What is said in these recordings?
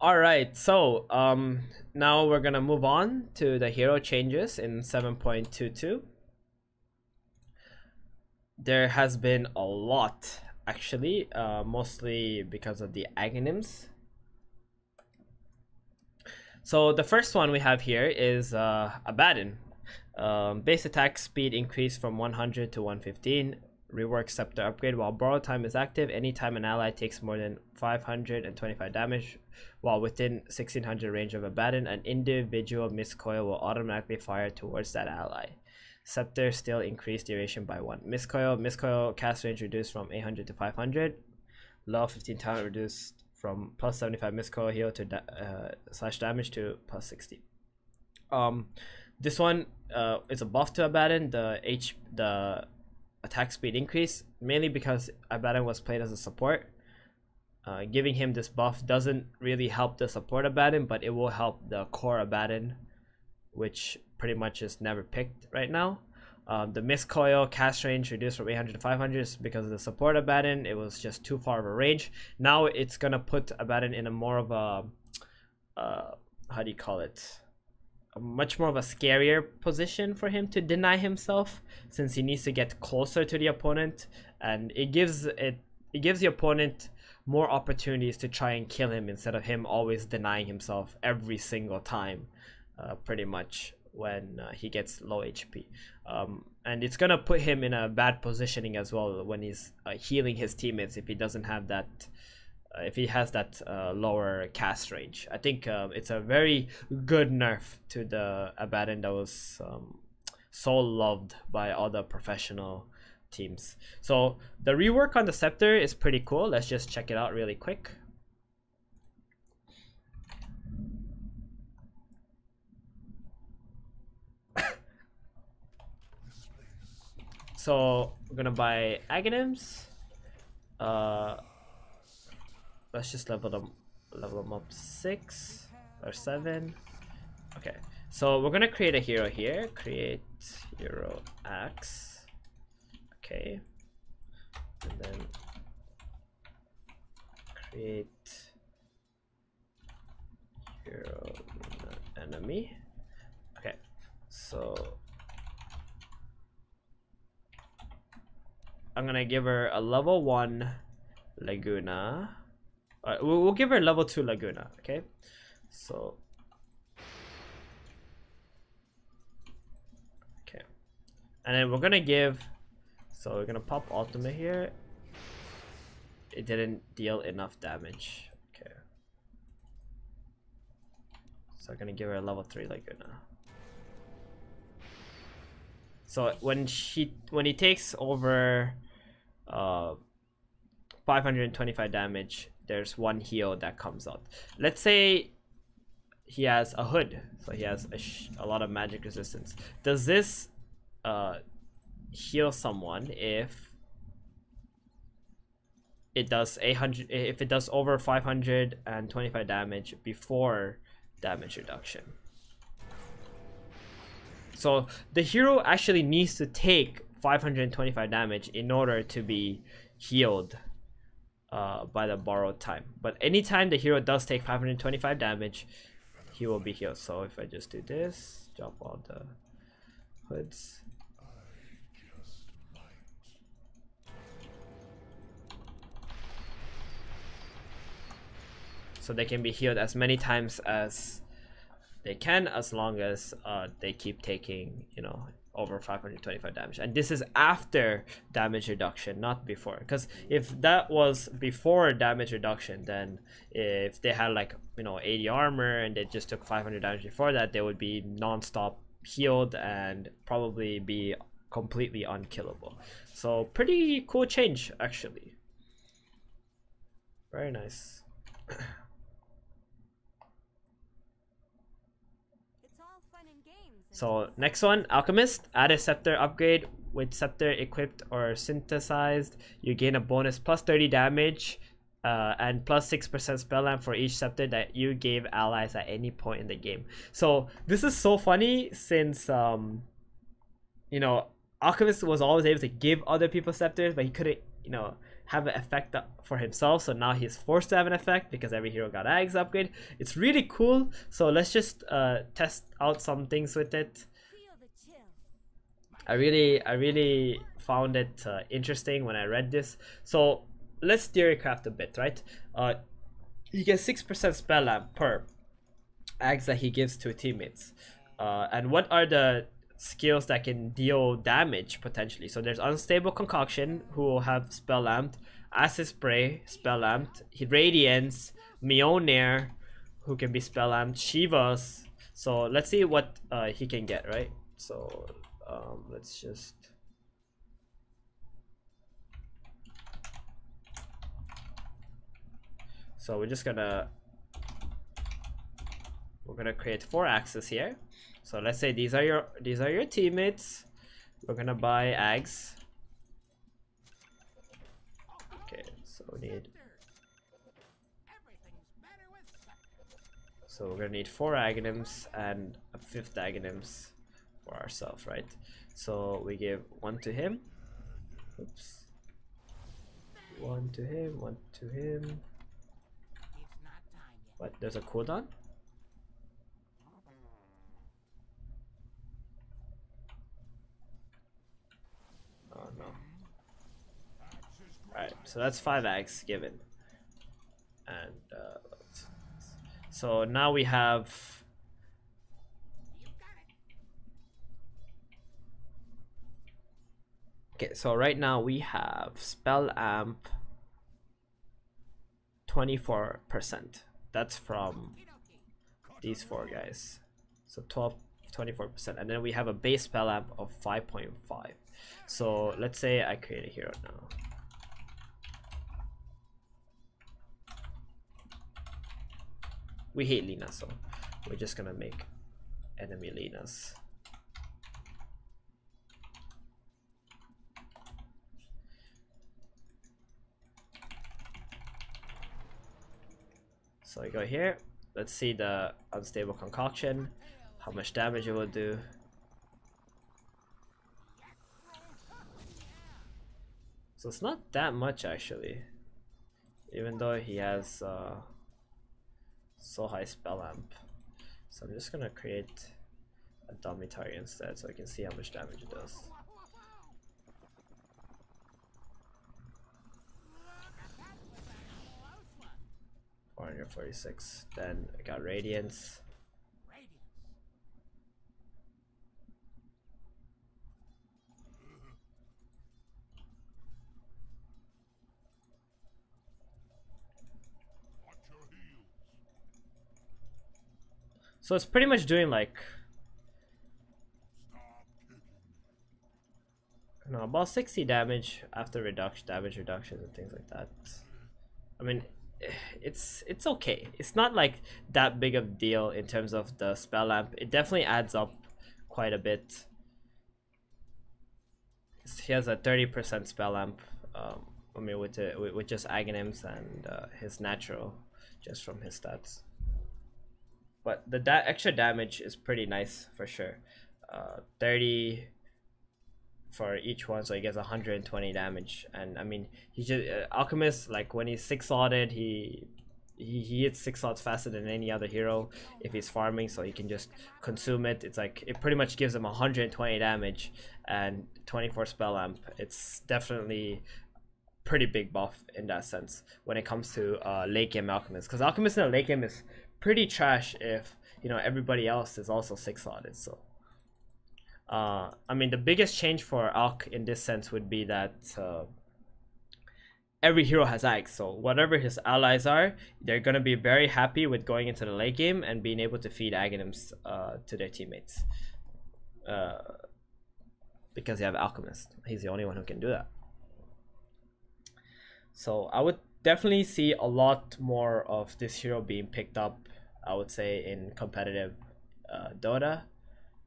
All right, so now we're gonna move on to the hero changes in 7.22. There has been a lot actually, mostly because of the agonyms. So the first one we have here is Abaddon. Base attack speed increased from 100 to 115. Rework scepter upgrade. While borrow time is active, anytime an ally takes more than 525 damage while within 1600 range of Abaddon, an individual miscoil will automatically fire towards that ally. Scepter still increased duration by 1. Miscoil cast range reduced from 800 to 500. Low 15 talent reduced from plus 75 miscoil heal to slash damage to plus 60. This one is a buff to Abaddon. The attack speed increase, mainly because Abaddon was played as a support. Giving him this buff doesn't really help the support Abaddon, but it will help the core Abaddon, which pretty much is never picked right now. The miscoil cast range reduced from 800 to 500 because of the support Abaddon. It was just too far of a range. Now it's gonna put Abaddon in a more of a how do you call it? A much more of a scarier position for him to deny himself, since he needs to get closer to the opponent, and it gives the opponent more opportunities to try and kill him instead of him always denying himself every single time, pretty much when he gets low HP. And it's gonna put him in a bad positioning as well when he's healing his teammates if he doesn't have that. If he has that lower cast range. I think it's a very good nerf to the Abaddon that was so loved by all the professional teams. So the rework on the scepter is pretty cool. Let's just check it out really quick. So we're gonna buy Aghanim's. Let's just level them up 6 or 7. Okay, so we're gonna create a hero here. Create hero Axe. Okay, and then create hero enemy. Okay, so I'm gonna give her a level 1 Laguna. We'll give her level 2 Laguna. Okay, so okay, and then we're gonna give. So we're gonna pop ultimate here. It didn't deal enough damage. Okay, so I'm gonna give her a level 3 Laguna. So when he takes over 525 damage, there's one heal that comes out. Let's say he has a hood, so he has a lot of magic resistance. Does this heal someone if it does 800, if it does over 525 damage before damage reduction? So the hero actually needs to take 525 damage in order to be healed by the borrowed time. But anytime the hero does take 525 damage, he will be healed. So if I just do this, drop all the hoods. So they can be healed as many times as they can, as long as they keep taking, you know, over 525 damage. And this is after damage reduction, not before. Because if that was before damage reduction, then if they had like, you know, 80 armor and they just took 500 damage before that, they would be non-stop healed and probably be completely unkillable. So pretty cool change actually. Very nice. So next one, Alchemist. Add a scepter upgrade. With scepter equipped or synthesized, you gain a bonus plus 30 damage and plus 6% spell lamp for each scepter that you gave allies at any point in the game. So this is so funny since you know, Alchemist was always able to give other people scepters, but he couldn't, you know, have an effect for himself, so now he's forced to have an effect because every hero got Ags upgrade. It's really cool, so let's just test out some things with it. I really found it interesting when I read this. So let's theorycraft a bit, right? He gets 6% spell lamp per Ags that he gives to teammates. And what are the skills that can deal damage potentially? So there's Unstable Concoction, who will have spell lamped, Acid Spray, spell lamped, Radiance, Mjolnir, who can be spell lamped, Shivas. So let's see what he can get, right? So let's just we're gonna create 4 axes here. So let's say these are your teammates. We're gonna buy Ags. Okay, so we're gonna need 4 Aghanims and a 5th Aghanims for ourselves, right? So we give 1 to him. Oops. 1 to him, 1 to him. What? There's a cooldown? Oh no. Alright, so that's 5 Ags given. And so now we have okay, so right now we have spell amp 24%. That's from these 4 guys. So 24%. And then we have a base spell amp of 5.5. So let's say I create a hero now. We hate Lina, so we're just gonna make enemy Linas. So I go here, let's see the Unstable Concoction, how much damage it will do. So it's not that much actually, even though he has so high spell amp. So I'm just gonna create a dummy target instead so I can see how much damage it does. $446. Then I got Radiance. So it's pretty much doing like about 60 damage after damage reductions and things like that. I mean, it's okay. It's not like that big of a deal in terms of the spell lamp. It definitely adds up quite a bit. He has a 30% spell lamp. I mean, with just Aghanims and his natural, just from his stats. But the extra damage is pretty nice for sure. 30 for each one, so he gets 120 damage. And I mean, he just Alchemist, like when he's 6-slotted, he hits 6 slots faster than any other hero if he's farming, so he can just consume it. It's like it pretty much gives him 120 damage and 24 spell amp. It's definitely pretty big buff in that sense when it comes to late game Alchemist, because Alchemist in a late game is pretty trash if everybody else is also 6-slotted. So I mean, the biggest change for Alch in this sense would be that every hero has Ags, so whatever his allies are, they're gonna be very happy with going into the late game and being able to feed Aghanims to their teammates, because you have Alchemist. He's the only one who can do that. So I would definitely see a lot more of this hero being picked up, I would say, in competitive Dota.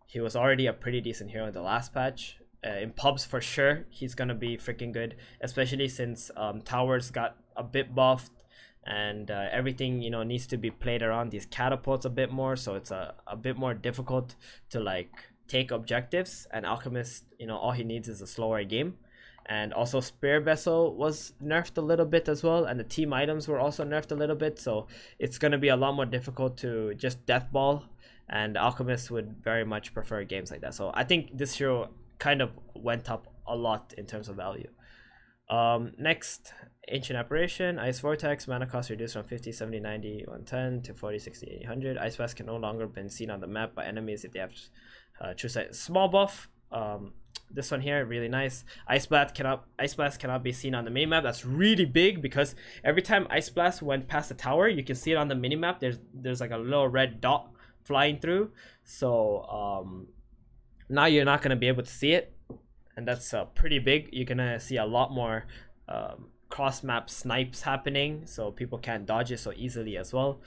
He was already a pretty decent hero in the last patch. In pubs for sure, he's gonna be freaking good, especially since towers got a bit buffed and everything needs to be played around these catapults a bit more, so it's a bit more difficult to like take objectives. And Alchemist, all he needs is a slower game, and also Spear Vessel was nerfed a little bit as well, and the team items were also nerfed a little bit, so it's going to be a lot more difficult to just Death Ball, and Alchemist would very much prefer games like that. So I think this hero kind of went up a lot in terms of value. Next, Ancient Apparition, Ice Vortex, mana cost reduced from 50, 70, 90, 110 to 40, 60, 800. Ice Blast can no longer be seen on the map by enemies if they have true sight. Small buff. This one here, really nice. Ice Blast cannot be seen on the minimap. That's really big because every time Ice Blast went past the tower, you can see it on the minimap. There's like a little red dot flying through. So now you're not gonna be able to see it. And that's pretty big. You're gonna see a lot more cross map snipes happening, so people can't dodge it so easily as well.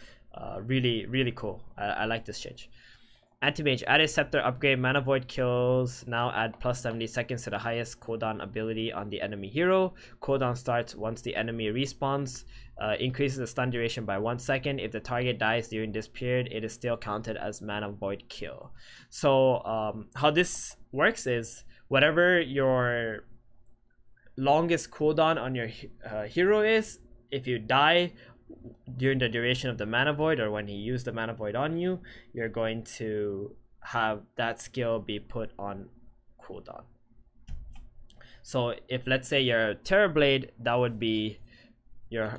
Really cool. I like this change. Anti-Mage, added Scepter upgrade. Mana Void kills now add plus 70 seconds to the highest cooldown ability on the enemy hero. Cooldown starts once the enemy respawns. Increases the stun duration by 1 second. If the target dies during this period, it is still counted as Mana Void kill. So how this works is, whatever your longest cooldown on your hero is, if you die during the duration of the Mana Void, or when he used the Mana Void on you, you're going to have that skill be put on cooldown. So if, let's say, you're Terrorblade, that would be your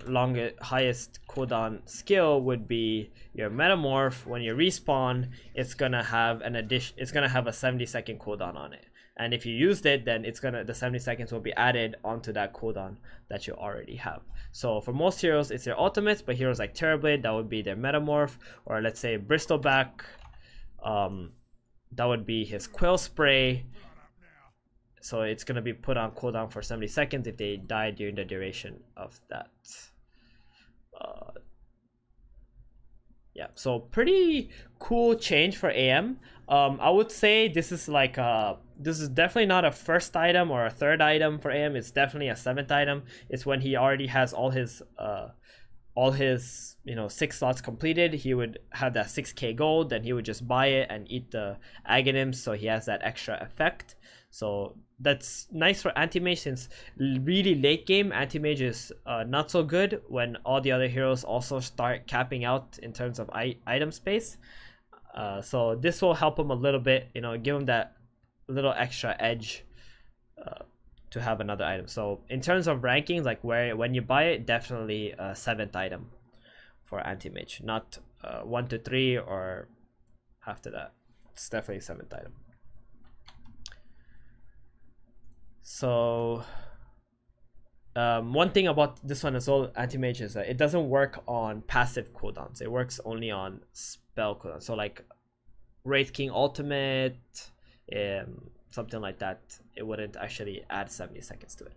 highest cooldown skill would be your Metamorph. When you respawn, it's gonna have a 70-second cooldown on it. And if you used it, then the 70 seconds will be added onto that cooldown that you already have. So for most heroes, it's their ultimates, but heroes like Terrorblade, that would be their Metamorph, or let's say Bristleback, that would be his Quill Spray. So it's gonna be put on cooldown for 70 seconds if they die during the duration of that. Yeah, so pretty cool change for AM. I would say this is like this is definitely not a first item or a third item for AM. It's definitely a 7th item. It's when he already has all his 6 slots completed. He would have that 6k gold, then he would just buy it and eat the Aghanims, so he has that extra effect. So that's nice for Anti-Mage, since really late game Anti-Mage is not so good when all the other heroes also start capping out in terms of item space. So this will help him a little bit, give him that little extra edge to have another item. So in terms of rankings, like when you buy it, definitely a 7th item for Anti-Mage, not 1 to 3 or after that. It's definitely a 7th item. So one thing about this one as well, Anti-Mage, is that it doesn't work on passive cooldowns. It works only on spell cooldowns. So like Wraith King Ultimate, something like that, it wouldn't actually add 70 seconds to it.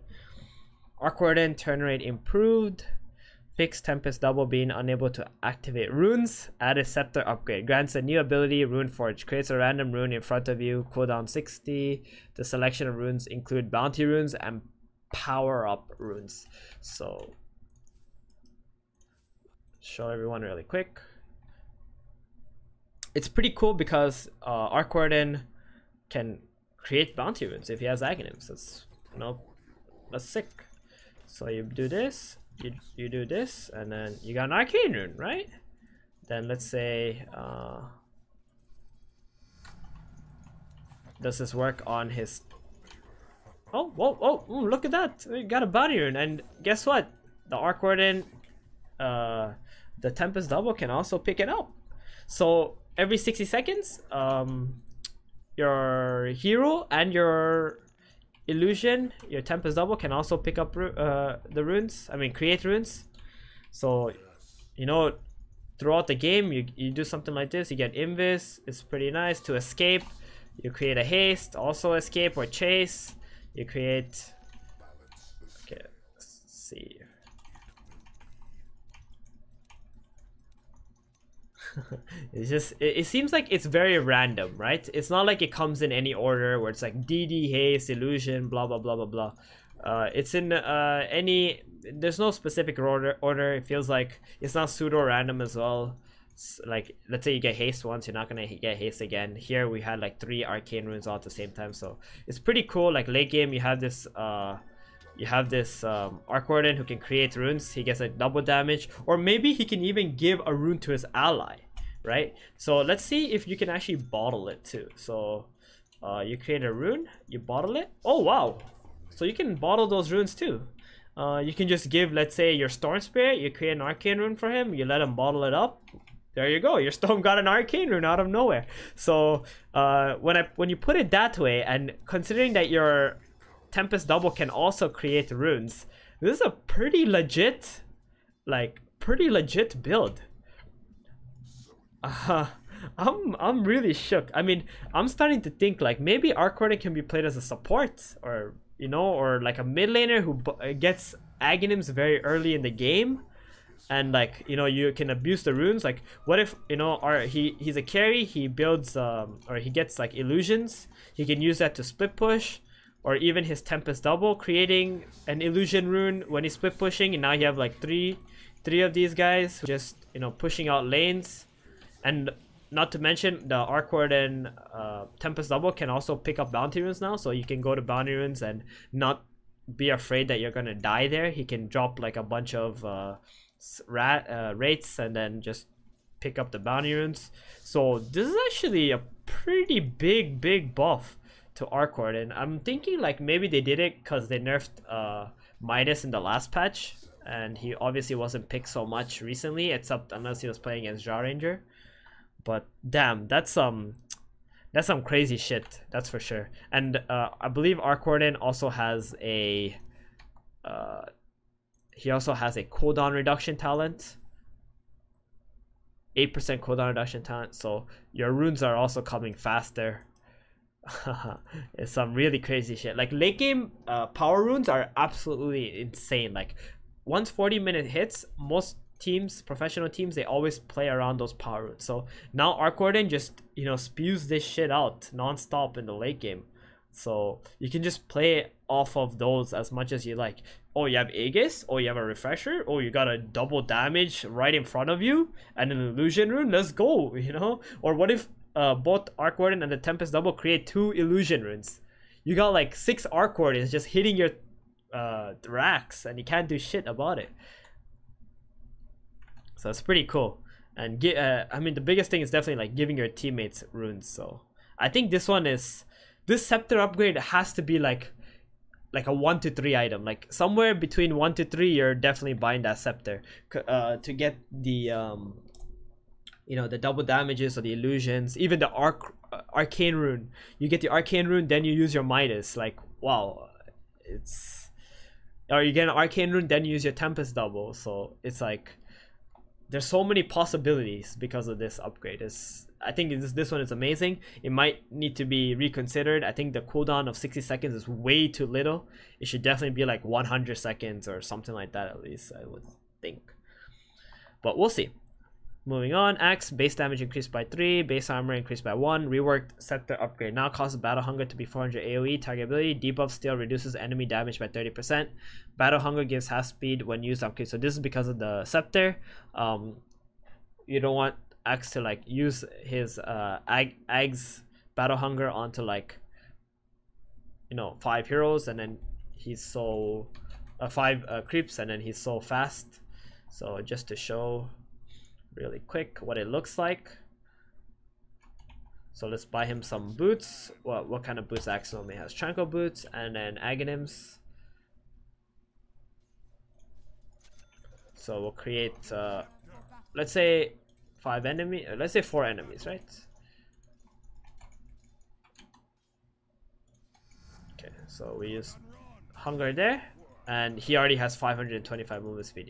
Arc Warden turn rate improved. Fixed Tempest Double, being unable to activate runes. Added Scepter upgrade. Grants a new ability, Rune Forge. Creates a random rune in front of you. Cooldown 60. The selection of runes include bounty runes and power up runes. So show everyone really quick. It's pretty cool because Arc Warden can create bounty runes if he has Aghanims. That's sick. So you do this. You do this, and then you got an arcane rune, right? Then let's say does this work on his look at that, we got a bounty rune. And guess what, the Arc Warden, the Tempest Double can also pick it up. So every 60 seconds your hero and your Illusion, your Tempest Double, can also pick up the runes. Create runes. So throughout the game you do something like this, you get Invis. It's pretty nice. To escape, you create a haste, also escape or chase. You create, okay, let's see. It seems like it's very random, right? It's not like it comes in any order where it's like DD, haste, illusion, blah blah blah blah blah. It's in there's no specific order. It feels like it's not pseudo random as well. Like, let's say you get haste once, you're not gonna get haste again. Here we had like 3 arcane runes all at the same time, so it's pretty cool. Like late game you have this you have this Arc Warden who can create runes. He gets like double damage, or maybe he can even give a rune to his ally, right? So let's see if you can actually bottle it too. So you create a rune, you bottle it. Oh wow, so you can bottle those runes too. You can just give, let's say, your Storm Spirit, you create an arcane rune for him, you let him bottle it up. There you go, your Storm got an arcane rune out of nowhere. So when you put it that way, and considering that your Tempest Double can also create runes, this is a pretty legit build. I'm really shook. I mean, I'm starting to think like maybe Arc Warden can be played as a support, or you know, or like a mid laner who gets Aghanims very early in the game, and like, you know, you can abuse the runes. Like what if, you know, he's a carry, he builds or he gets like illusions, he can use that to split push, or even his Tempest Double creating an illusion rune when he's split pushing, and now you have like three of these guys just, you know, pushing out lanes. And not to mention the Arc Warden Tempest Double can also pick up bounty runes now, so you can go to bounty runes and not be afraid that you're gonna die there. He can drop like a bunch of rates and then just pick up the bounty runes. So this is actually a pretty big buff to Arc Warden. I'm thinking like maybe they did it because they nerfed Midas in the last patch, and he obviously wasn't picked so much recently, except unless he was playing against Drow Ranger. But damn, that's some crazy shit, that's for sure. And I believe Arc Warden also has a cooldown reduction talent, 8% cooldown reduction talent, so your runes are also coming faster. It's some really crazy shit. Like late game power runes are absolutely insane. Like once 40-minute hits, most teams, professional teams, they always play around those power runes. So now Arc Warden just, you know, spews this shit out non-stop in the late game. So you can just play off of those as much as you like. Oh, you have Aegis, oh, you have a refresher, oh, you got a double damage right in front of you and an illusion rune, let's go, you know? Or what if both Arc Warden and the Tempest Double create 2 illusion runes? You got like 6 Arc Wardens just hitting your racks and you can't do shit about it. So it's pretty cool. And I mean, the biggest thing is definitely like giving your teammates runes. So I think this scepter upgrade has to be like a 1 to 3 item. Like somewhere between 1 to 3, you're definitely buying that scepter to get the you know, the double damages or the illusions, even the arcane rune. You get the arcane rune, then you use your Midas. Like wow, or you get an arcane rune, then you use your Tempest Double. So it's like there's so many possibilities because of this upgrade. I think this one is amazing. It might need to be reconsidered. I think the cooldown of 60 seconds is way too little. It should definitely be like 100 seconds or something like that, at least I would think. But we'll see. Moving on, Axe, base damage increased by 3, base armor increased by 1, reworked scepter upgrade now causes battle hunger to be 400 AoE, target ability, debuff steel reduces enemy damage by 30%, battle hunger gives half speed when used upgrade. So this is because of the scepter. You don't want Axe to like use his Ag's battle hunger onto like, you know, 5 heroes and then he's so 5 creeps and then he's so fast. So just to show really quick what it looks like. So let's buy him some boots. What kind of boots Axe normally has? Tranquil boots and then Aghanims. So we'll create let's say 5 enemies, let's say 4 enemies, right? Okay, so we use hunger there, and he already has 525 movement speed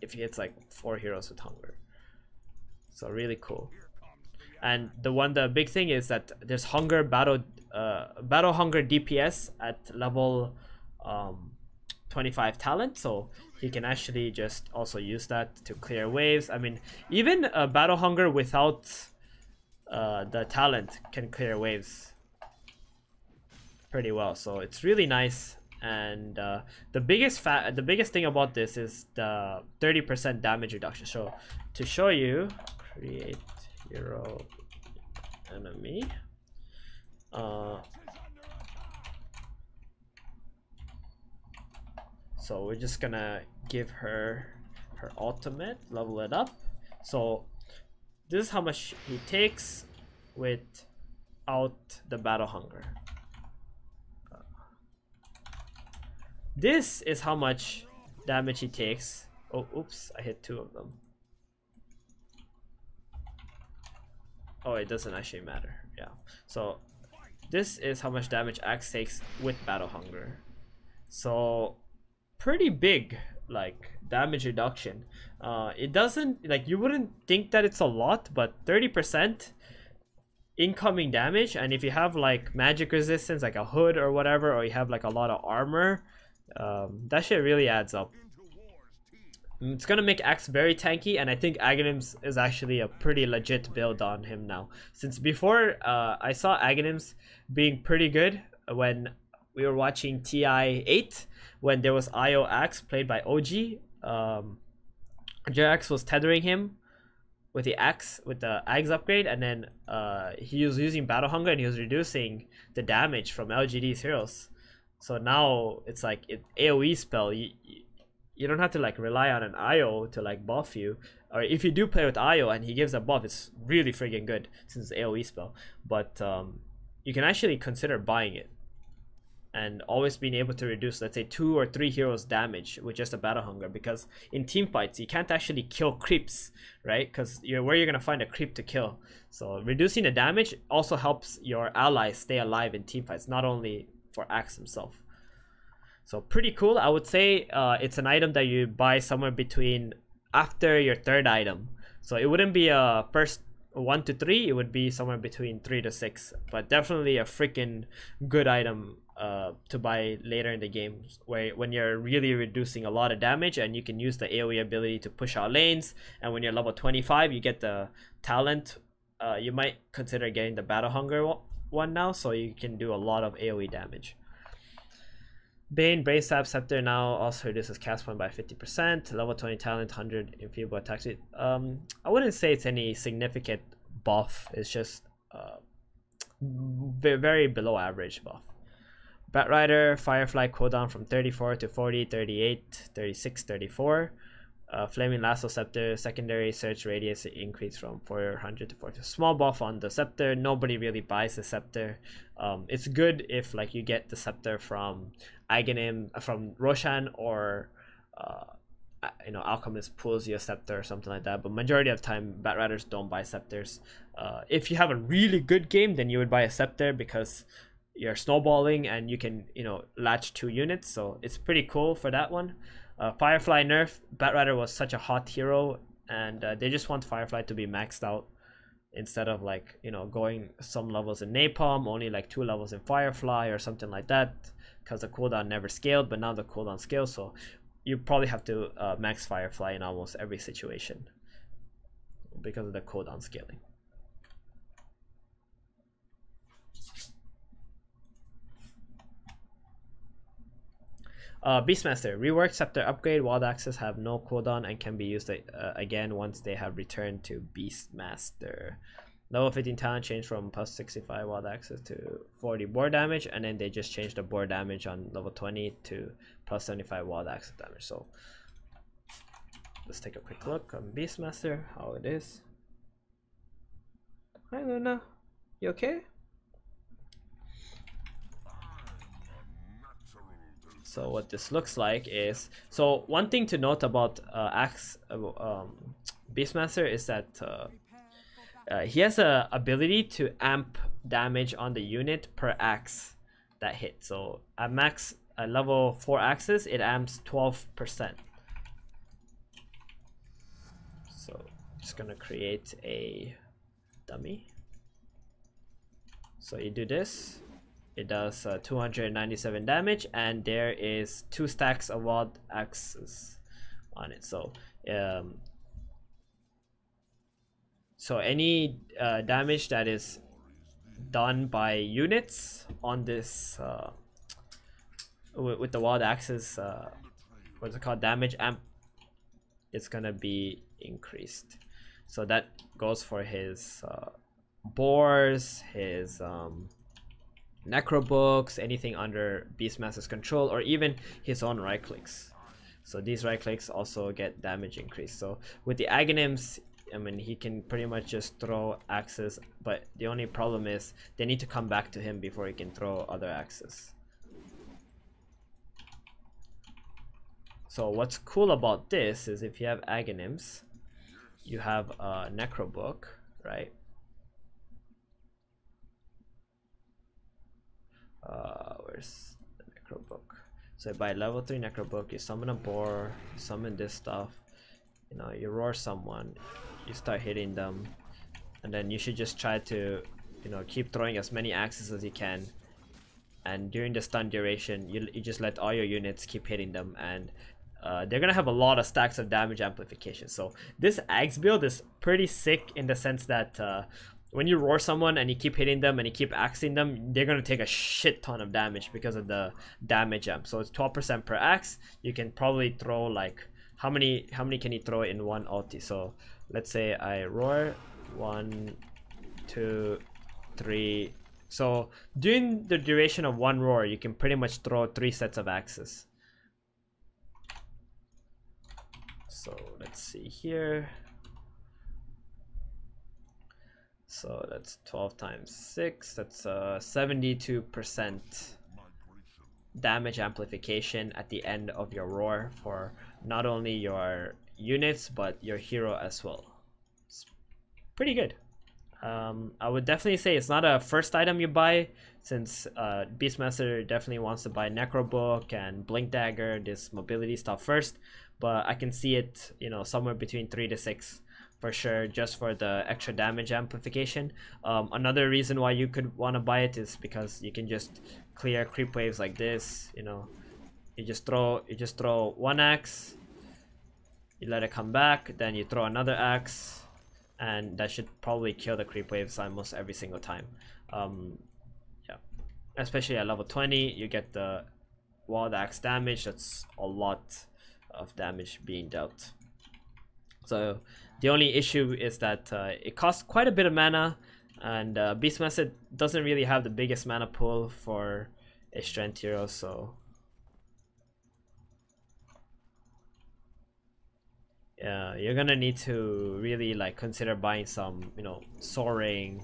if he hits like 4 heroes with hunger. So really cool. And the big thing is that there's hunger battle hunger DPS at level 25 talent, so he can actually just also use that to clear waves. I mean, even battle hunger without the talent can clear waves pretty well, so it's really nice. And the biggest thing about this is the 30% damage reduction. So to show you, create hero enemy, So we're just gonna give her her ultimate, level it up. So this is how much he takes without the battle hunger. This is how much damage he takes. Oh, oops, I hit 2 of them. Oh, it doesn't actually matter. Yeah. So this is how much damage Axe takes with battle hunger. So pretty big like damage reduction. It doesn't, like, you wouldn't think that it's a lot, but 30% incoming damage, and if you have like magic resistance like a hood or whatever, or you have like a lot of armor, that shit really adds up. It's gonna make Axe very tanky, and I think Aghanims is actually a pretty legit build on him now. Since before, I saw Aghanims being pretty good when we were watching TI8, when there was IO Axe played by OG. Jerax was tethering him with the axe, with the Aghs upgrade, and then he was using battle hunger and he was reducing the damage from LGD's heroes. So now it's like AoE spell, you don't have to like rely on an IO to like buff you, or if you do play with IO and he gives a buff, it's really friggin' good since it's AoE spell. But you can actually consider buying it and always being able to reduce, let's say, 2 or 3 heroes damage with just a battle hunger, because in team fights you can't actually kill creeps, right? Because where you're gonna find a creep to kill. So reducing the damage also helps your allies stay alive in team fights, not only for Axe himself. So pretty cool. I would say it's an item that you buy somewhere between after your 3rd item. So it wouldn't be a first 1 to 3, it would be somewhere between 3 to 6. But definitely a freaking good item to buy later in the game, where when you're really reducing a lot of damage and you can use the AoE ability to push out lanes, and when you're level 25 you get the talent. You might consider getting the battle hunger one now, so you can do a lot of AoE damage. Bane, Brave Stab, Scepter now also reduces cast point by 50%, level 20 talent, 100 enfeeble attack speed. I wouldn't say it's any significant buff, it's just very below average buff. Batrider, Firefly cooldown from 34 to 40, 38, 36, 34. Flaming Lasso Scepter, secondary search radius increase from 400 to 400. Small buff on the Scepter. Nobody really buys the Scepter. It's good if like you get the Scepter from Aghanim, from Roshan, or you know, Alchemist pulls you a Scepter or something like that. But majority of the time, Batriders don't buy Scepters. If you have a really good game, then you would buy a Scepter because you're snowballing and you can, you know, latch 2 units. So it's pretty cool for that one. Firefly nerf. Batrider was such a hot hero, and they just want Firefly to be maxed out instead of like, you know, going some levels in Napalm, only like 2 levels in Firefly or something like that, because the cooldown never scaled. But now the cooldown scales, so you probably have to max Firefly in almost every situation because of the cooldown scaling. Beastmaster, reworked Scepter upgrade. Wild Axes have no cooldown and can be used again once they have returned to Beastmaster. Level 15 talent changed from plus 65 Wild Axes to 40 board damage, and then they just changed the board damage on level 20 to plus 75 Wild Axes damage. So let's take a quick look on Beastmaster, how it is. Hi Luna, you okay? So what this looks like is, so one thing to note about Beastmaster is that he has a ability to amp damage on the unit per axe that hit. So at max, at level 4 axes, it amps 12%. So just gonna create a dummy. So you do this. It does 297 damage, and there is 2 stacks of Wild Axes on it. So so any damage that is done by units on this with the Wild Axes, what's it called, damage amp, it's gonna be increased. So that goes for his boars, his necro books, anything under Beastmaster's control, or even his own right clicks. So these right clicks also get damage increase. So with the Aghanims, I mean, he can pretty much just throw axes, but the only problem is they need to come back to him before he can throw other axes. So what's cool about this is if you have Aghanims, you have a Necrobook, right? Where's the Necrobook? So by level 3 Necrobook, you summon a boar, you summon this stuff, you know, you roar someone, you start hitting them, and then you should just try to, you know, keep throwing as many axes as you can. And during the stun duration, you just let all your units keep hitting them, and they're gonna have a lot of stacks of damage amplification. So this Aghs build is pretty sick in the sense that when you roar someone and you keep hitting them and you keep axing them, they're gonna take a shit ton of damage because of the damage amp. So it's 12% per axe. You can probably throw like how many can you throw in one ulti? So let's say I roar 1, 2, 3. So during the duration of one roar, you can pretty much throw 3 sets of axes. So let's see here. So that's 12 times 6. That's 72% damage amplification at the end of your roar for not only your units but your hero as well. It's pretty good. I would definitely say it's not a first item you buy, since Beastmaster definitely wants to buy Necrobook and Blink Dagger, this mobility stuff first, but I can see it, you know, somewhere between 3 to 6 for sure, just for the extra damage amplification. Another reason why you could want to buy it is because you can just clear creep waves like this. You know, you just throw one axe, you let it come back, then you throw another axe, and that should probably kill the creep waves almost every single time. Yeah, especially at level 20, you get the walled axe damage. That's a lot of damage being dealt. So the only issue is that it costs quite a bit of mana, and Beastmaster doesn't really have the biggest mana pool for a strength hero, so yeah, you're gonna need to really like consider buying some, you know, soaring.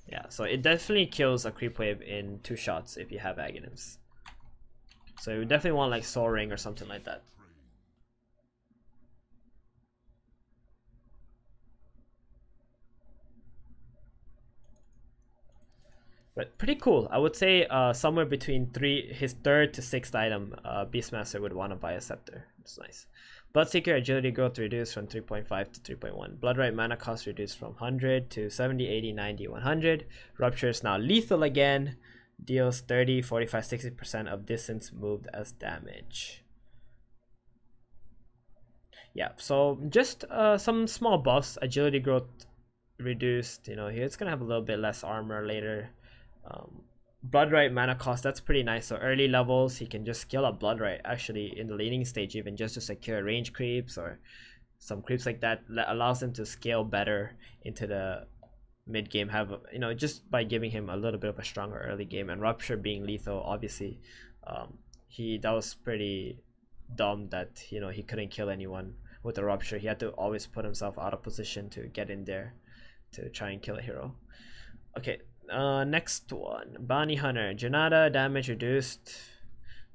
Yeah, so it definitely kills a creep wave in 2 shots if you have Aghanims. So you definitely want like soaring or something like that. But pretty cool. I would say somewhere between his 3rd to 6th item, Beastmaster would want to buy a Scepter. It's nice. Bloodseeker agility growth reduced from 3.5 to 3.1. Bloodright mana cost reduced from 100 to 70, 80, 90, 100. Rupture is now lethal again. Deals 30, 45, 60% of distance moved as damage. Yeah, so just some small buffs. Agility growth reduced. You know, here it's gonna have a little bit less armor later. Bloodright mana cost, that's pretty nice. So early levels he can just scale up Bloodright actually in the laning stage, even just to secure range creeps or some creeps like that allows him to scale better into the mid game, have, you know, just by giving him a little bit of a stronger early game. And Rupture being lethal, obviously that was pretty dumb that, you know, he couldn't kill anyone with the Rupture. He had to always put himself out of position to get in there to try and kill a hero. Okay, next one, Bounty Hunter. Janata damage reduced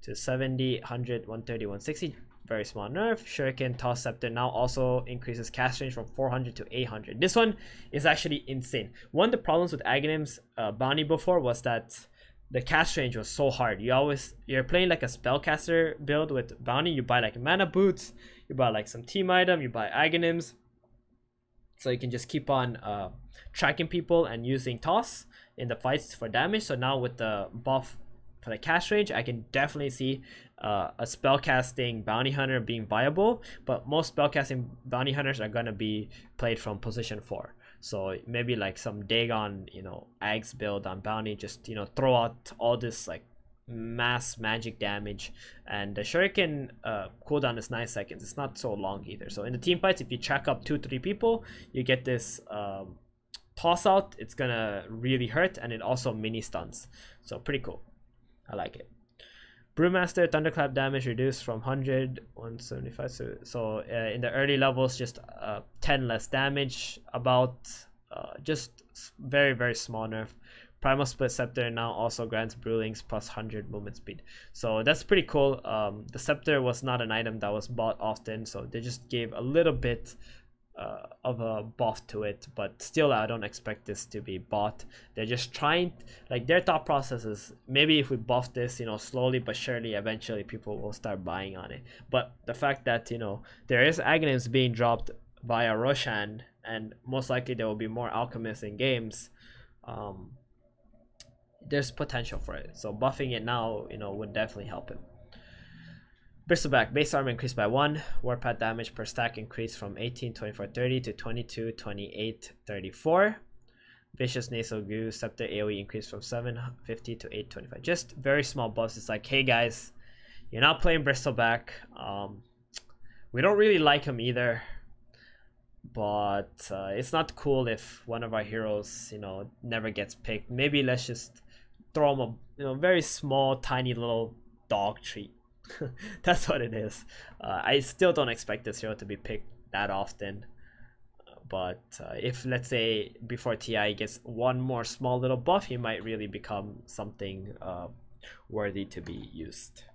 to 70, 100, 130, 160. Very small nerf. Shuriken Toss Scepter now also increases cast range from 400 to 800. This one is actually insane. One of the problems with Aghanim's Bounty before was that the cast range was so hard. You're playing like a spellcaster build with Bounty. You buy like mana boots, you buy like some team item, you buy Aghanims, so you can just keep on tracking people and using Toss in the fights for damage. So now with the buff for the cast range, I can definitely see a spellcasting Bounty Hunter being viable, but most spellcasting Bounty Hunters are gonna be played from position 4. So maybe like some Dagon, you know, Aghs build on Bounty, just, you know, throw out all this like mass magic damage. And the Shuriken cooldown is 9 seconds. It's not so long either. So in the team fights, if you track up 2-3 people, you get this toss out. It's gonna really hurt, and it also mini stuns. So pretty cool. I like it. Brewmaster Thunderclap damage reduced from 100 175. So in the early levels, just 10 less damage. About just very small nerf. Primal Split Scepter now also grants Brewlings plus 100 movement speed. So that's pretty cool. The Scepter was not an item that was bought often, so they just gave a little bit of a buff to it, but still I don't expect this to be bought. They're just trying, like, their thought process is maybe if we buff this, you know, slowly but surely eventually people will start buying on it. But the fact that, you know, there is Aghanims being dropped via Roshan, and most likely there will be more alchemists in games, there's potential for it. So buffing it now, you know, would definitely help him. Bristleback base armor increased by 1. Warpath damage per stack increased from 18-24-30 to 22-28-34. Vicious Nasal Goo Scepter AoE increased from 750 to 825. Just very small buffs. It's like, hey guys, you're not playing Bristleback. We don't really like him either, but it's not cool if one of our heroes, you know, never gets picked. Maybe let's just throw him a, you know, very small, tiny little dog treat. That's what it is. I still don't expect this hero to be picked that often, but if, let's say, before TI gets one more small little buff, he might really become something worthy to be used.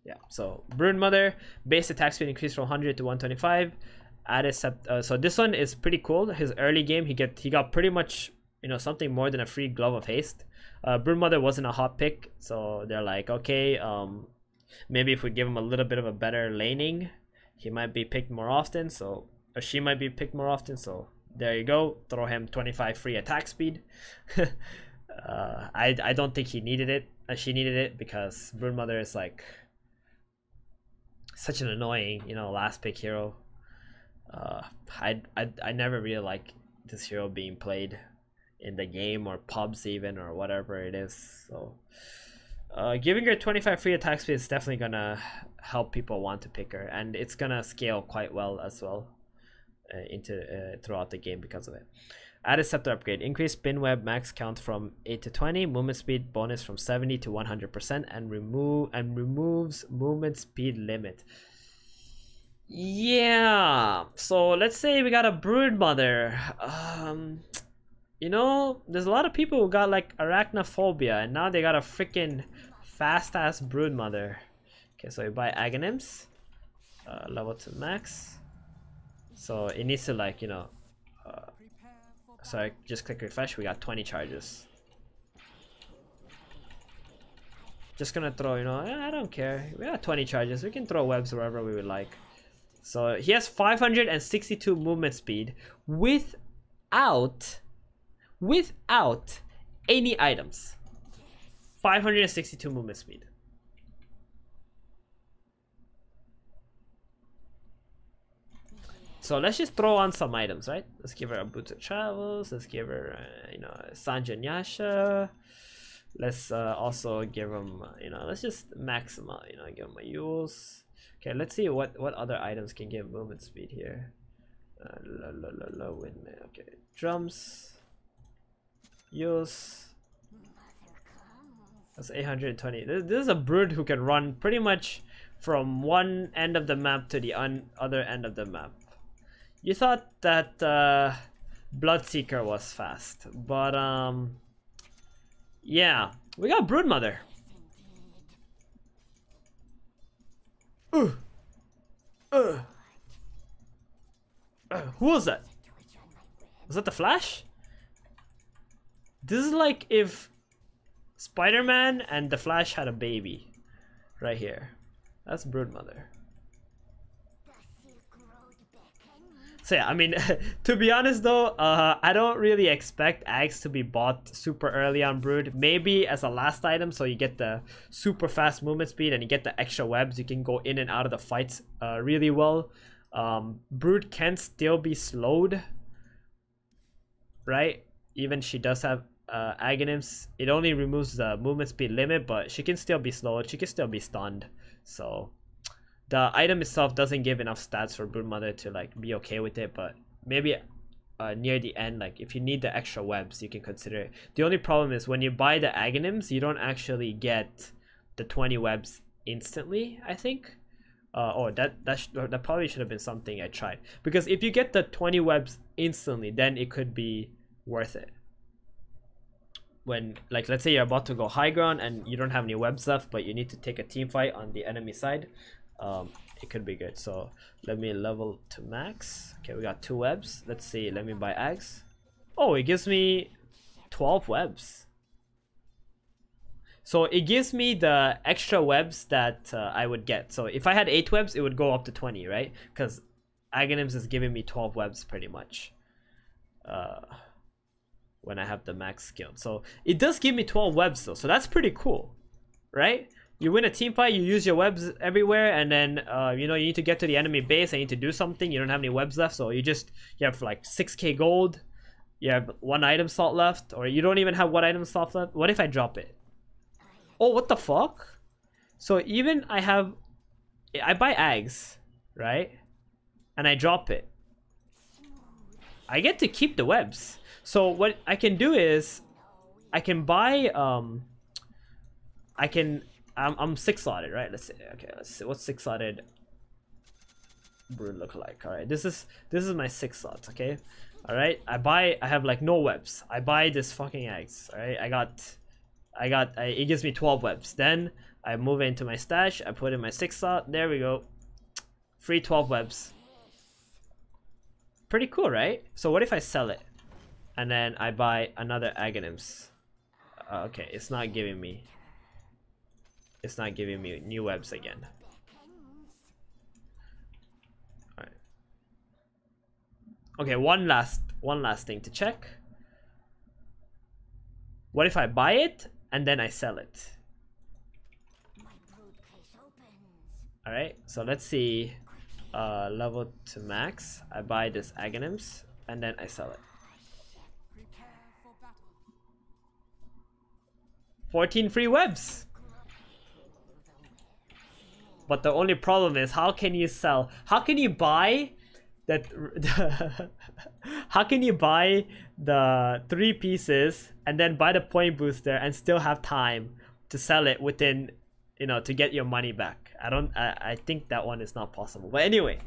Yeah, so Broodmother base attack speed increased from 100 to 125. Added so this one is pretty cool. His early game, he got pretty much, you know, something more than a free Glove of Haste. Broodmother wasn't a hot pick, so they're like, okay, maybe if we give him a little bit of a better laning, he might be picked more often. So, or she might be picked more often. So there you go. Throw him 25 free attack speed. I don't think he needed it. She needed it because Broodmother is like such an annoying, you know, last pick hero. I never really like this hero being played in the game or pubs even or whatever it is. So giving her 25 free attack speed is definitely gonna help people want to pick her, and it's gonna scale quite well as well into throughout the game because of it. Added Scepter upgrade. Increase spin web max count from 8 to 20. Movement speed bonus from 70 to 100%, and removes movement speed limit. Yeah, so let's say we got a Broodmother. You know, there's a lot of people who got like arachnophobia, and now they got a freaking fast ass Broodmother. Okay, so we buy Aghanims, level to max. So it needs to, like, you know, so I just click refresh. We got 20 charges. Just gonna throw, you know, I don't care. We got 20 charges. We can throw webs wherever we would like. So he has 562 movement speed without any items. 562 movement speed. So let's just throw on some items, right? Let's give her a Boots of Travels. Let's give her, you know, Sanjanyasha. Let's also give him, you know, let's just max him out, you know, give him a Yules. Okay, let's see what other items can give movement speed here. Okay, drums, use. That's 820. This is a Brood who can run pretty much from one end of the map to the other end of the map. You thought that Bloodseeker was fast, but yeah, we got Broodmother. Who was that? Was that the Flash? This is like if Spider-Man and the Flash had a baby right here. That's Broodmother. So yeah, I mean, to be honest though, I don't really expect Aghs to be bought super early on Brood. Maybe as a last item, so you get the super fast movement speed and you get the extra webs. You can go in and out of the fights really well. Brood can still be slowed, right? Even she does have Aghanims. It only removes the movement speed limit, but she can still be slowed. She can still be stunned. So the item itself doesn't give enough stats for Broodmother to like be okay with it, but maybe near the end, like if you need the extra webs, you can consider it. The only problem is when you buy the Aghanims, you don't actually get the 20 webs instantly, I think. That probably should have been something I tried, because if you get the 20 webs instantly, then it could be worth it. When, like, let's say you're about to go high ground and you don't have any webs left, but you need to take a team fight on the enemy side, it could be good. So let me level to max. Okay, we got 2 webs. Let's see, let me buy Aghs. Oh, it gives me 12 webs. So it gives me the extra webs that I would get. So if I had 8 webs, it would go up to 20, right? Because Aghanims is giving me 12 webs pretty much when I have the max skill. So it does give me 12 webs though, so that's pretty cool, right? You win a team fight, you use your webs everywhere, and then you know, you need to get to the enemy base, and you need to do something, you don't have any webs left, so you have like 6k gold, you have 1 item slot left, or you don't even have 1 item slot left. What if I drop it? Oh, what the fuck? So even I buy Aghs, right? And I drop it, I get to keep the webs. So what I can do is I can buy I'm 6 slotted, right? Let's see what's 6 slotted Brood look like. All right, this is my 6 slots. Okay, all right, I have like no webs. I buy this fucking Aghs. All right, it gives me 12 webs. Then I move it into my stash, I put in my 6 slot, there we go, free 12 webs. Pretty cool, right? So what if I sell it and then I buy another Aghanims? Okay, it's not giving me new webs again. All right. Okay, one last thing to check. What if I buy it and then I sell it? All right, so let's see. Level to max, I buy this Aghanims and then I sell it. 14 free webs. But the only problem is, how can you buy that how can you buy the 3 pieces and then buy the point booster and still have time to sell it within, you know, to get your money back? I think that one is not possible. But anyway,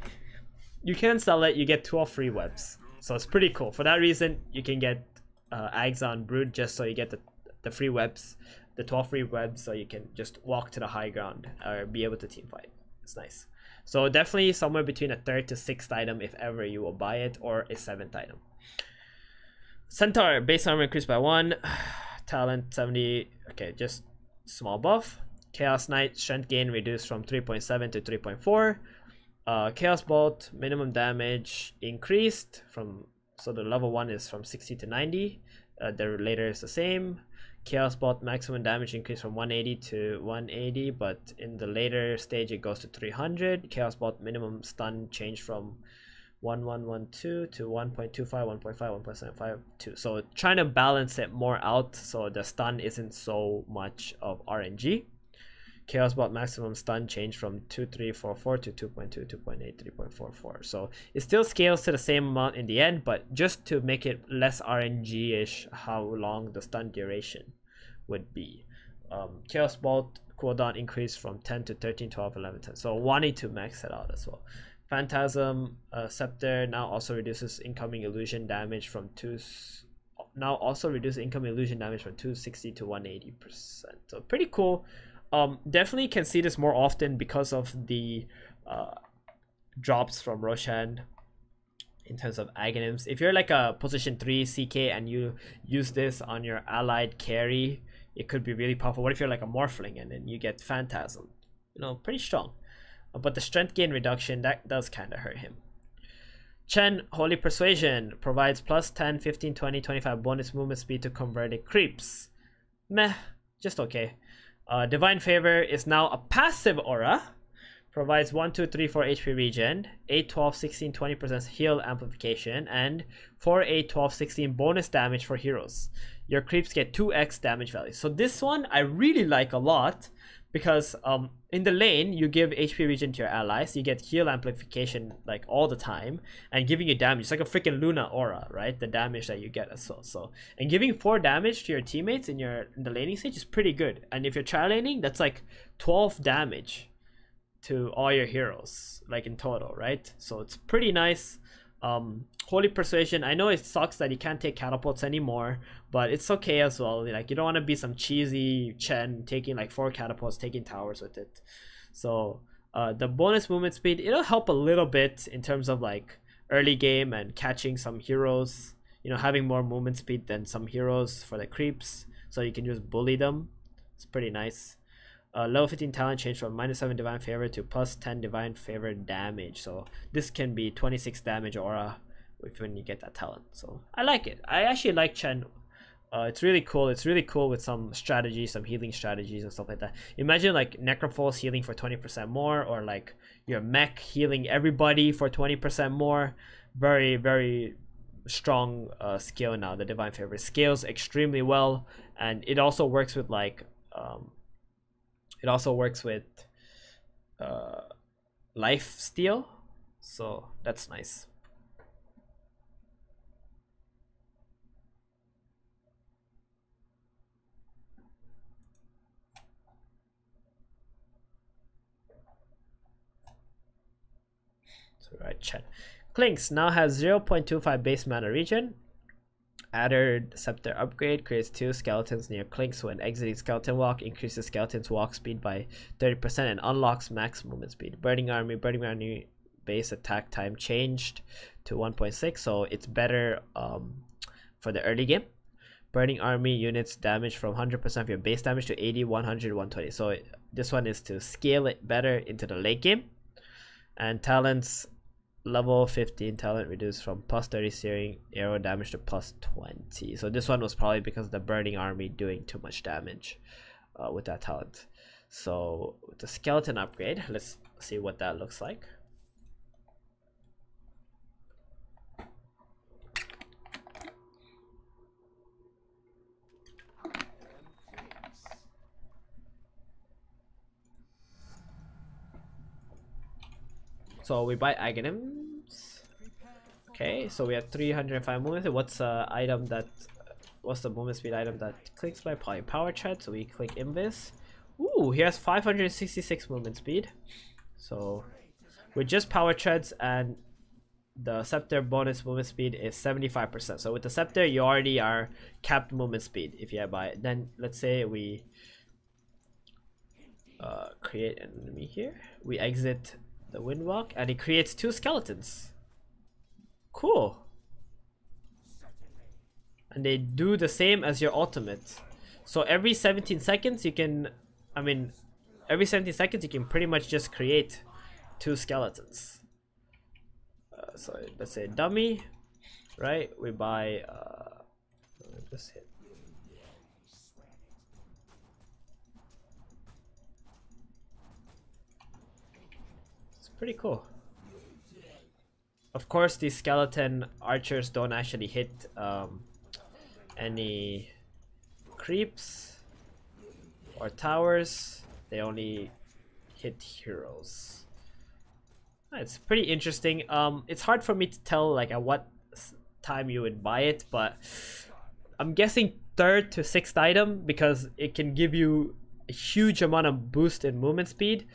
you can sell it, you get 12 free webs. So it's pretty cool. For that reason, you can get Aghs on Brood just so you get the free webs, the 12 free webs, so you can just walk to the high ground or be able to team fight. It's nice. So definitely somewhere between a 3rd to 6th item if ever you will buy it, or a 7th item. Centaur, base armor increased by 1, talent 70, okay, just small buff. Chaos Knight, strength gain reduced from 3.7 to 3.4. Chaos Bolt, minimum damage increased from, so the level 1 is from 60 to 90. The later is the same. Chaos Bolt maximum damage increased from 180 to 180, but in the later stage it goes to 300. Chaos Bolt minimum stun changed from 1112 to 1.25, 1.5, 1.752. So trying to balance it more out so the stun isn't so much of RNG. Chaos Bolt maximum stun changed from 2344 to 2.2, 2.8, 3.44. So it still scales to the same amount in the end, but just to make it less RNG-ish how long the stun duration would be. Chaos Bolt cooldown increased from 10 to 13, 12, 11, 10. So wanting to max it out as well. Phantasm Scepter now also reduces incoming illusion damage from 260 to 180%. So pretty cool. Definitely can see this more often because of the drops from Roshan in terms of Aghanims. If you're like a position 3 CK and you use this on your allied carry, it could be really powerful. What if you're like a Morphling and then you get Phantasm? You know, pretty strong. But the strength gain reduction, that does kind of hurt him. Chen, Holy Persuasion, provides plus 10, 15, 20, 25 bonus movement speed to converted creeps. Meh, just okay. Divine Favor is now a passive aura. Provides 1, 2, 3, 4 HP regen, 8, 12, 16, 20% heal amplification, and 4, 8, 12, 16 bonus damage for heroes. your creeps get 2x damage value. So this one I really like a lot, because in the lane you give HP regen to your allies, you get heal amplification like all the time, and giving you damage. It's like a freaking Luna aura, right? The damage that you get as well. So, and giving 4 damage to your teammates in the laning stage is pretty good. And if you're tri laning, that's like 12 damage to all your heroes, like in total, right? So it's pretty nice. Holy Persuasion, I know it sucks that you can't take catapults anymore, but it's okay as well. Like, you don't want to be some cheesy Chen taking like 4 catapults, taking towers with it. So the bonus movement speed, it'll help a little bit in terms of like early game and catching some heroes, you know, having more movement speed than some heroes for the creeps, so you can just bully them. It's pretty nice. Level 15 talent change from -7 divine favor to +10 divine favor damage. So this can be 26 damage aura when you get that talent. So I like it. I actually like Chen. It's really cool. It's really cool with some strategies, some healing strategies and stuff like that. Imagine like Necrophos healing for 20% more, or like your mech healing everybody for 20% more. Very, very strong skill now. The divine favor scales extremely well, and it also works with like life steal, so that's nice. So right, chat. Clinkz now has 0.25 base mana regen. Added Scepter upgrade creates 2 skeletons near Clinkz when exiting Skeleton Walk, increases Skeleton's walk speed by 30% and unlocks max movement speed. Burning Army base attack time changed to 1.6, so it's better for the early game. Burning Army units damage from 100% of your base damage to 80, 100, 120. So this one is to scale it better into the late game. And talents, level 15 talent reduced from +30 searing arrow damage to +20. So this one was probably because of the Burning Army doing too much damage with that talent. So with the skeleton upgrade, let's see what that looks like. So we buy Aghanims. Okay, so we have 305 movement. What's what's the movement speed item that clicks by? Probably Power Tread. So we click Invis. Ooh, he has 566 movement speed. So with just Power Treads and the Scepter bonus movement speed is 75%. So with the Scepter, you already are capped movement speed if you buy it. Then let's say we create an enemy here. We exit the Windwalk and it creates 2 skeletons. Cool. And they do the same as your ultimate. So every 17 seconds you can, every 17 seconds you can pretty much just create 2 skeletons. So let's say dummy, right? We buy, just hit. Pretty cool. Of course, these skeleton archers don't actually hit any creeps or towers. They only hit heroes. It's pretty interesting. It's hard for me to tell like at what time you would buy it, but I'm guessing 3rd to 6th item because it can give you a huge amount of boost in movement speed.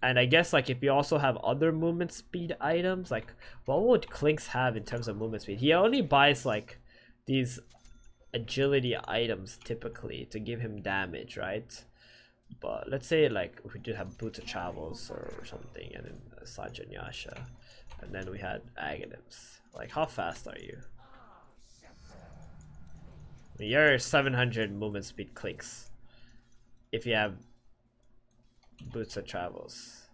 And I guess like if you also have other movement speed items, like what would Clinkz have in terms of movement speed? He only buys like these agility items typically to give him damage, right? But let's say like if we did have Boots of Travels or something, and then Sanjan Yasha, and then we had Aghanims. Like how fast are you? You're 700 movement speed Clinkz. If you have Boots of Travels.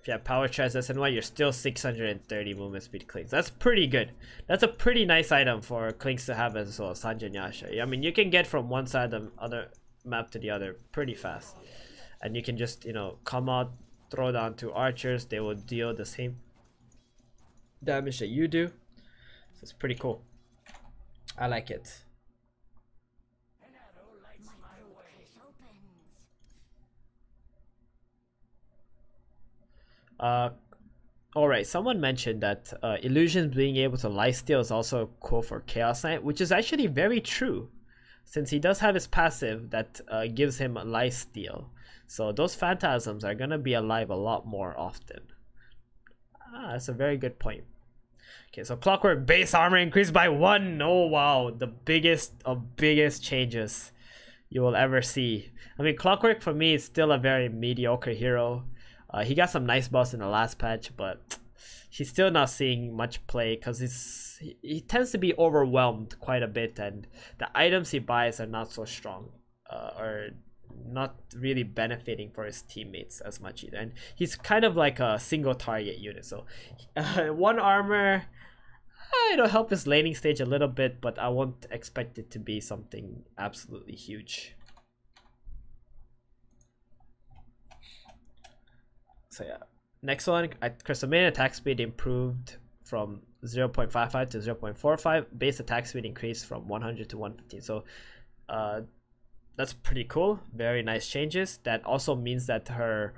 If you have Power Treads SNY, you're still 630 movement speed Clinkz. That's pretty good. That's a pretty nice item for Clinkz to have as well, Sanjan Yasha. I mean, you can get from one side of the other map to the other pretty fast. And you can just, you know, come out, throw down 2 archers. They will deal the same damage that you do. So it's pretty cool. I like it. Alright, someone mentioned that Illusions being able to lifesteal is also cool for Chaos Knight, which is actually very true, since he does have his passive that gives him a lifesteal. So those phantasms are gonna be alive a lot more often. That's a very good point. Okay, so Clockwork base armor increased by 1. Oh wow, the biggest of biggest changes you will ever see. I mean, Clockwork for me is still a very mediocre hero. He got some nice buffs in the last patch, but he's still not seeing much play because he tends to be overwhelmed quite a bit, and the items he buys are not so strong, or not really benefiting for his teammates as much either. And he's kind of like a single target unit, so 1 armor, it'll help his laning stage a little bit, but I won't expect it to be something absolutely huge. So yeah, next one, Crystal Maiden attack speed improved from 0.55 to 0.45. Base attack speed increased from 100 to 115. So that's pretty cool. Very nice changes. That also means that her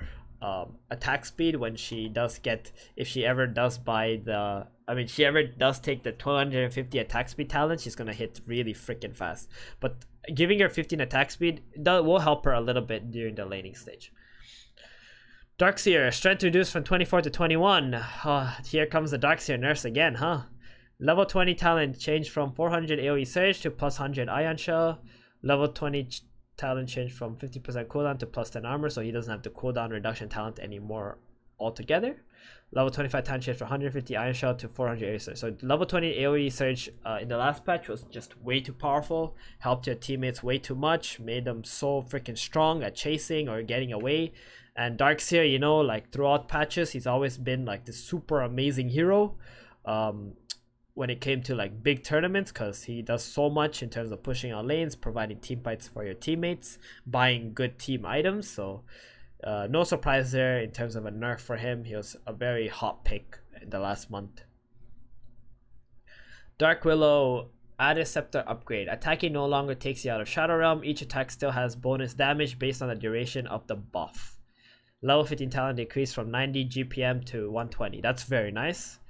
attack speed, when she does get, if she ever does buy the, I mean, she ever does take the 250 attack speed talent, she's gonna hit really freaking fast. But giving her 15 attack speed will help her a little bit during the laning stage. Darkseer, strength reduced from 24 to 21. Here comes the Darkseer nurse again, huh? Level 20 talent changed from 400 AoE surge to plus 100 ion shell. Level 20 talent changed from 50% cooldown to plus 10 armor, so he doesn't have the cooldown reduction talent anymore altogether. Level 25 talent changed from 150 ion shell to 400 AoE surge. So level 20 AoE surge in the last patch was just way too powerful, helped your teammates way too much, made them so freaking strong at chasing or getting away. And Darkseer, you know, like throughout patches, he's always been like this super amazing hero when it came to like big tournaments, because he does so much in terms of pushing out lanes, providing team fights for your teammates, buying good team items. So no surprise there in terms of a nerf for him. He was a very hot pick in the last month. Dark Willow, add a scepter upgrade. Attacking no longer takes you out of Shadow Realm. Each attack still has bonus damage based on the duration of the buff. Level 15 talent decreased from 90 GPM to 120. That's very nice.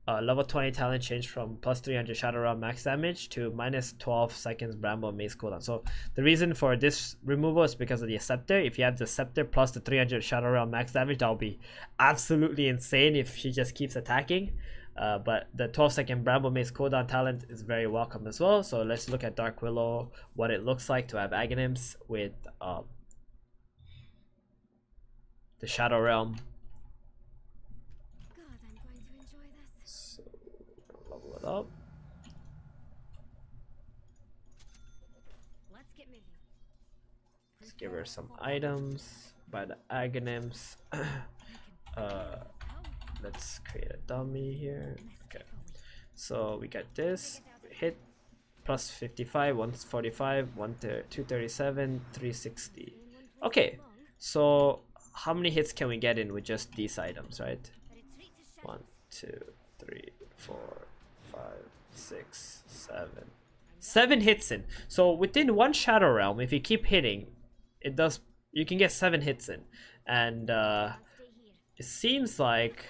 Level 20 talent changed from plus 300 Shadow Realm max damage to minus 12 seconds Bramble Mace cooldown. So the reason for this removal is because of the Scepter. If you have the Scepter plus the 300 Shadow Realm max damage, that will be absolutely insane if she just keeps attacking. But the 12-second Bramble Mace cooldown talent is very welcome as well. So let's look at Dark Willow, what it looks like to have Aghanims with the Shadow Realm. God, I'm going to enjoy this. So level it up. Let's get moving. Let's give her some items. Buy the Aghanims. Let's create a dummy here. Okay. So we got this. Hit plus 55, 145, 237, 360. Okay. So how many hits can we get in with just these items, right? 1, 2, 3, 4, 5, 6, 7. 7 hits in. So within one Shadow Realm, if you keep hitting, it does. You can get 7 hits in, and it seems like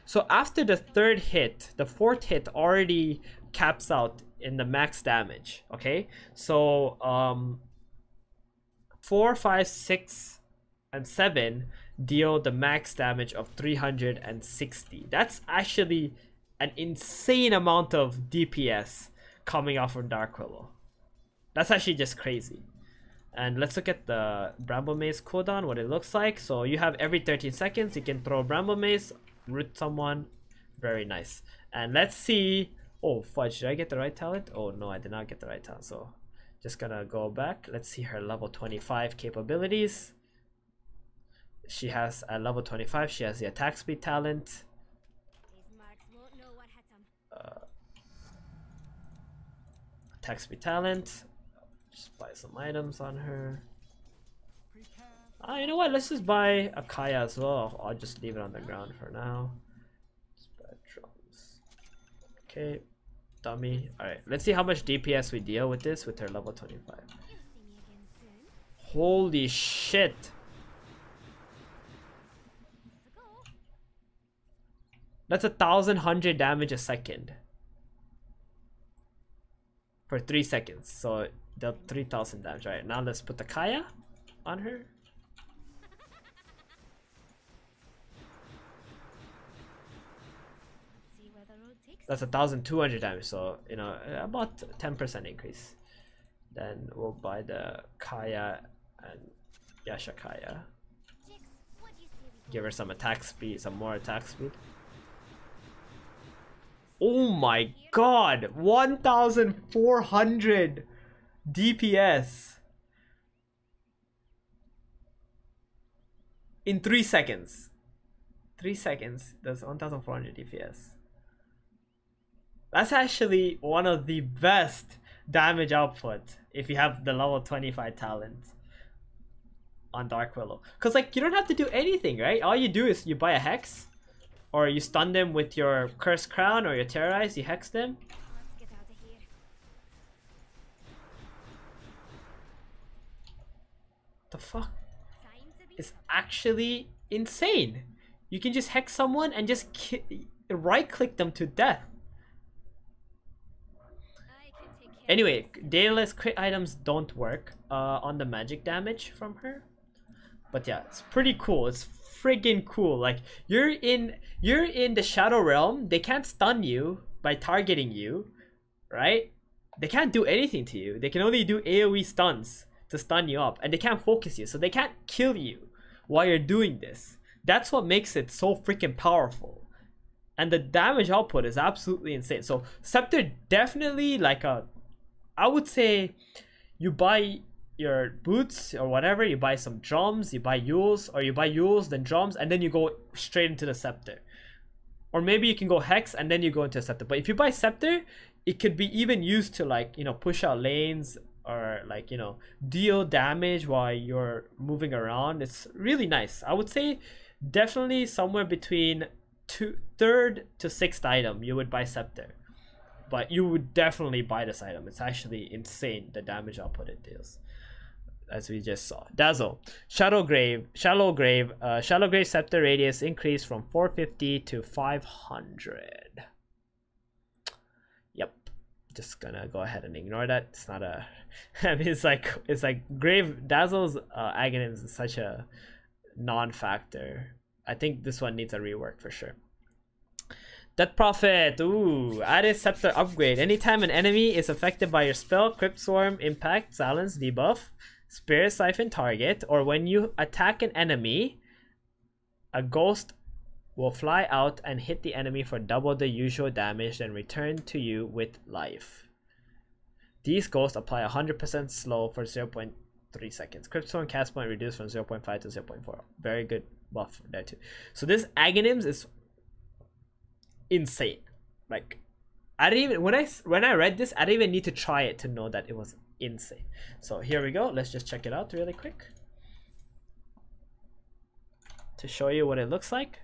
so after the 3rd hit, the 4th hit already caps out in the max damage. Okay, so 4, 5, 6, and 7 deal the max damage of 360. That's actually an insane amount of DPS coming off from Dark Willow. That's actually just crazy. And let's look at the Bramble Mace cooldown, what it looks like. So you have every 13 seconds you can throw Bramble Mace, root someone. Very nice. And let's see. Oh fudge, did I get the right talent? Oh no, I did not get the right talent. So just gonna go back. Let's see her level 25 capabilities. She has at level 25, she has the attack speed talent. Attack speed talent. Just buy some items on her. You know what? Let's just buy a Kaya as well. I'll just leave it on the ground for now. Just buy Okay, dummy. Alright, let's see how much DPS we deal with this with her level 25. You'll see me again soon. Holy shit. To go. That's 1,100 damage a second. For 3 seconds. So dealt 3,000 damage. Alright, now let's put the Kaya on her. See where the road takes That's 1,200 damage, so you know, about 10% increase. Then we'll buy the Kaya and Yasha Kaya. Jix, what do you say we Give her some attack speed, some more attack speed. Oh my god! 1,400 DPS in 3 seconds. 3 seconds, that's 1,400 DPS. That's actually one of the best damage output if you have the level 25 talent on Dark Willow. Because like you don't have to do anything, right? All you do is you buy a Hex, or you stun them with your Cursed Crown, or you Terrorize, you Hex them. Let's get out of here. The fuck? Time to be It's actually insane. You can just Hex someone and just right click them to death. I can take care Anyway, dayless crit items don't work on the magic damage from her. But yeah, it's pretty cool. It's friggin' cool. Like you're in the Shadow Realm. They can't stun you by targeting you, right? They can't do anything to you. They can only do AoE stuns to stun you up, and they can't focus you, so they can't kill you while you're doing this. That's what makes it so freaking powerful. And the damage output is absolutely insane. So Scepter definitely like I would say you buy your boots or whatever, you buy some drums, you buy Euls, or you buy Euls, then drums, and then you go straight into the Scepter. Or maybe you can go Hex and then you go into a Scepter. But if you buy Scepter, it could be even used to like, you know, push out lanes or like, you know, deal damage while you're moving around. It's really nice. I would say definitely somewhere between 3rd to 6th item you would buy Scepter. But you would definitely buy this item. It's actually insane the damage output it deals, as we just saw. Dazzle, Shallow Grave Scepter radius increased from 450 to 500. Yep, just gonna go ahead and ignore that. It's not a I mean, it's like Grave Dazzle's Aghanim's is such a non-factor. I think this one needs a rework for sure. Death Prophet, ooh, added Scepter upgrade. Anytime an enemy is affected by your spell, Crypt Swarm, Impact, Silence, Debuff, Spirit Siphon target, or when you attack an enemy, a ghost will fly out and hit the enemy for double the usual damage, then return to you with life. These ghosts apply 100% slow for 0.3 seconds. Crypt Swarm cast point reduced from 0.5 to 0.4. Very good buff there too. So this Aghanims is insane. Like I didn't even when I read this, I didn't even need to try it to know that it was insane. So here we go. Let's just check it out really quick to show you what it looks like.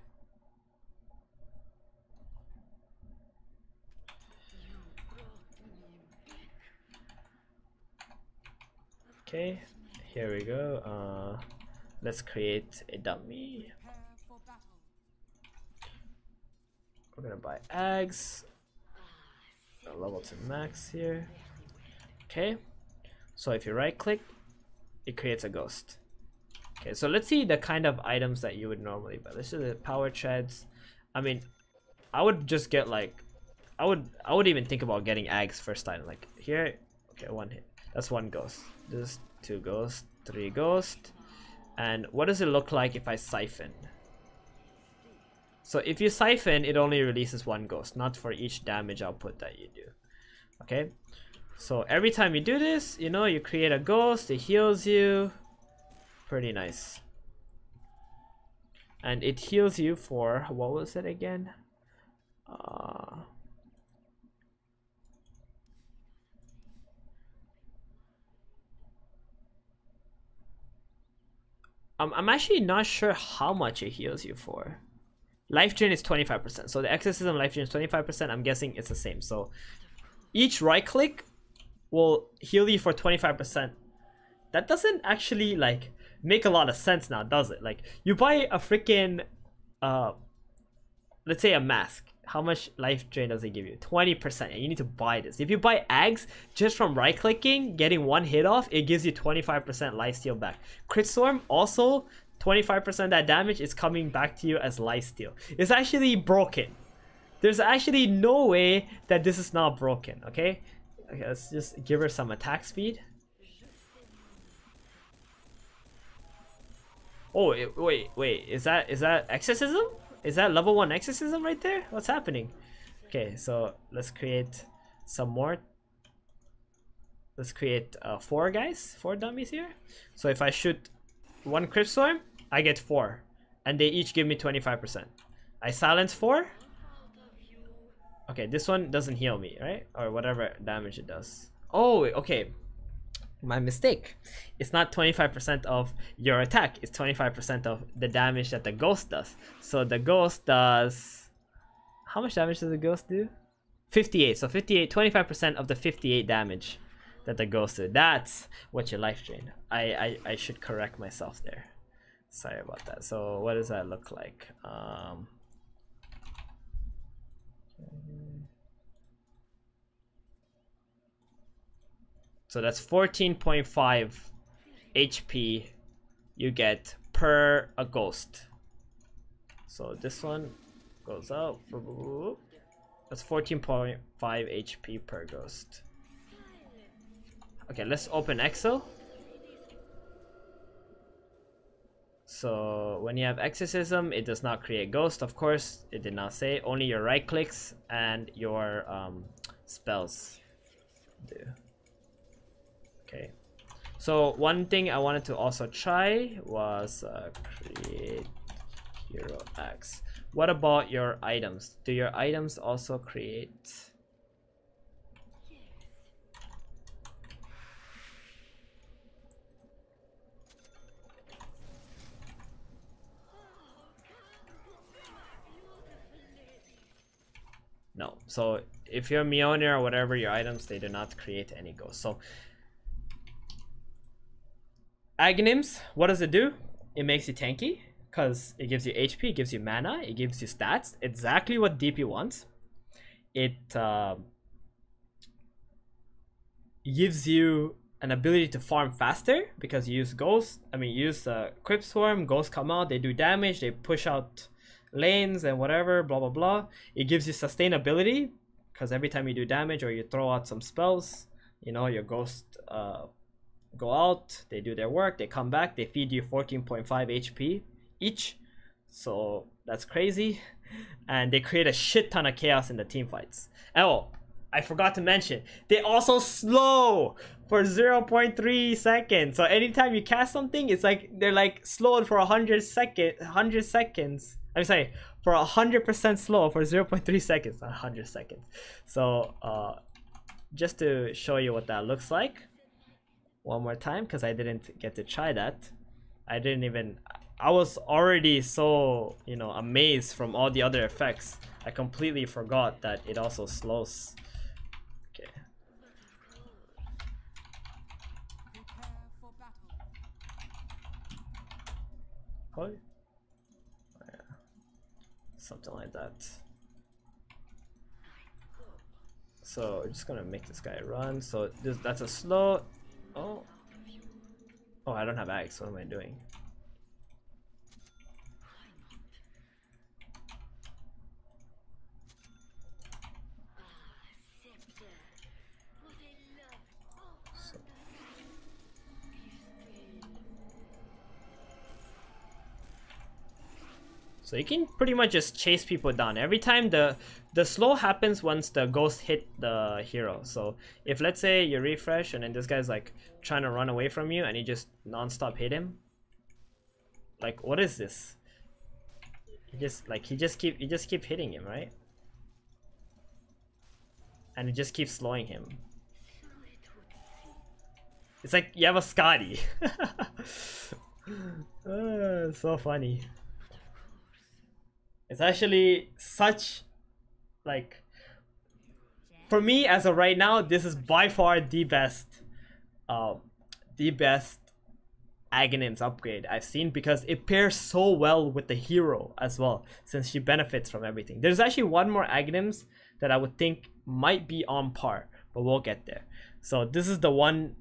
Okay, here we go. Let's create a dummy. We're gonna buy Ags. Level to max here. Okay, so if you right click, it creates a ghost. Okay, so let's see the kind of items that you would normally buy. This is the power treads. I mean, I would just get like, I would even think about getting Ags first item. Like here, okay, one hit. That's one ghost. This 2 ghosts, 3 ghosts. And what does it look like if I siphon? So if you siphon, it only releases 1 ghost, not for each damage output that you do. Okay, so every time you do this, you know, you create a ghost, it heals you. Pretty nice. And it heals you for, what was it again? I'm actually not sure how much it heals you for. life drain is 25%. So the exorcism life drain is 25%. I'm guessing it's the same. So each right click will heal you for 25%. That doesn't actually like make a lot of sense now, does it? Like you buy a freaking let's say a mask. How much life drain does it give you? 20%. And you need to buy this. If you buy Ags just from right clicking, getting one hit off, it gives you 25% lifesteal back. Crit Storm also 25% that damage is coming back to you as lifesteal. It's actually broken. There's actually no way that this is not broken. Okay, let's just give her some attack speed. Oh wait, is that exorcism? Is that level 1 exorcism right there? What's happening? Okay, so let's create some more. Let's create 4 guys, 4 dummies here. So if I shoot 1 Crypt Storm, I get 4, and they each give me 25%. I silence 4. Okay, this one doesn't heal me, right? Or whatever damage it does. Oh, okay. My mistake. It's not 25% of your attack. It's 25% of the damage that the ghost does. So the ghost does... How much damage does the ghost do? 58. So 58, 25% of the 58 damage that the ghost do. That's what your life drain. I should correct myself there. Sorry about that. So what does that look like? So that's 14.5 HP you get per a ghost. So this one goes out. That's 14.5 HP per ghost. Okay, let's open Exo. So when you have exorcism, it does not create ghost. Of course, it did not say. Only your right clicks and your spells do. Okay, so one thing I wanted to also try was create hero X. What about your items? Do your items also create? No. So if you're Mjolnir or whatever your items, they do not create any ghosts. So Aghanims, what does it do? It makes you tanky because it gives you HP, it gives you mana, it gives you stats. Exactly what DP wants. It gives you an ability to farm faster because you use Ghost. I mean, you use Crypt Swarm, Ghosts come out, they do damage, they push out lanes and whatever, blah blah blah. It gives you sustainability because every time you do damage or you throw out some spells, you know, your Ghost go out, they do their work, they come back, they feed you 14.5 HP each, so that's crazy. And they create a shit ton of chaos in the team fights. Oh, I forgot to mention, they also slow for 0.3 seconds. So anytime you cast something, it's like they're like slowed for 100 seconds. I'm sorry, for 100% slow for 0.3 seconds, not 100 seconds. So just to show you what that looks like one more time, because I didn't get to try that. I was already so, you know, amazed from all the other effects. I completely forgot that it also slows. Okay. Oh, yeah. Something like that. So we're just gonna make this guy run. So that's a slow. Oh, I don't have Axe. What am I doing? So you can pretty much just chase people down. Every time the slow happens once the ghost hit the hero. So if let's say you refresh and then this guy's like trying to run away from you and you just non-stop hit him. Like, what is this? You just keep hitting him, right? And it just keeps slowing him. It's like you have a Scotty. So funny. It's actually such, like, for me as of right now, this is by far um, the best Aghanim's upgrade I've seen, because it pairs so well with the hero as well, since she benefits from everything. There's actually one more Aghanim's that I would think might be on par, but we'll get there. So this is the one,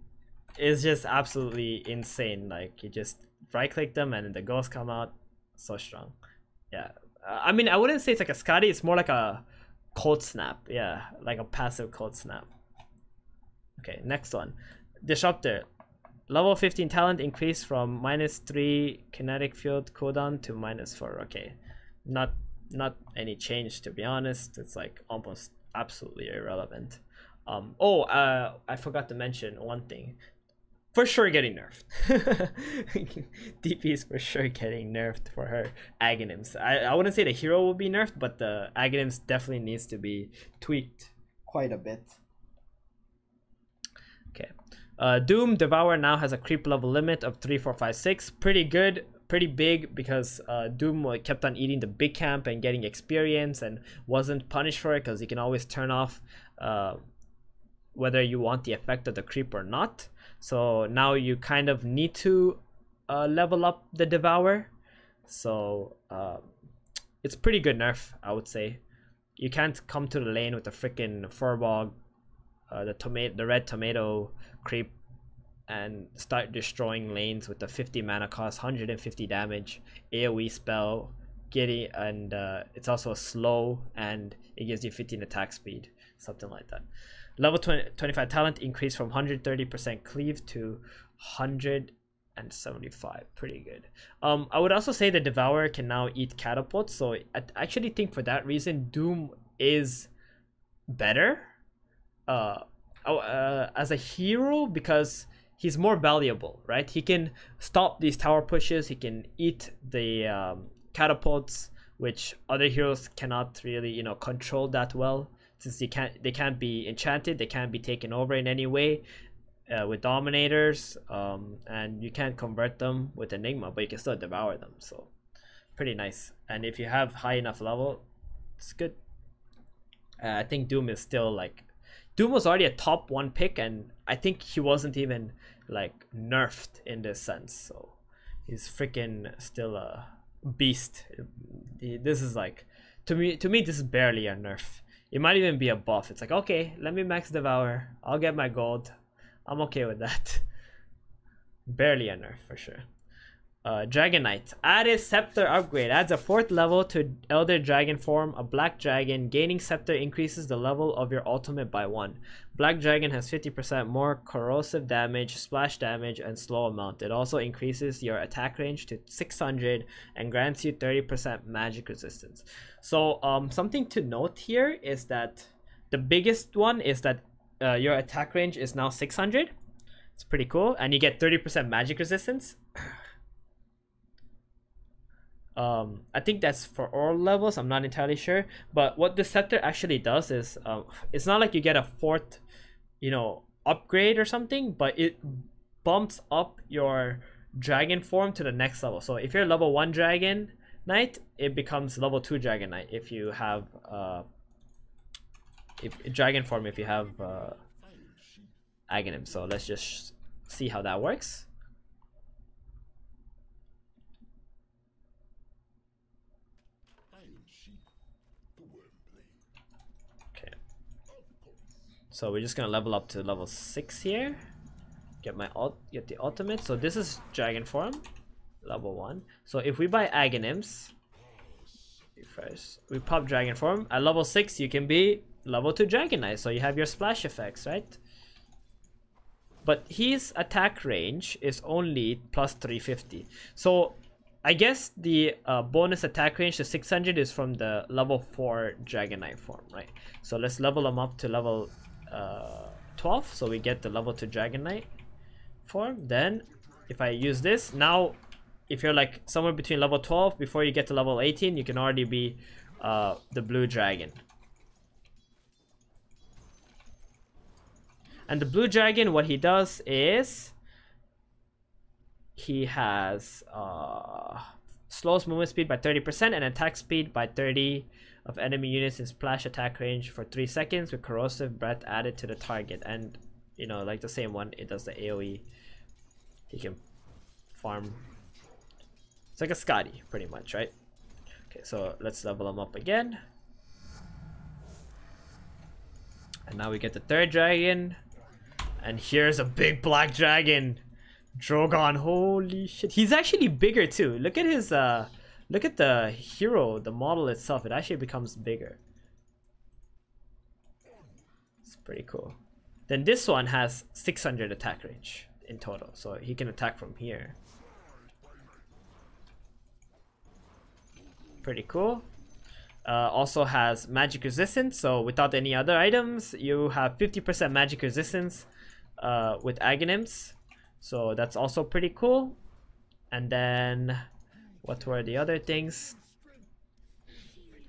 is just absolutely insane. Like, you just right click them and the ghosts come out. So strong. Yeah. I mean, I wouldn't say it's like a Scotty, it's more like a cold snap. Yeah, like a passive cold snap. Okay, next one. Disruptor. Level 15 talent increase from -3 kinetic field cooldown to -4. Okay. Not any change, to be honest. It's like almost absolutely irrelevant. I forgot to mention one thing. For sure getting nerfed. DP is for sure getting nerfed for her Aghanims. I wouldn't say the hero will be nerfed, but the Aghanims definitely needs to be tweaked quite a bit. Okay. Doom Devour now has a creep level limit of 3, 4, 5, 6. Pretty good, pretty big, because Doom kept on eating the big camp and getting experience and wasn't punished for it, because you can always turn off whether you want the effect of the creep or not. So now you kind of need to level up the Devour. So it's pretty good nerf, I would say. You can't come to the lane with the freaking Furbog, the red tomato creep, and start destroying lanes with the 50 mana cost, 150 damage, AoE spell, Giddy, and it's also slow, and it gives you 15 attack speed, something like that. Level 25 talent increased from 130% cleave to 175. Pretty good. I would also say the Devourer can now eat catapults, so I actually think for that reason Doom is better as a hero, because he's more valuable, right? He can stop these tower pushes, he can eat the catapults, which other heroes cannot really, you know, control that well, since they can't be enchanted, they can't be taken over in any way with dominators, and you can't convert them with Enigma, but you can still devour them. So pretty nice. And if you have high enough level, it's good. I think Doom is still like, Doom was already a top 1 pick, and I think he wasn't even like nerfed in this sense, so he's freaking still a beast. This is like, to me this is barely a nerf. It might even be a buff. It's like, okay, let me max Devour, I'll get my gold, I'm okay with that. Barely a nerf for sure. Dragon Knight. Added Scepter upgrade. Adds a 4th level to Elder Dragon form, a Black Dragon. Gaining Scepter increases the level of your ultimate by 1. Black Dragon has 50% more corrosive damage, splash damage, and slow amount. It also increases your attack range to 600 and grants you 30% magic resistance. So something to note here is that the biggest one is that your attack range is now 600. It's pretty cool, and you get 30% magic resistance. I think that's for all levels, I'm not entirely sure, but what the Scepter actually does is it's not like you get a 4th, you know, upgrade or something, but it bumps up your dragon form to the next level. So if you're level 1 Dragon Knight, it becomes level 2 Dragon Knight if you have dragon form, if you have Aghanim. So let's just see how that works. So we're just gonna level up to level 6 here. Get the ultimate. So this is dragon form, level 1. So if we buy Aghanims, first we pop dragon form at level 6, you can be level 2 Dragon Knight. So you have your splash effects, right? But his attack range is only plus 350. So I guess the bonus attack range to 600 is from the level 4 Dragon Knight form, right? So let's level him up to level 12, so we get the level 2 Dragon Knight form. Then if I use this, now if you're like somewhere between level 12 before you get to level 18, you can already be the blue dragon. And the blue dragon, what he does is he has slows movement speed by 30% and attack speed by 30 of enemy units in splash attack range for 3 seconds with corrosive breath added to the target. And you know, like the same one, it does the AoE. He can farm. It's like a Scotty, pretty much, right? Okay, so let's level him up again. And now we get the third dragon. And here's a big black dragon. Drogon, holy shit. He's actually bigger too. Look at his look at the hero, the model itself. It actually becomes bigger. It's pretty cool. Then this one has 600 attack range in total. So he can attack from here. Pretty cool. Also has magic resistance. So without any other items, you have 50% magic resistance with Aghanims. So that's also pretty cool. And then what were the other things?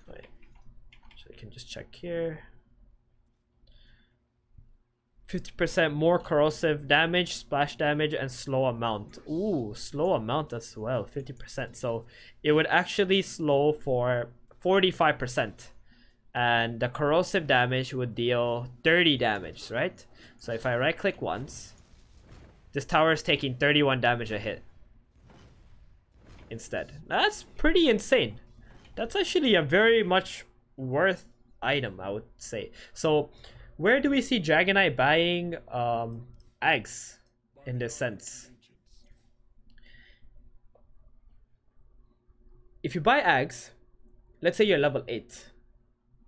Wait, so I can just check here. 50% more corrosive damage, splash damage, and slow amount. Ooh, slow amount as well, 50%. So it would actually slow for 45%. And the corrosive damage would deal 30 damage, right? So if I right click once, this tower is taking 31 damage a hit instead. That's pretty insane. That's actually a very much worth item, I would say. So where do we see Dragonite buying Aghs in this sense? If you buy Aghs, let's say you're level 8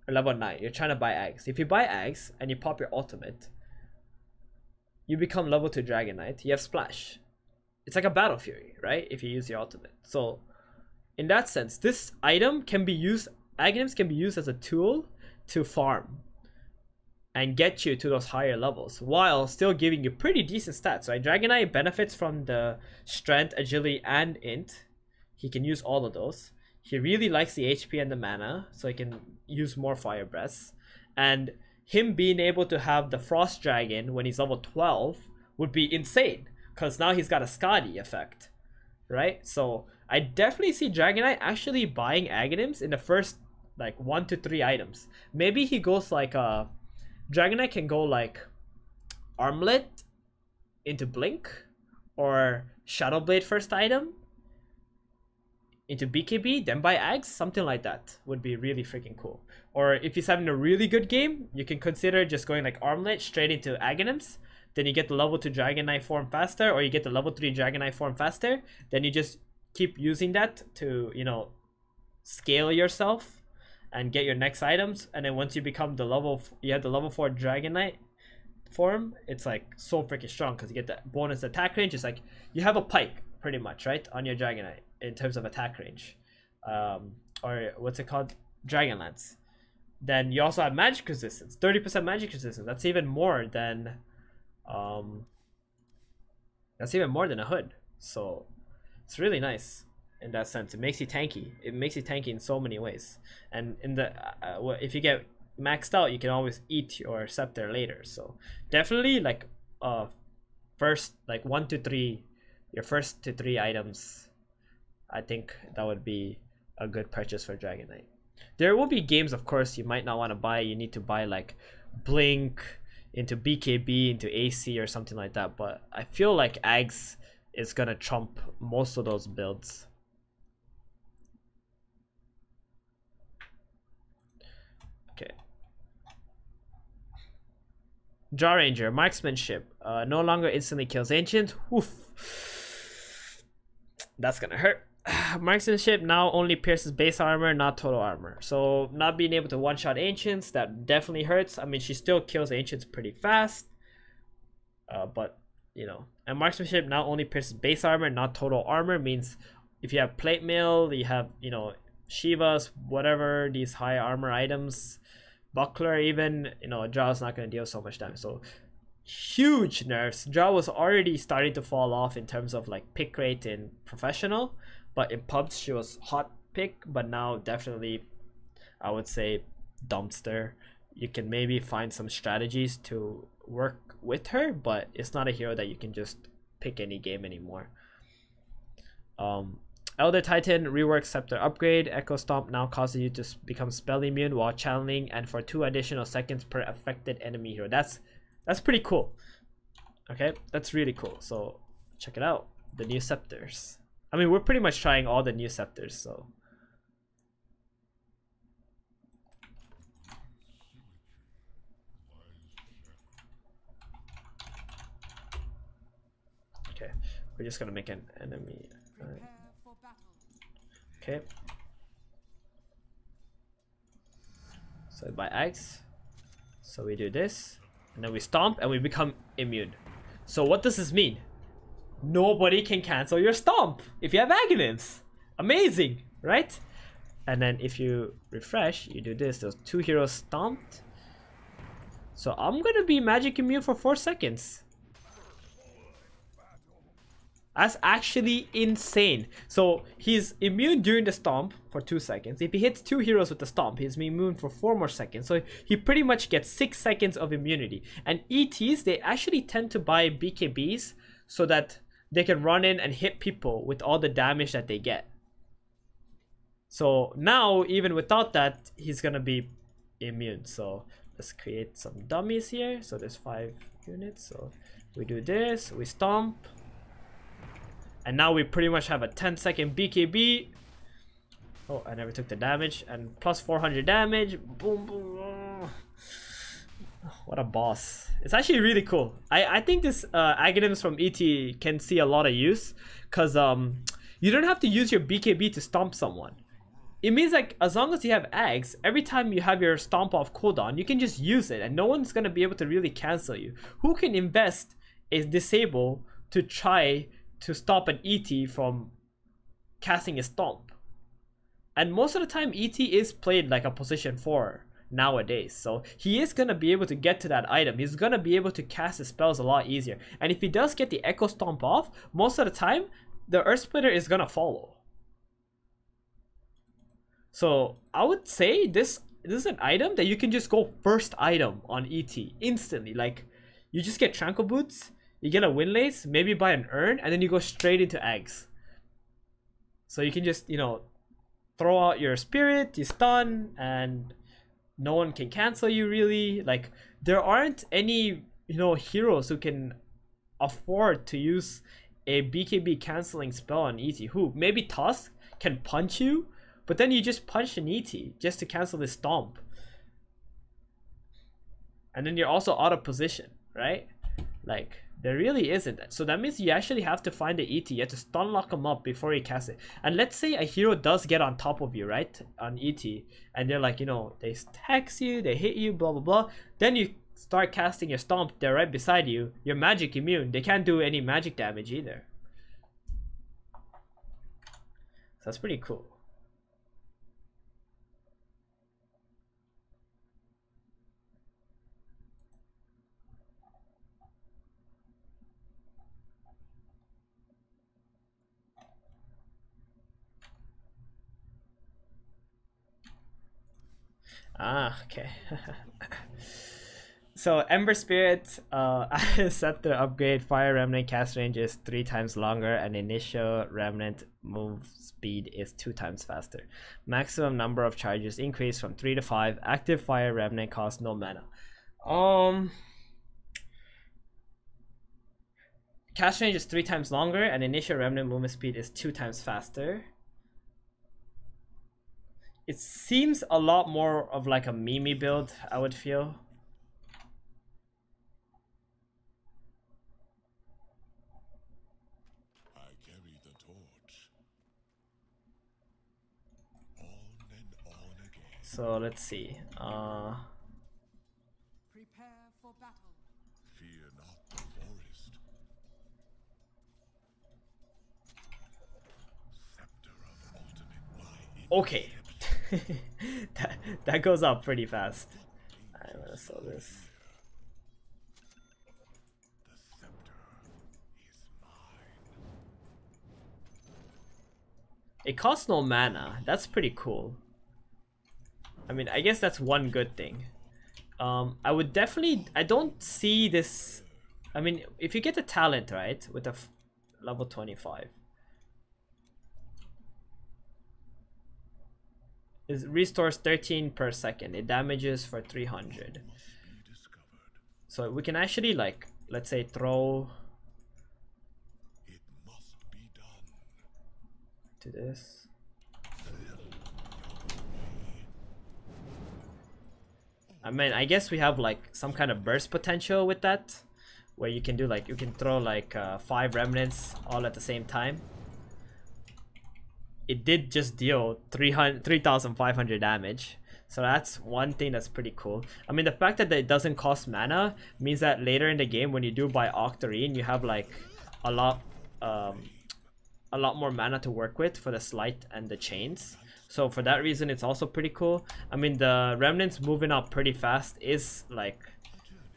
or level 9, you're trying to buy Aghs. If you buy Aghs and you pop your ultimate, you become level 2 Dragonite, you have Splash. It's like a Battle Fury, right? If you use your ultimate. So in that sense, this item can be used, Aghanims can be used as a tool to farm and get you to those higher levels while still giving you pretty decent stats, right? Dragonite benefits from the strength, agility, and int. He can use all of those. He really likes the HP and the mana, so he can use more fire breaths. And him being able to have the Frost Dragon when he's level 12 would be insane, because now he's got a Skadi effect, right? So I definitely see Dragonite actually buying Aghanims in the first like 1 to 3 items. Maybe he goes like Dragonite can go like Armlet into Blink, or Shadowblade first item into BKB, then buy Aghs, something like that would be really freaking cool. Or if he's having a really good game, you can consider just going like Armlet straight into Aghanims. Then you get the level 2 Dragonite form faster, or you get the level 3 Dragonite form faster. Then you just keep using that to, you know, scale yourself and get your next items. And then once you become the you have the level 4 Dragonite form, it's like so freaking strong because you get that bonus attack range. It's like you have a pike pretty much, right, on your Dragonite in terms of attack range, or what's it called, Dragonlance. Then you also have magic resistance, 30% magic resistance. That's even more than a hood. So it's really nice in that sense. It makes you tanky. It makes you tanky in so many ways. And in the if you get maxed out, you can always eat your scepter later. So definitely like first like 1 to 3, your first to 3 items, I think that would be a good purchase for Dragonite. There will be games, of course, you might not want to buy. You need to buy like Blink into BKB into AC or something like that. But I feel like Aghs is gonna trump most of those builds. Okay. Jaw Ranger, marksmanship. No longer instantly kills ancients. Oof. That's gonna hurt. Marksmanship now only pierces base armor, not total armor. So not being able to one-shot ancients, that definitely hurts. I mean, she still kills ancients pretty fast. But, you know. And marksmanship now only pierces base armor, not total armor. Means if you have plate mail, you have, you know, Shivas, whatever, these high armor items, buckler even, you know, Jaw's not going to deal so much damage. So huge nerfs. Jaw was already starting to fall off in terms of like pick rate in professional, but in pubs she was hot pick. But now definitely I would say dumpster. You can maybe find some strategies to work with her, but it's not a hero that you can just pick any game anymore. Elder Titan rework scepter upgrade. Echo Stomp now causes you to become spell immune while channeling, and for 2 additional seconds per affected enemy hero. That's pretty cool. Okay, that's really cool. So check it out, the new scepters. I mean, we're pretty much trying all the new scepters, so. Okay, we're just gonna make an enemy. Okay. So by X, so we do this, and then we stomp, and we become immune. So what does this mean? Nobody can cancel your stomp if you have Aghanims. Amazing, right? And then if you refresh, you do this. Those 2 heroes stomped. So I'm gonna be magic immune for 4 seconds. That's actually insane. So he's immune during the stomp for 2 seconds. If he hits 2 heroes with the stomp, he's immune for 4 more seconds. So he pretty much gets 6 seconds of immunity. And ETs, they actually tend to buy BKBs so that they can run in and hit people with all the damage that they get. So now, even without that, he's gonna be immune. So let's create some dummies here. So there's 5 units. So we do this, we stomp. And now we pretty much have a 10-second BKB. Oh, I never took the damage. And plus 400 damage. Boom, boom. Oh, what a boss. It's actually really cool. I think this Aghanims from ET can see a lot of use. Because you don't have to use your BKB to stomp someone. It means like as long as you have Ags, every time you have your stomp off cooldown, you can just use it. And no one's going to be able to really cancel you. Who can invest is disable to try to stop an ET from casting a stomp? And most of the time ET is played like a position 4 nowadays, so he is gonna be able to get to that item. He's gonna be able to cast his spells a lot easier, and if he does get the Echo Stomp off, most of the time the Earth Splitter is gonna follow. So I would say this is an item that you can just go first item on ET instantly. Like, you just get Tranquil Boots, you get a Windlace, maybe buy an urn, and then you go straight into Ags. So you can just, you know, throw out your spirit, you stun, and no one can cancel you really. Like, there aren't any, you know, heroes who can afford to use a BKB canceling spell on ET. Who? Maybe Tusk can punch you, but then you just punch an ET just to cancel the stomp. And then you're also out of position, right? Like, there really isn't. So that means you actually have to find the ET. You have to stun lock him up before you cast it. And let's say a hero does get on top of you, right? On ET. And they're like, you know, they hex you, they hit you, blah, blah, blah. Then you start casting your stomp. They're right beside you. You're magic immune. They can't do any magic damage either. So that's pretty cool. Ah, okay. So Ember Spirit, Scepter upgrade, Fire Remnant cast range is 3 times longer, and initial Remnant move speed is 2 times faster. Maximum number of charges increase from 3 to 5. Active Fire Remnant costs no mana. Cast range is 3 times longer, and initial Remnant movement speed is 2 times faster. It seems a lot more of like a Mimi build, I would feel. I carry the torch. On and on again. So let's see. Prepare for battle. Fear not the forest. Scepter of ultimate light. Okay. that goes up pretty fast. I'm gonna sell this. The scepter is mine. It costs no mana. That's pretty cool. I mean, I guess that's one good thing. I would definitely. I don't see this. I mean, if you get the talent right with a level 25. It restores 13 per second. It damages for 300. Be discovered. So we can actually, like, let's say throw It must be done. to this. I mean, I guess we have like some kind of burst potential with that, where you can do like, you can throw like 5 remnants all at the same time. It did just deal 3,500 damage, so that's one thing that's pretty cool. I mean, the fact that it doesn't cost mana means that later in the game when you do buy Octarine, you have like a lot more mana to work with for the Slight and the Chains. So for that reason, it's also pretty cool. I mean, the remnants moving up pretty fast is like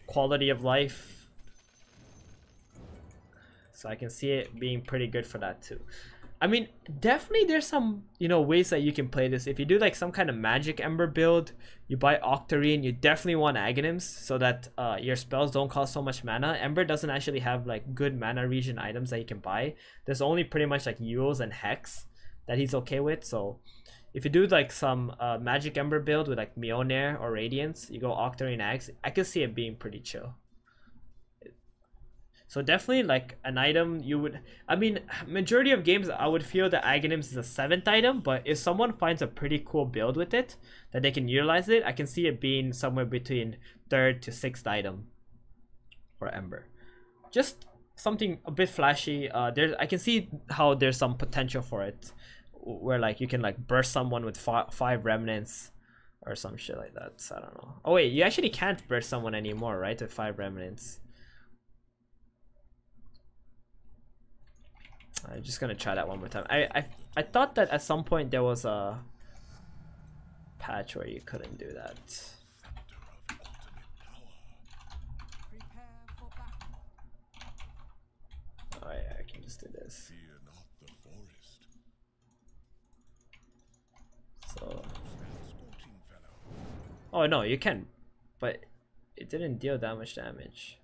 quality of life, so I can see it being pretty good for that too. I mean, definitely there's some, you know, ways that you can play this. If you do like some kind of magic ember build, you buy Octarine, you definitely want Aghanims so that your spells don't cost so much mana. Ember doesn't actually have like good mana regen items that you can buy. There's only pretty much like Euls and Hex that he's okay with. So if you do like some magic ember build with like Mjolnir or Radiance, you go Octarine Axe, I can see it being pretty chill. So definitely like an item you would, I mean, majority of games I would feel that Aghanims is a 7th item, but if someone finds a pretty cool build with it that they can utilize it, I can see it being somewhere between 3rd to 6th item for Ember. Just something a bit flashy. I can see how there's some potential for it, where like you can like burst someone with 5 remnants or some shit like that. So I don't know. Oh wait, you actually can't burst someone anymore, right? With 5 remnants. I'm just gonna try that one more time. I thought that at some point there was a patch where you couldn't do that. Oh yeah, I can just do this. Fear not the forest. So, Sporting fellow. oh no, you can, but it didn't deal that much damage.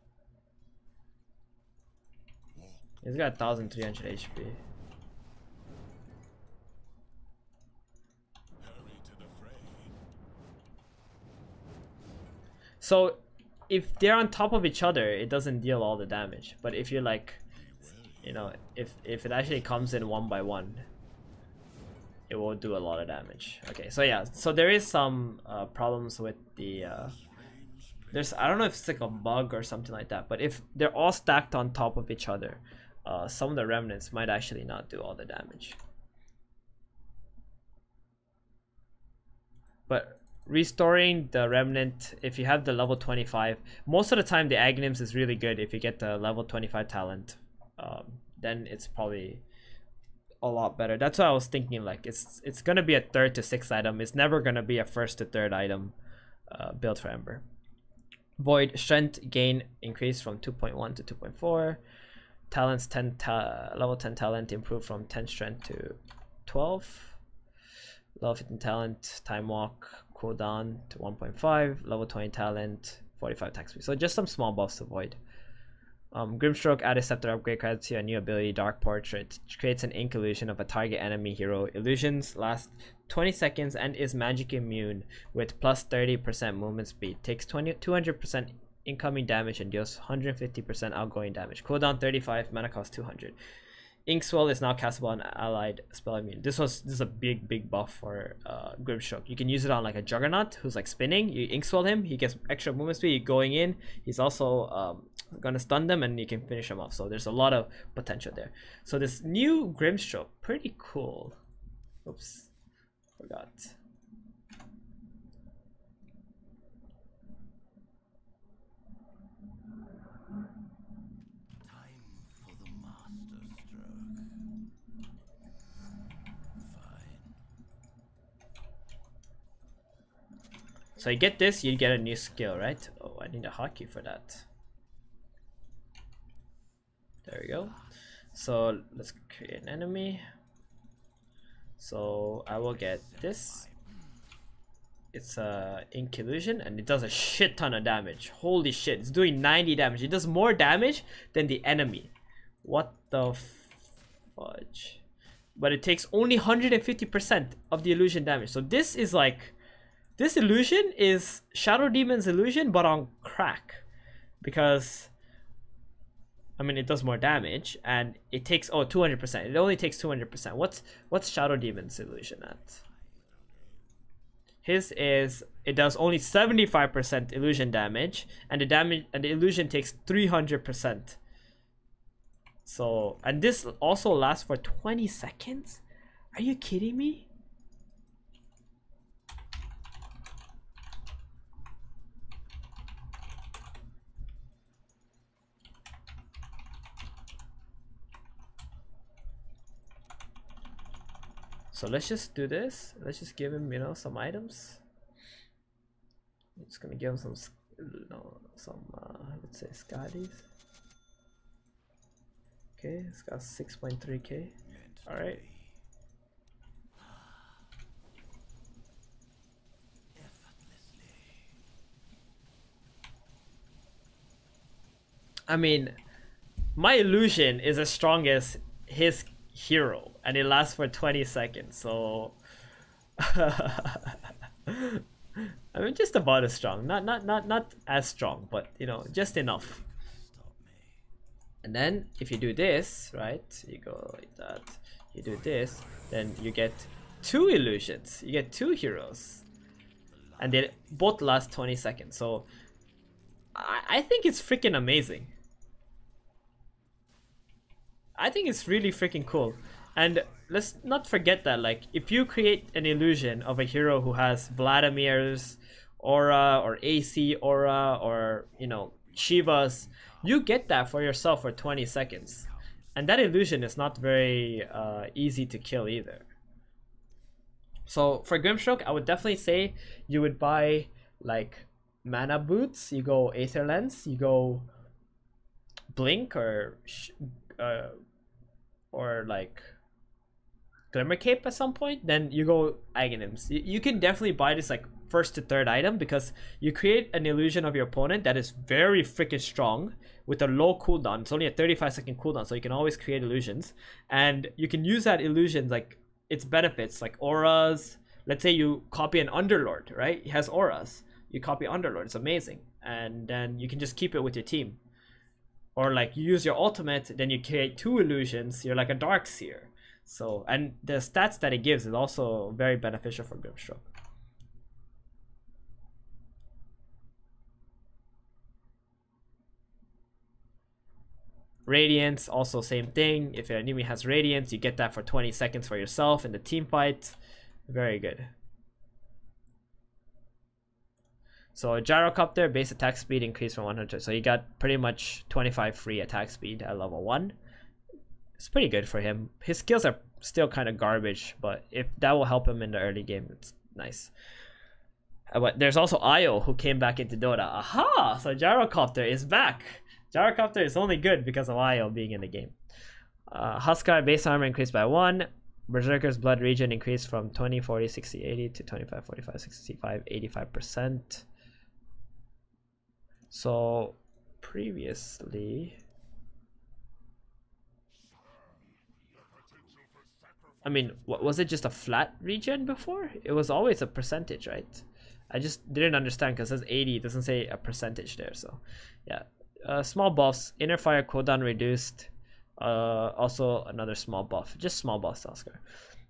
He's got 1,300 HP. Hurry to the fray. So if they're on top of each other, it doesn't deal all the damage. But if you're like, you know, if it actually comes in one by one, it will do a lot of damage. Okay, so yeah, so there is some problems with the I don't know if it's like a bug or something like that, but if they're all stacked on top of each other, some of the remnants might actually not do all the damage. But restoring the remnant, if you have the level 25, most of the time the Aghanims is really good if you get the level 25 talent. Then it's probably a lot better. That's what I was thinking, like it's gonna be a 3rd to 6th item. It's never gonna be a 1st to 3rd item build for Ember. Void strength gain increase from 2.1 to 2.4. Talents level 10 talent improved from 10 strength to 12. Level 15 talent time walk cooldown to 1.5. Level 20 talent 45 attack speed. So just some small buffs to Void. Grimstroke added scepter upgrade credits to a new ability, Dark Portrait, which creates an ink illusion of a target enemy hero. Illusions last 20 seconds and is magic immune with plus 30% movement speed. Takes 200% incoming damage and deals 150% outgoing damage. Cooldown 35, mana cost 200. Inkswell is now castable on allied spell immune. This is a big buff for Grimstroke. You can use it on like a Juggernaut who's like spinning. You Inkswell him, he gets extra movement speed. Going in, he's also gonna stun them and you can finish him off. So there's a lot of potential there. So this new Grimstroke, pretty cool. Oops, forgot. So you get this, you get a new skill, right? Oh, I need a hotkey for that. There we go. So let's create an enemy. So I will get this. It's a ink illusion and it does a shit ton of damage. Holy shit, it's doing 90 damage. It does more damage than the enemy. What the fudge? but it takes only 150% of the illusion damage. So this is like, this illusion is Shadow Demon's illusion but on crack, because I mean it does more damage and it takes 200%. It only takes 200%. What's Shadow Demon's illusion at? His is, it does only 75% illusion damage, and the illusion takes 300%. So, and this also lasts for 20 seconds? Are you kidding me? So let's just do this. Let's just give him, you know, some items. I'm just gonna give him some, let's say Scotties. Okay, it's got 6.3k. All right. I mean, my illusion is as strong as his hero, and it lasts for 20 seconds. So, I mean, just about as strong. Not as strong, but you know, just enough. And then if you do this, right, you go like that, you do this, then you get 2 illusions, you get 2 heroes, and they both last 20 seconds. So I think it's freaking amazing. I think it's really freaking cool. And let's not forget that, like, if you create an illusion of a hero who has Vladimir's aura or AC aura, or you know, Shiva's, you get that for yourself for 20 seconds. And that illusion is not very easy to kill either. So for Grimstroke, I would definitely say you would buy like Mana Boots, you go Aether Lens, you go Blink, or like Glimmer Cape at some point. Then you go Aghanims. You can definitely buy this like first to third item, because you create an illusion of your opponent that is very freaking strong with a low cooldown. It's only a 35-second cooldown, so you can always create illusions, and you can use that illusion, like its benefits, like auras. Let's say you copy an Underlord, right? He has auras. You copy Underlord, it's amazing, and then you can just keep it with your team. Or like you use your ultimate, then you create 2 illusions. You're like a Darkseer. So, and the stats that it gives is also very beneficial for Grimstroke. Radiance, also same thing. If your enemy has Radiance, you get that for 20 seconds for yourself in the team fight. Very good. So Gyrocopter, base attack speed increased from 100. So you got pretty much 25 free attack speed at level 1. It's pretty good for him. His skills are still kind of garbage, but if that will help him in the early game, it's nice. But there's also Io, who came back into Dota. Aha! So Gyrocopter is back. Gyrocopter is only good because of Io being in the game. Huskar, base armor increased by 1. Berserker's blood regen increased from 20, 40, 60, 80 to 25, 45, 65, 85%. So previously, I mean, what was it, just a flat regen before? It was always a percentage, right? I just didn't understand, because it says 80, it doesn't say a percentage there. So yeah, small buffs. Inner fire cooldown reduced. Also another small buff, just small buffs. Oscar.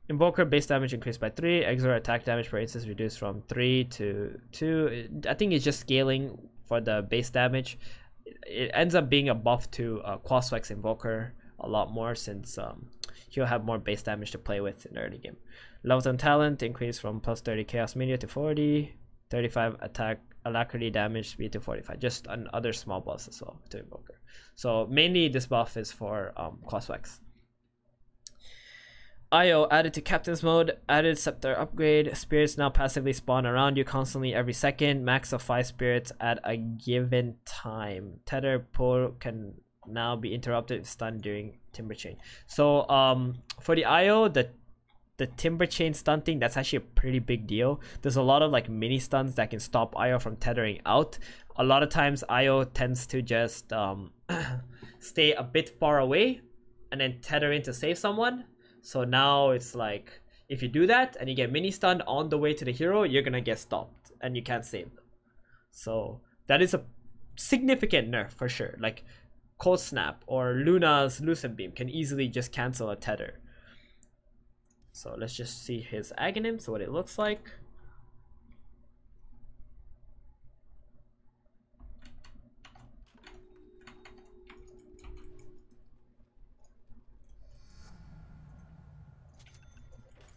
Invoker base damage increased by 3. Exor attack damage per instance reduced from 3 to 2. I think it's just scaling for the base damage. It ends up being a buff to Quaswex Invoker a lot more, since he'll have more base damage to play with in the early game. Levels and talent increased from plus 30 Chaos Media to 40. 35 attack alacrity damage speed to 45. Just other small buffs as well to Invoker. So mainly this buff is for Quaswex. Io added to Captain's Mode, added Scepter upgrade. Spirits now passively spawn around you constantly every second. Max of 5 spirits at a given time. Tether pull can now be interrupted if stunned during Timber Chain. So for the Io, the Timber Chain stunting, that's actually a pretty big deal. There's a lot of like mini stuns that can stop Io from tethering out. A lot of times Io tends to just stay a bit far away and then tether in to save someone. So now it's like, if you do that and you get mini stunned on the way to the hero, you're gonna get stopped and you can't save them. So that is a significant nerf for sure. Like Cold Snap or Luna's Lucent Beam can easily just cancel a tether. So let's just see his Aghanim, so what it looks like.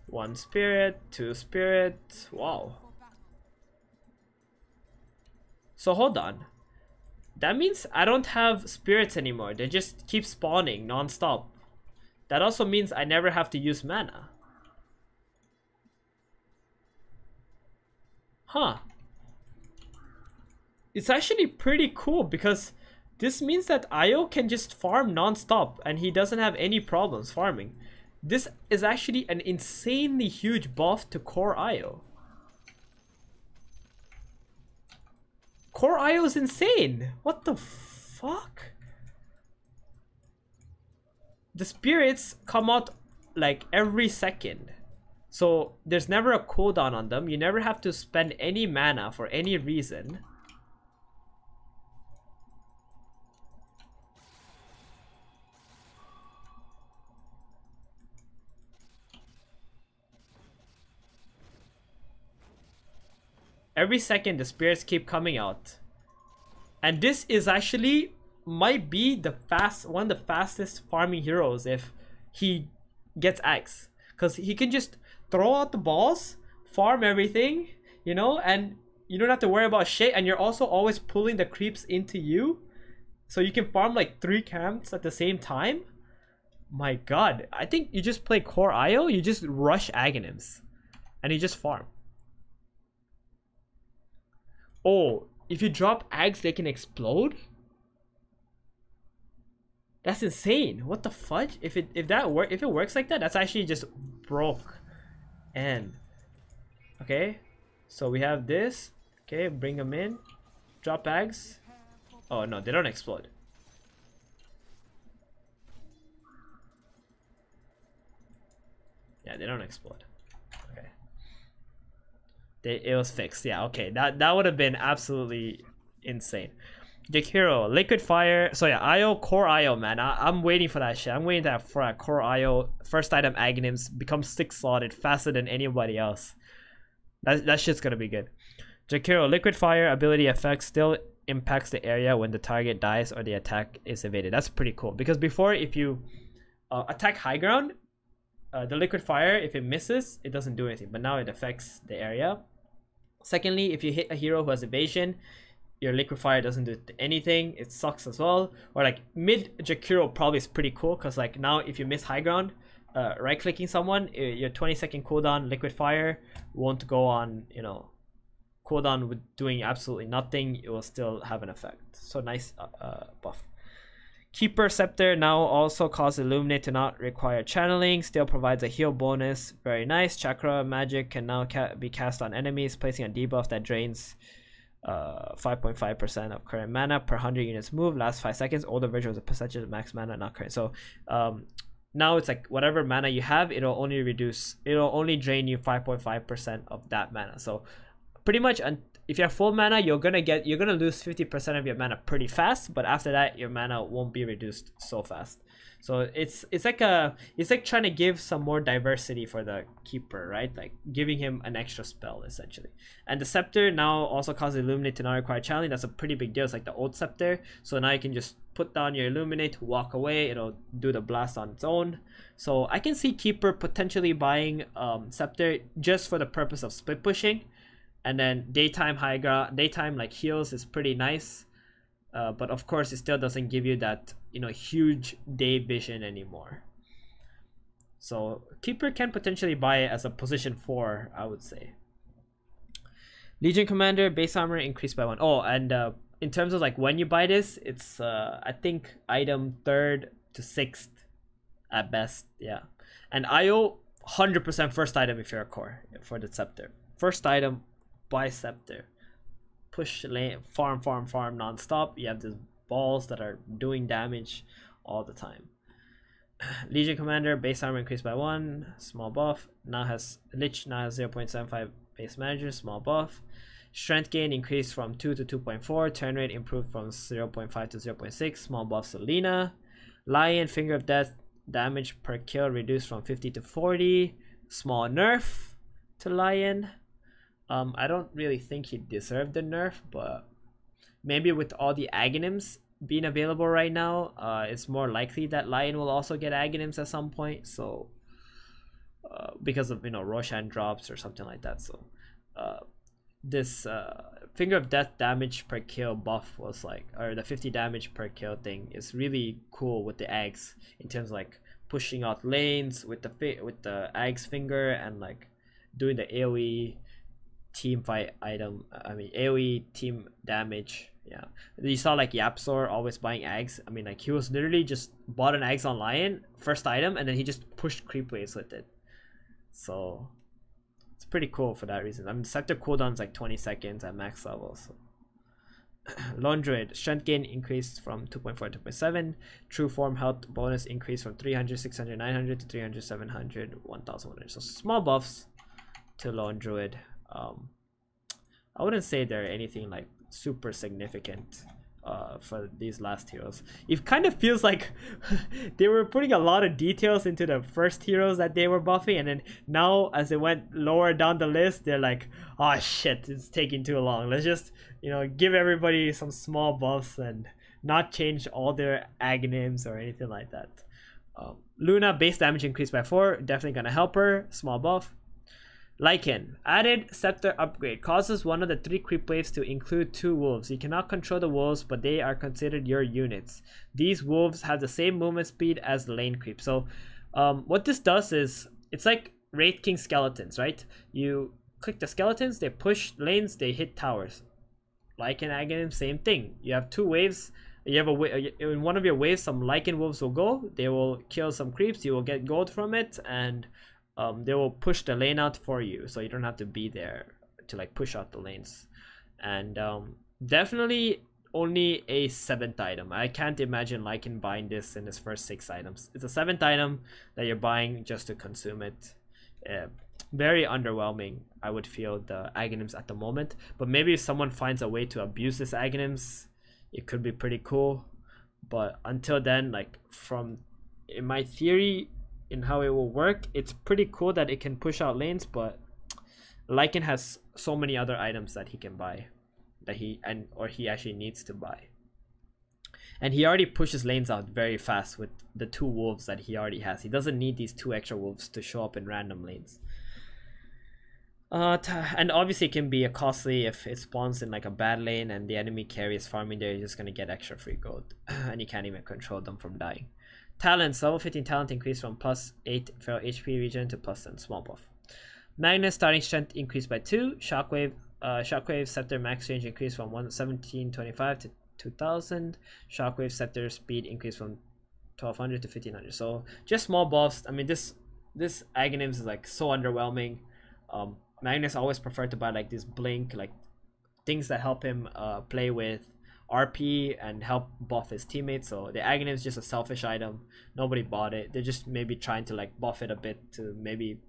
One spirit, two spirit. Wow. So hold on. That means I don't have spirits anymore. They just keep spawning non-stop. That also means I never have to use mana. Huh. It's actually pretty cool because this means that Io can just farm non-stop and he doesn't have any problems farming. This is actually an insanely huge buff to Core Io. Core Io is insane. What the fuck? The spirits come out like every second. So there's never a cooldown on them. You never have to spend any mana for any reason. Every second the spirits keep coming out. And this is actually might be the one of the fastest farming heroes if he gets Axe. Because he can just throw out the balls, farm everything, you know, and you don't have to worry about shit, and you're also always pulling the creeps into you. So you can farm like 3 camps at the same time. My god, I think you just play Core Io, you just rush Aghanims. And you just farm. Oh, if you drop Ags, they can explode? That's insane. What the fudge? If it works like that, that's actually just broke. And okay, so we have this. Okay, bring them in. Drop Ags. Oh no, they don't explode. Yeah, they don't explode. Okay. It was fixed. Yeah, okay. That would have been absolutely insane. Jakiro, Liquid Fire. So yeah, Io, Core Io, man. I'm waiting for that shit. I'm waiting for that Core Io. First item Aghanims become 6 slotted faster than anybody else. That shit's gonna be good. Jakiro, Liquid Fire ability effect still impacts the area when the target dies or the attack is evaded. That's pretty cool. Because before, if you attack high ground, the Liquid Fire, if it misses, it doesn't do anything. But now it affects the area. Secondly, if you hit a hero who has evasion, your Liquid Fire doesn't do anything. It sucks as well. Or like mid Jakiro probably is pretty cool because like now if you miss high ground, right clicking someone, your 20-second cooldown Liquid Fire won't go on, you know, cooldown with doing absolutely nothing. It will still have an effect. So nice buff. Keeper Scepter now also causes Illuminate to not require channeling, still provides a heal bonus. Very nice. Chakra Magic can now be cast on enemies, placing a debuff that drains 5.5% of current mana per 100 units moved. Last 5 seconds. Older version was a percentage of max mana, not current. So now it's like whatever mana you have, it'll only drain you 5.5% of that mana. So pretty much if you have full mana, you're gonna lose 50% of your mana pretty fast, but after that your mana won't be reduced so fast. So it's like trying to give some more diversity for the keeper, right? Like giving him an extra spell essentially. And the scepter now also causes Illuminate to not require channeling. That's a pretty big deal. It's like the old scepter. So now you can just put down your Illuminate, walk away, it'll do the blast on its own. So I can see keeper potentially buying scepter just for the purpose of split pushing. And then daytime like heals is pretty nice, but of course it still doesn't give you that, you know, huge day vision anymore. So keeper can potentially buy it as a position 4, I would say. Legion Commander base armor increased by 1. Oh, and in terms of like when you buy this, it's I think item 3rd to 6th at best. Yeah, and IO 100% first item if you're a core for the scepter. First item. Buy scepter, push lane, farm non-stop. You have these balls that are doing damage all the time. Legion Commander, base armor increased by 1, small buff. Now has Lich now has 0.75 base manager, small buff. Strength gain increased from 2 to 2.4. Turn rate improved from 0.5 to 0.6. Small buff Selena. Lion, Finger of Death, damage per kill reduced from 50 to 40. Small nerf to Lion. I don't really think he deserved the nerf, but maybe with all the Aghanims being available right now, it's more likely that Lion will also get Aghanims at some point. So because of Roshan drops or something like that. So this Finger of Death damage per kill buff was like, or the 50 damage per kill thing is really cool with the Aghs in terms of like pushing out lanes with the Aghs finger and like doing the AoE team fight item. I mean AoE team damage. Yeah, you saw like Yapsor always buying Aghs. I mean like he was literally just bought an Aghs on Lion first item and then he just pushed creep waves with it. So it's pretty cool for that reason. I mean, Scepter cooldown is like 20 seconds at max level. So. Lone Druid, strength gain increased from 2.4 to 2.7. True form health bonus increased from 300, 600, 900 to 300, 700, 1100. So small buffs to Lone Druid. I wouldn't say they're anything like super significant for these last heroes. It kind of feels like they were putting a lot of details into the first heroes that they were buffing, and then now as they went lower down the list, they're like, oh shit, it's taking too long. Let's just give everybody some small buffs and not change all their Aghanims or anything like that. Luna, base damage increased by 4, definitely gonna help her, small buff. Lycan, added scepter upgrade, causes one of the 3 creep waves to include 2 wolves. You cannot control the wolves, but they are considered your units. These wolves have the same movement speed as lane creep. So what this does is, it's like Wraith King skeletons, right? You click the skeletons, they push lanes, they hit towers. Lycan Aghanim, same thing. You have 2 waves. You have in one of your waves, some Lycan wolves will go. They will kill some creeps. You will get gold from it, and they will push the lane out for you, so you don't have to be there to like push out the lanes. And definitely only a 7th item. I can't imagine Lycan buying this in his first 6 items. It's a 7th item that you're buying just to consume it. Very underwhelming, I would feel, the Aghanims at the moment. But maybe if someone finds a way to abuse this Aghanims, it could be pretty cool. But until then, like in my theory, in how it will work, it's pretty cool that it can push out lanes, but Lycan has so many other items that he can buy, that he actually needs to buy, and he already pushes lanes out very fast with the 2 wolves that he already has. He doesn't need these 2 extra wolves to show up in random lanes. And obviously it can be costly if it spawns in like a bad lane and the enemy carry is farming there. You're just gonna get extra free gold and you can't even control them from dying. Talents, level 15 talent increased from +8 feral HP region to +10 small buff. Magnus starting strength increased by 2. Shockwave scepter max range increased from 1725 to 2000. Shockwave scepter speed increased from 1200 to 1500. So just small buffs. I mean, this Aghanims is like so underwhelming. Magnus always preferred to buy like this blink, like things that help him play with RP and help buff his teammates. So the Aghanim is just a selfish item. Nobody bought it. They're just maybe trying to like buff it a bit to maybe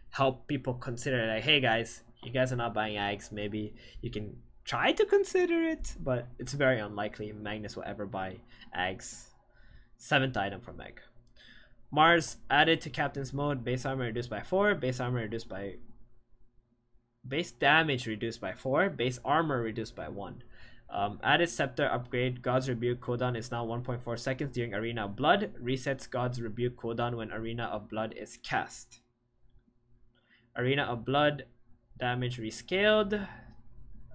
help people consider like, hey guys, you guys are not buying Aghs, maybe you can try to consider it, but it's very unlikely Magnus will ever buy Aghs. 7th item from Meg. Mars added to Captain's mode, base armor reduced by 4, base damage reduced by 4, base armor reduced by 1. Added scepter upgrade, God's Rebuke cooldown is now 1.4 seconds during Arena of Blood. Resets God's Rebuke cooldown when Arena of Blood is cast. Arena of Blood damage rescaled,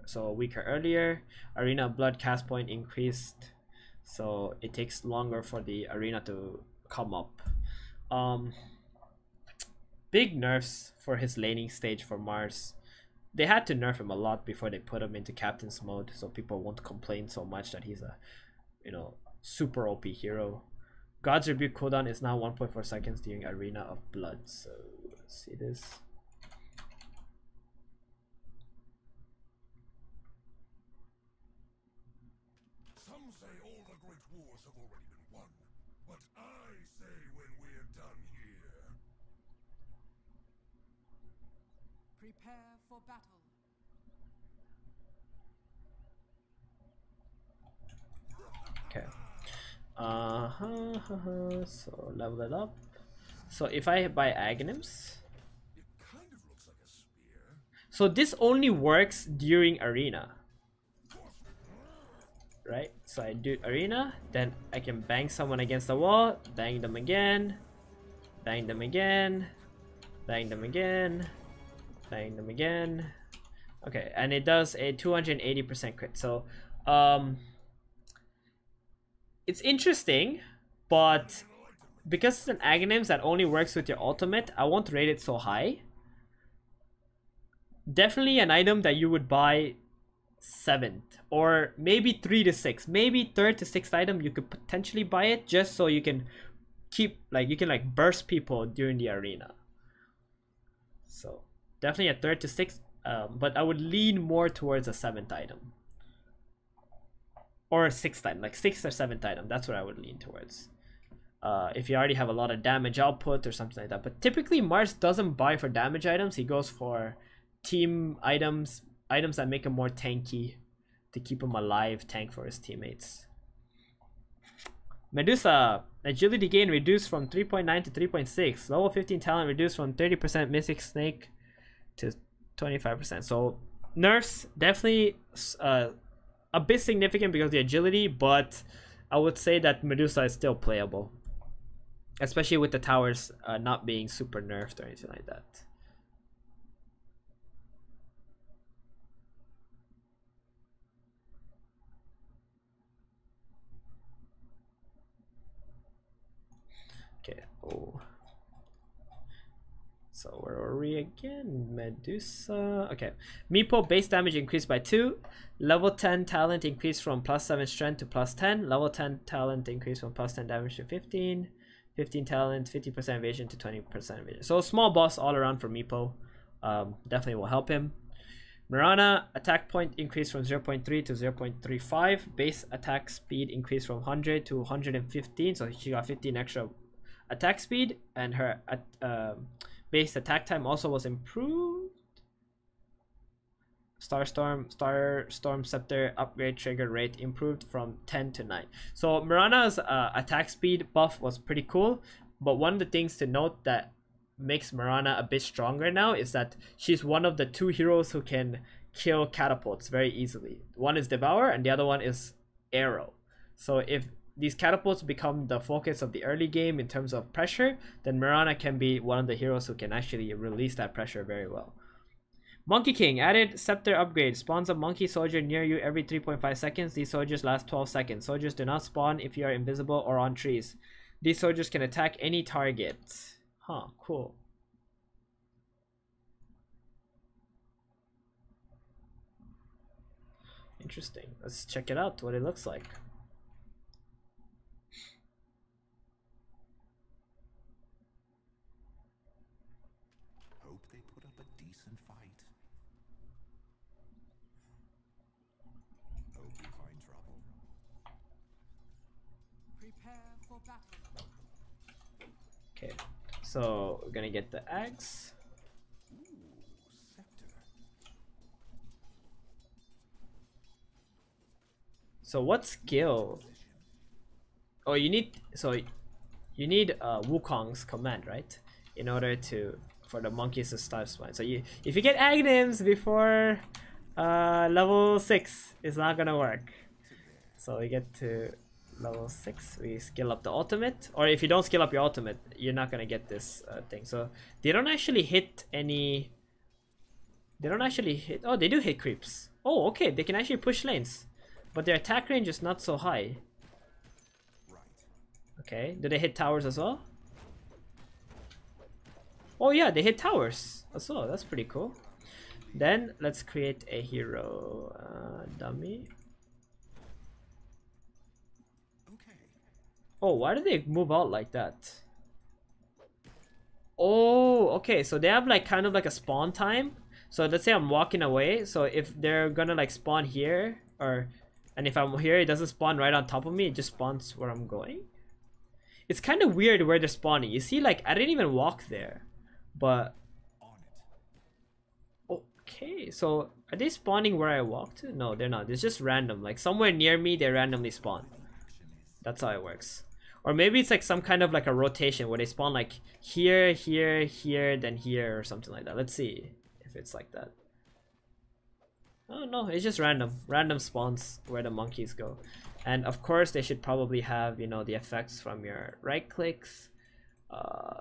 so a weaker earlier. Arena of Blood cast point increased, so it takes longer for the arena to come up. Big nerfs for his laning stage for Mars. They had to nerf him a lot before they put him into Captain's mode, so people won't complain so much that he's a, super OP hero. God's Rebuke cooldown is now 1.4 seconds during Arena of Blood. So let's see this. Some say all the great wars have already been won. What I say when we're done here. Prepare for battle. Okay. So level it up. So if I buy Aghanims, It kind of looks like a spear. so this only works during arena, right? So I do arena, then I can bang someone against the wall, bang them again, bang them again, bang them again, bang them again. Okay, and it does a 280% crit. So it's interesting, but because it's an Aghanims that only works with your ultimate, I won't rate it so high. Definitely an item that you would buy 7th or maybe 3 to 6, maybe 3rd to 6th item. You could potentially buy it just so you can keep you can burst people during the arena. So definitely a 3rd to 6th, but I would lean more towards a 7th item or a 6th item, like 6th or 7th item. That's what I would lean towards. If you already have a lot of damage output or something like that. But typically Mars doesn't buy for damage items. He goes for team items that make him more tanky, to keep him alive, tank for his teammates. Medusa, agility gain reduced from 3.9 to 3.6. Level 15 talent reduced from 30% Mystic Snake to 25%. So nerfs definitely a bit significant because of the agility, but I would say that Medusa is still playable, especially with the towers not being super nerfed or anything like that. Okay. Oh. So where are we again? Medusa. Okay. Meepo base damage increased by 2. Level 10 talent increased from +7 strength to +10. Level 10 talent increased from +10 damage to 15. 15 talent, 50% evasion to 20% evasion. So small boss all around for Meepo. Definitely will help him. Mirana attack point increased from 0.3 to 0.35. Base attack speed increased from 100 to 115. So she got 15 extra attack speed, and her base attack time also was improved. Starstorm Scepter upgrade trigger rate improved from 10 to 9. So Mirana's attack speed buff was pretty cool, but one of the things to note that makes Mirana a bit stronger now is that she's one of the 2 heroes who can kill catapults very easily. One is Devour and the other one is Arrow. So if these catapults become the focus of the early game in terms of pressure, then Mirana can be one of the heroes who can actually release that pressure very well. Monkey King added scepter upgrade. Spawns a monkey soldier near you every 3.5 seconds. These soldiers last 12 seconds. Soldiers do not spawn if you are invisible or on trees. These soldiers can attack any target. Huh, cool. Interesting. Let's check it out, what it looks like. Hope they put up a decent fight. Hope we find trouble. Prepare for battle. Okay, so we're gonna get the axe. Scepter. So what skill? Oh, you need Wukong's command, right? In order for the monkeys to start spawning. So if you get Aghanims before level 6, it's not gonna work. So we get to level 6, we skill up the ultimate, or if you don't skill up your ultimate, you're not gonna get this thing. So they don't actually hit any. They don't actually hit. Oh, they do hit creeps. Oh, okay, they can actually push lanes, but their attack range is not so high. Okay, do they hit towers as well? Oh yeah, they hit towers as well. That's pretty cool. Then let's create a hero dummy. Okay. Oh, why do they move out like that? Oh, okay, so they have kind of like a spawn time. So let's say I'm walking away. So if they're gonna spawn here, and if I'm here, it doesn't spawn right on top of me. It just spawns where I'm going. it's kind of weird where they're spawning. You see, like, I didn't even walk there, but okay, so are they spawning where I walked to? No, they're not. It's just random. Like somewhere near me, they randomly spawn. That's how it works. Or maybe it's like some kind of like a rotation where they spawn like here, here, here, then here, or something like that. Let's see if it's like that. Oh no, it's just random. Random spawns where the monkeys go. And of course, they should probably have, you know, the effects from your right clicks.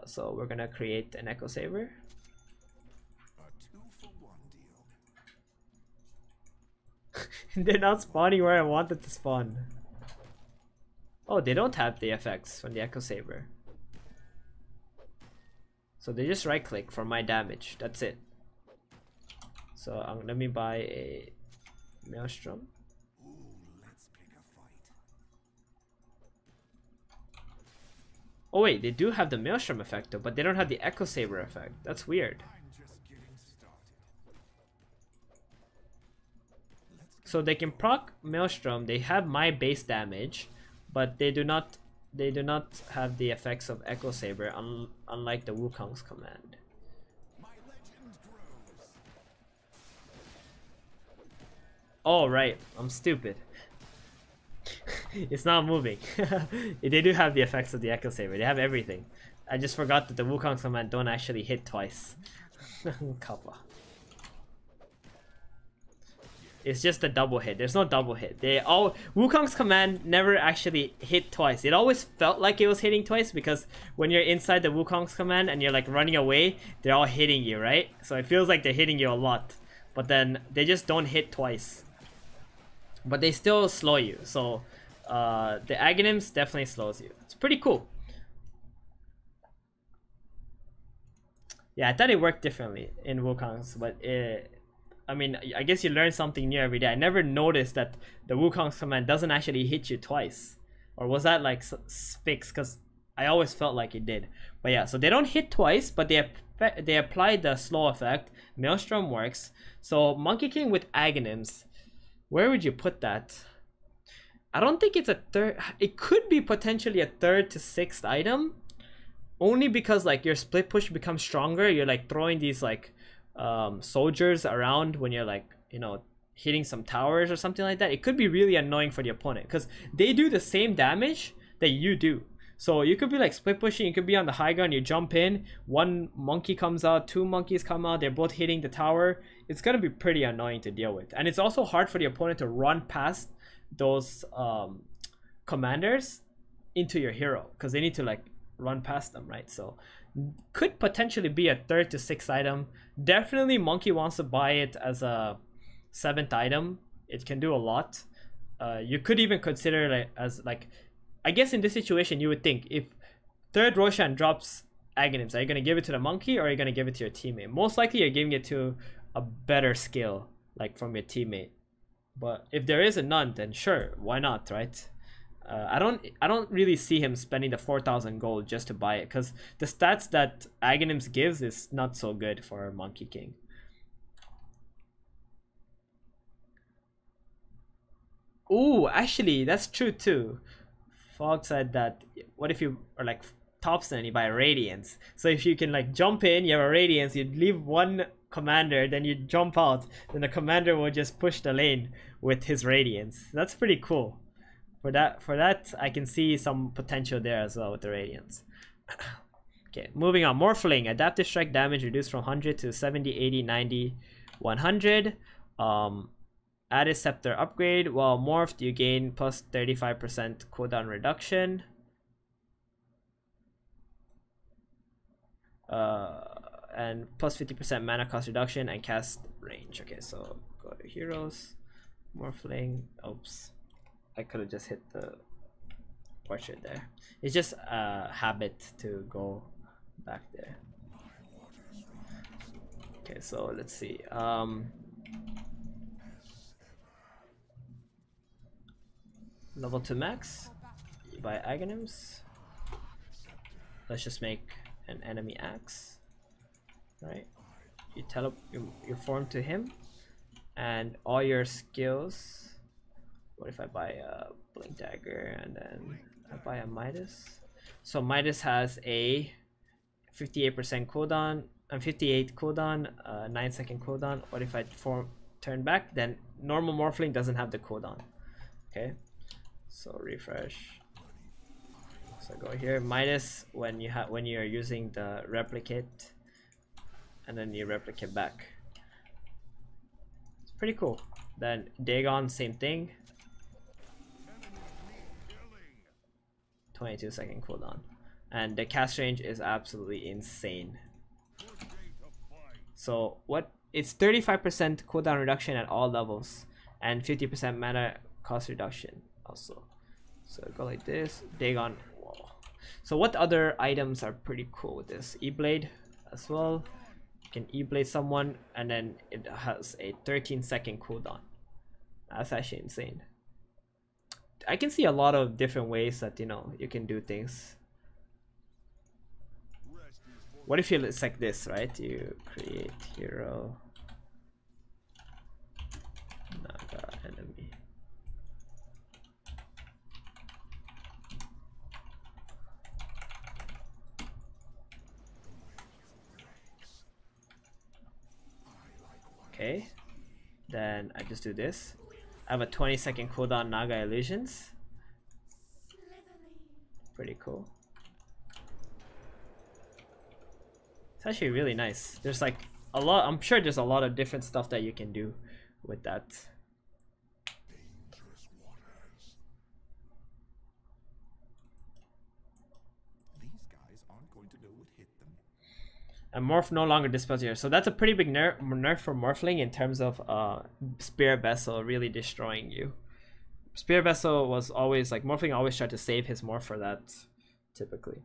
So we're gonna create an Echo Saber. They're not spawning where I wanted to spawn. Oh, they don't have the effects from the Echo Saber. So they just right click for my damage. That's it. So let me buy a Maelstrom. Oh wait, they do have the Maelstrom effect though, but they don't have the Echo Saber effect. That's weird. So they can proc Maelstrom, they have my base damage, but they do not have the effects of Echo Saber, unlike the Wukong's command. Oh right, I'm stupid. It's not moving. They do have the effects of the Echo Saber. They have everything. I just forgot that the Wukong's command don't actually hit twice. Kappa. It's just a double hit. There's no double hit. Wukong's command never actually hit twice. It always felt like it was hitting twice because when you're inside the Wukong's command and you're like running away, they're all hitting you, right? So it feels like they're hitting you a lot. But then they just don't hit twice. But they still slow you. So the Aghanims definitely slows you. It's pretty cool. Yeah, I thought it worked differently in Wukong's, but I mean, I guess you learn something new every day. I never noticed that the Wukong's command doesn't actually hit you twice. Or was that like fixed? Because I always felt like it did. But yeah, so they don't hit twice, but they apply the slow effect. Maelstrom works. So Monkey King with Aghanims, where would you put that? I don't think it's a third. It could be potentially a 3rd to 6th item. Only because like your split push becomes stronger. You're like throwing these like soldiers around when you're like, you know, hitting some towers or something like that. It could be really annoying for the opponent because they do the same damage that you do. So you could be like split pushing, you could be on the high ground, you jump in, one monkey comes out, 2 monkeys come out, they're both hitting the tower. It's gonna be pretty annoying to deal with. And it's also hard for the opponent to run past those commanders into your hero because they need to like run past them, right? So could potentially be a 3rd to 6th item. Definitely Monkey wants to buy it as a 7th item. It can do a lot. You could even consider it as like, I guess in this situation you would think if 3rd Roshan drops Aghanims, are you gonna give it to the monkey or are you gonna give it to your teammate? Most likely you're giving it to a better skill like from your teammate. But if there is a none, then sure, why not, right? I don't really see him spending the 4,000 gold just to buy it because the stats that Aghanims gives is not so good for Monkey King. Ooh, actually, that's true too. Fog said that what if you are like Thompson and you buy Radiance? So if you can like jump in, you have a Radiance, you leave one commander, then you jump out, then the commander will just push the lane with his Radiance. That's pretty cool. For that, I can see some potential there as well with the Radiance. Okay, moving on. Morphling. Adaptive strike damage reduced from 100 to 70, 80, 90, 100. Added Scepter upgrade. While morphed, you gain plus 35% cooldown reduction. And plus 50% mana cost reduction and cast range. Okay, so go to heroes. Morphling. Oops. I could have just hit the portrait there. It's just a habit to go back there. Okay, so let's see. Level 2 max. You buy Aghanims. Let's just make an enemy axe. Right? You form to him, and all your skills. What if I buy a Blink Dagger and then I buy a Midas? So Midas has a 58% cooldown and 58 cooldown, 9-second cooldown. What if I turn back? Then normal Morphling doesn't have the cooldown. Okay, so refresh. So go here, Midas when you're using the replicate, and then you replicate back. It's pretty cool. Then Dagon, same thing. 22-second cooldown, and the cast range is absolutely insane. So what? It's 35% cooldown reduction at all levels, and 50% mana cost reduction also. So go like this, Dagon. Whoa. So what other items are pretty cool with this? E-Blade as well. You can E-Blade someone, and then it has a 13-second cooldown. That's actually insane. I can see a lot of different ways that, you know, you can do things. What if it's like this, right? You create hero, Naga enemy. Okay, then I just do this. I have a 20-second cooldown Naga Illusions. Pretty cool. It's actually really nice. There's like a lot, I'm sure there's a lot of different stuff that you can do with that. These guys aren't going to know what hit them. And Morph no longer dispels here. So that's a pretty big nerf for Morphling in terms of Spirit Vessel really destroying you. Spirit Vessel was always like, Morphling always tried to save his Morph for that, typically.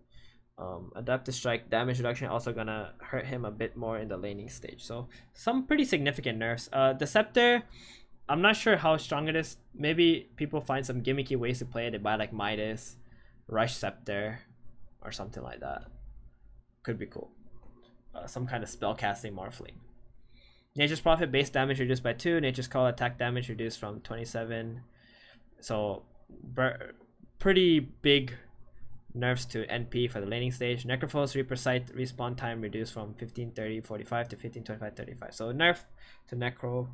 Adaptive Strike damage reduction also gonna hurt him a bit more in the laning stage. So some pretty significant nerfs. The Scepter, I'm not sure how strong it is. Maybe people find some gimmicky ways to play it. They buy like Midas, Rush Scepter, or something like that. Could be cool. Some kind of spellcasting Morphling. Nature's Prophet base damage reduced by 2. Nature's Call attack damage reduced from 27. So pretty big nerfs to NP for the laning stage. Necrophos Reaper Sight respawn time reduced from 15:30:45 to 15:25:35. So nerf to Necro.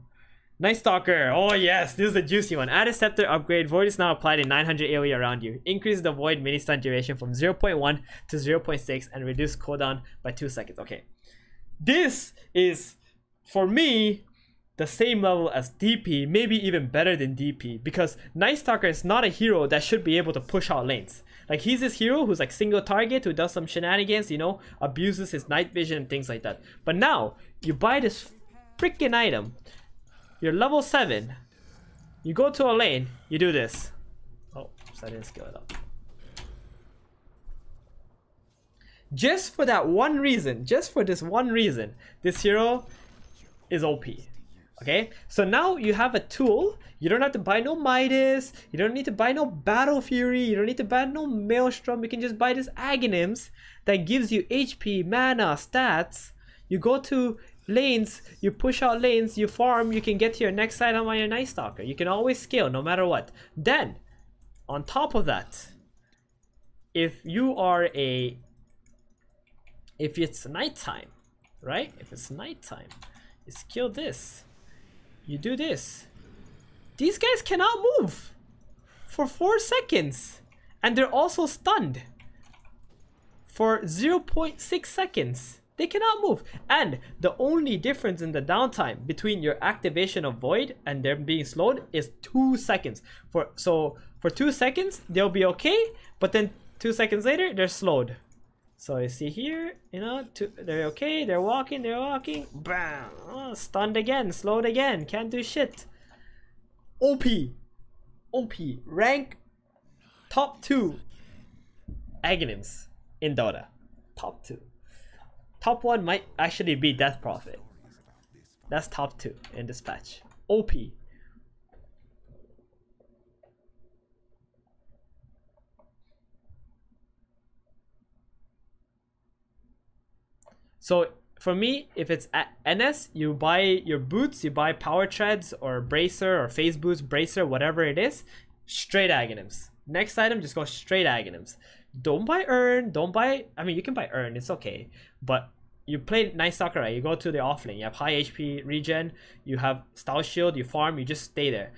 Night Stalker. Oh yes, this is a juicy one. Add a Scepter upgrade. Void is now applied in 900 AoE around you. Increase the Void mini stun duration from 0.1 to 0.6 and reduce cooldown by 2 seconds. Okay, this is for me the same level as DP, maybe even better than DP, because Night Stalker is not a hero that should be able to push out lanes. Like, he's this hero who's like single target, who does some shenanigans, you know, abuses his night vision and things like that. But now you buy this freaking item, you're level 7, you go to a lane, you do this. Oh, so I didn't scale it up. Just for that one reason, just for this one reason, this hero is OP. Okay, so now you have a tool. You don't have to buy no Midas, you don't need to buy no Battle Fury, you don't need to buy no Maelstrom. You can just buy this Aghanims that gives you HP, mana, stats. You go to lanes, you push out lanes, you farm, you can get to your next item on your Night Stalker. You can always scale no matter what. Then, on top of that, if it's nighttime, right? If it's nighttime, you skill this. You do this. These guys cannot move for 4 seconds. And they're also stunned for 0.6 seconds. They cannot move. And the only difference in the downtime between your activation of Void and them being slowed is 2 seconds. So for 2 seconds, they'll be okay. But then 2 seconds later, they're slowed. So you see here, you know, they're okay, they're walking, bam, oh, stunned again, slowed again, can't do shit. OP, rank top 2 Aghanims in Dota, top 2. Top 1 might actually be Death Prophet. That's top 2 in this patch. OP. So for me, if it's at NS, you buy your boots, you buy Power Treads or Bracer or Phase Boost, Bracer, whatever it is, straight Aghanims. Next item, just go straight Aghanims. Don't buy Urn, don't buy, I mean, you can buy Urn, it's okay. But you play Night Stalker, right? You go to the offlane, you have high HP regen, you have Style Shield, you farm, you just stay there.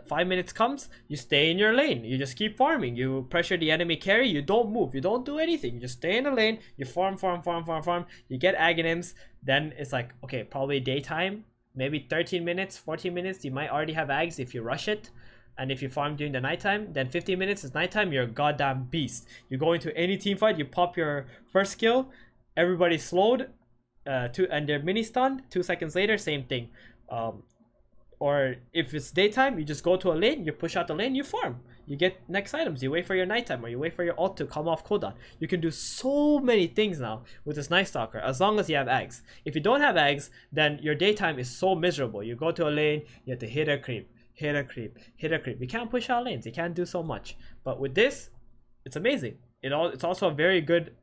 5 minutes comes, you stay in your lane, you just keep farming, you pressure the enemy carry, you don't move, you don't do anything, you just stay in the lane, you farm, you get Aghanims, then it's like, okay, probably daytime, maybe 13 minutes, 14 minutes, you might already have Ags if you rush it. And if you farm during the nighttime, then 15 minutes is nighttime, you're a goddamn beast. You go into any team fight, you pop your first skill, everybody's slowed, and they're mini stunned. 2 seconds later, same thing. Or if it's daytime, you just go to a lane, you push out the lane, you farm. You get next items, you wait for your nighttime, or you wait for your ult to come off cooldown. You can do so many things now with this Night Stalker, as long as you have Ags. If you don't have Ags, then your daytime is so miserable. You go to a lane, you have to hit a creep. Hit a creep, hit a creep. You can't push out lanes, you can't do so much. But with this, it's amazing. It's also a very good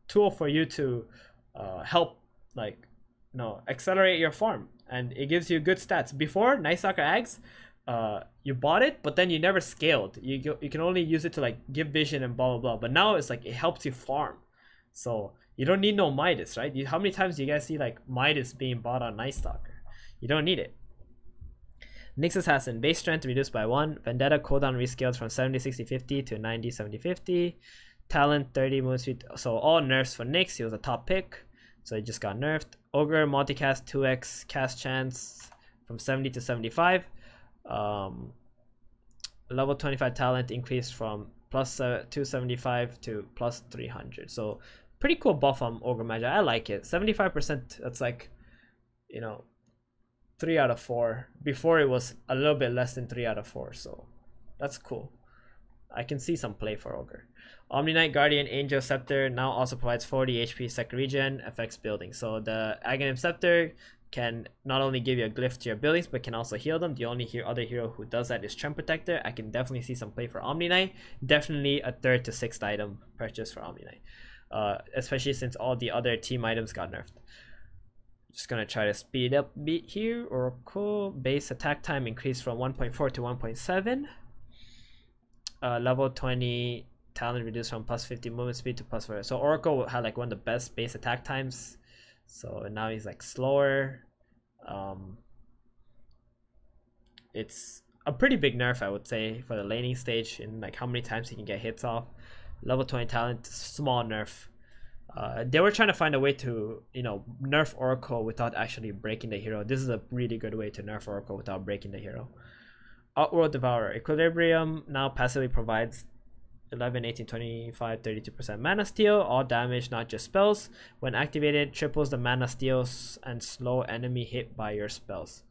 tool for you to help, like, accelerate your farm, and it gives you good stats. Before, Night Stalker Ags, you bought it, but then you never scaled. You can only use it to like give vision and blah blah blah. But now it's like it helps you farm, so you don't need no Midas, right? How many times do you guys see like Midas being bought on Night Stalker? You don't need it. Nyx Assassin, base strength reduced by 1. Vendetta cooldown rescaled from 70-60-50 to 90-70-50. Talent 30 move speed. So all nerfs for Nyx. He was a top pick, so he just got nerfed. Ogre multicast 2x cast chance from 70 to 75. Level 25 talent increased from plus 275 to plus 300. So pretty cool buff on Ogre Magi. I like it. 75%. That's like, 3 out of 4. Before it was a little bit less than 3 out of 4, so that's cool. I can see some play for Ogre. Omni Knight Guardian Angel Scepter now also provides 40 HP sec regen, affects building. So the Aghanim Scepter can not only give you a glyph to your buildings, but can also heal them. The only other hero who does that is Trem Protector. I can definitely see some play for Omni Knight. Definitely a 3rd to 6th item purchase for Omni Knight, especially since all the other team items got nerfed. Just gonna try to speed up beat here. Oracle base attack time increased from 1.4 to 1.7. Level 20 talent reduced from plus 50 movement speed to plus 4. So Oracle had like one of the best base attack times. So now he's like slower. It's a pretty big nerf, I would say, for the laning stage, in like how many times he can get hits off. Level 20 talent, small nerf. They were trying to find a way to, nerf Oracle without actually breaking the hero. This is a really good way to nerf Oracle without breaking the hero. Outworld Devourer. Equilibrium now passively provides 11, 18, 25, 32% mana steal. All damage, not just spells. When activated, triples the mana steals and slow enemy hit by your spells.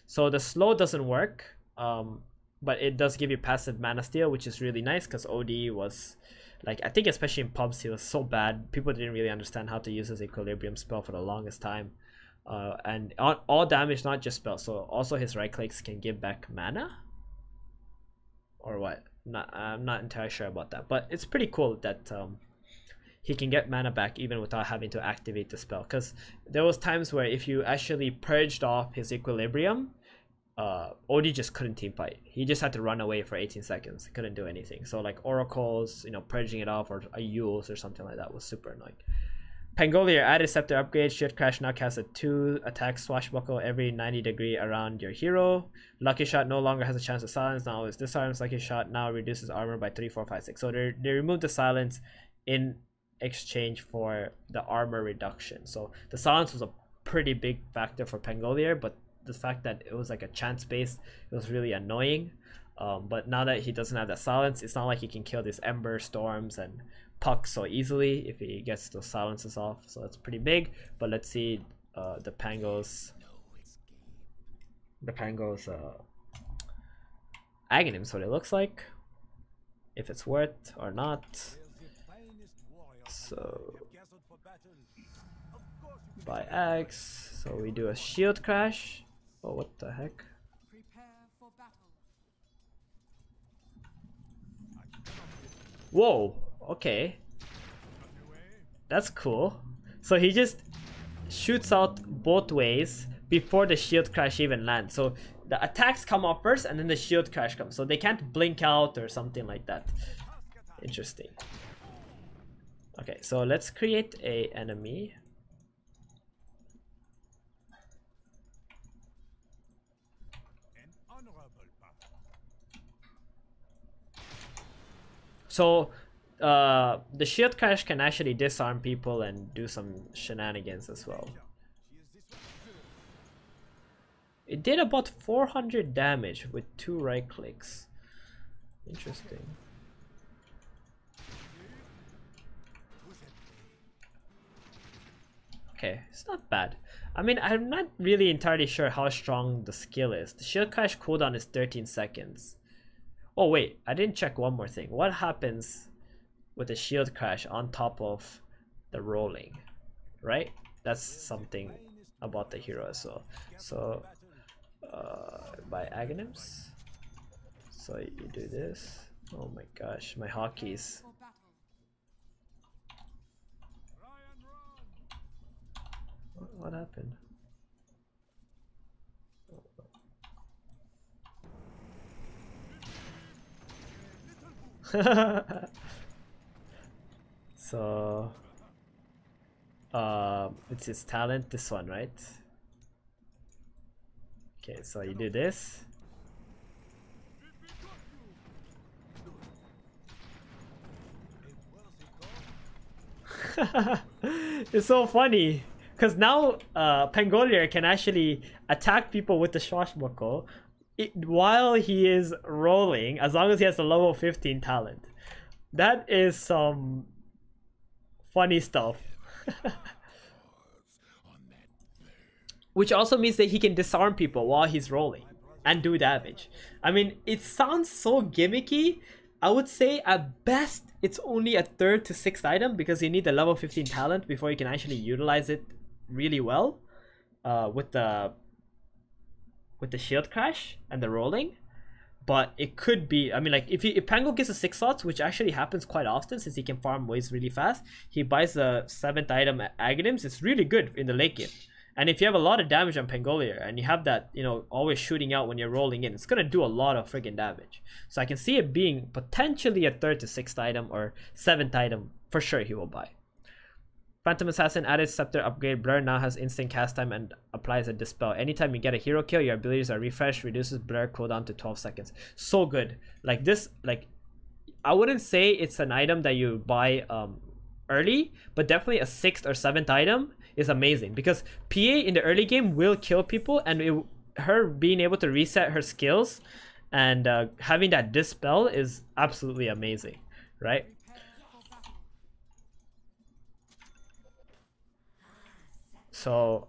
So the slow doesn't work, but it does give you passive mana steal, which is really nice because OD was... like, I think especially in pubs, he was so bad. People didn't really understand how to use his Equilibrium spell for the longest time. And all damage, not just spells. So also his right clicks can give back mana? Or what? I'm not entirely sure about that. But it's pretty cool that he can get mana back even without having to activate the spell. Because there was times where if you actually purged off his Equilibrium, OD just couldn't team fight. He just had to run away for 18 seconds. He couldn't do anything. So like Oracles, purging it off, or a Yules or something like that was super annoying. Pangolier added Scepter upgrade. Shield Crash now casts a 2 attack swashbuckle every 90 degree around your hero. Lucky Shot no longer has a chance to silence. Now it's disarms. Lucky Shot now reduces armor by 3, 4, 5, 6. So they removed the silence in exchange for the armor reduction. So the silence was a pretty big factor for Pangolier, but the fact that it was like a chance based, it was really annoying. But now that he doesn't have that silence, it's not like he can kill these Ember Storms and Pucks so easily if he gets those silences off. So that's pretty big. But let's see the Pangos Aghanims, what it looks like, if it's worth or not. So by Axe, so we do a Shield Crash. Oh, what the heck? Prepare for battle. Whoa, okay. That's cool. So he just shoots out both ways before the Shield Crash even lands. So the attacks come off first and then the shield crash comes, so they can't blink out or something like that. Interesting. Okay, so let's create a enemy. So the shield crash can actually disarm people and do some shenanigans as well. It did about 400 damage with 2 right clicks. Interesting. Okay, it's not bad. I mean, I'm not really entirely sure how strong the skill is. The shield crash cooldown is 13 seconds. Oh wait, I didn't check one more thing. What happens with the shield crash on top of the rolling, right? That's something about the hero as well. So by Aghanims, so you do this. Oh my gosh, my hotkeys. For battle. What happened? So it's his talent, this one, right? Okay, so you do this. It's so funny because now Pangolier can actually attack people with the Swashbuckle while he is rolling, as long as he has a level 15 talent. That is some funny stuff. Which also means that he can disarm people while he's rolling and do damage. I mean, it sounds so gimmicky. I would say at best it's only a 3rd to 6th item because you need the level 15 talent before you can actually utilize it really well with the shield crash and the rolling. But it could be, I mean, like if Pango gets a 6 slots, which actually happens quite often since he can farm waves really fast, he buys the 7th item at Aghanims. It's really good in the late game. And if you have a lot of damage on Pangolier and you have that, you know, always shooting out when you're rolling in, it's gonna do a lot of friggin' damage. So I can see it being potentially a 3rd to 6th item or 7th item for sure he will buy. Phantom Assassin added Scepter upgrade. Blur now has instant cast time and applies a Dispel. Anytime you get a hero kill, your abilities are refreshed, reduces Blur cooldown to 12 seconds. So good. Like this, like, I wouldn't say it's an item that you buy early, but definitely a 6th or 7th item is amazing because PA in the early game will kill people, and her being able to reset her skills and having that Dispel is absolutely amazing, right? So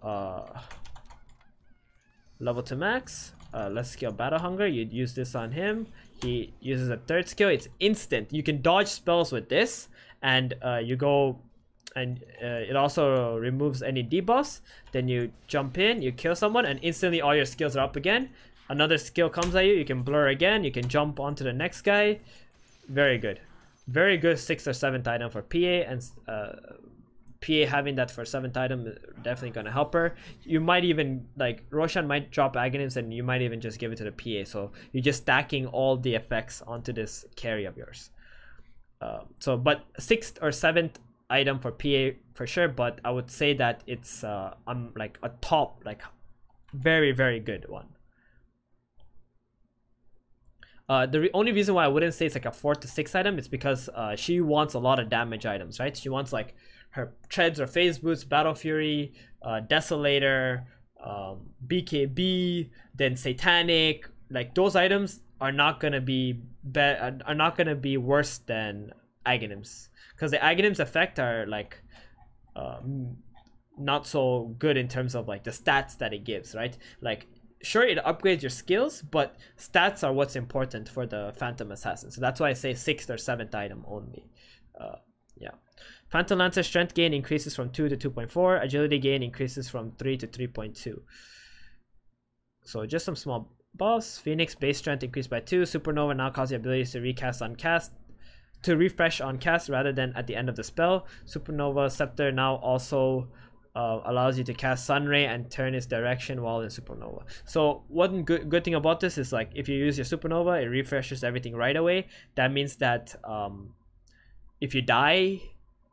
level to max, let's skill Battle Hunger. You'd use this on him. He uses a 3rd skill. It's instant. You can dodge spells with this, and you go, and it also removes any debuffs. Then you jump in, you kill someone, and instantly all your skills are up again. Another skill comes at you, you can blur again, you can jump onto the next guy. Very good. Very good 6th or 7th item for PA, and PA having that for 7th item is definitely going to help her. You might even, like, Roshan might drop Aghanims and you might even just give it to the PA. So you're just stacking all the effects onto this carry of yours. But 6th or 7th item for PA for sure, but I would say that it's like a top, like very, very good one. The only reason why I wouldn't say it's like a 4th to 6th item is because she wants a lot of damage items, right? She wants like her treads or phase boots, Battle Fury, Desolator, BKB, then Satanic. Like those items are not gonna be worse than Aghanims, because the Aghanims effect are like not so good in terms of like the stats that it gives, right? Like sure, it upgrades your skills, but stats are what's important for the Phantom Assassin. So that's why I say 6th or 7th item only. Yeah. Phantom Lancer strength gain increases from 2 to 2.4. Agility gain increases from 3 to 3.2. So just some small buffs. Phoenix base strength increased by 2. Supernova now causes the abilities to refresh on cast rather than at the end of the spell. Supernova Scepter now also allows you to cast Sunray and turn its direction while in Supernova. So one good thing about this is, like, if you use your Supernova, it refreshes everything right away. That means that if you die,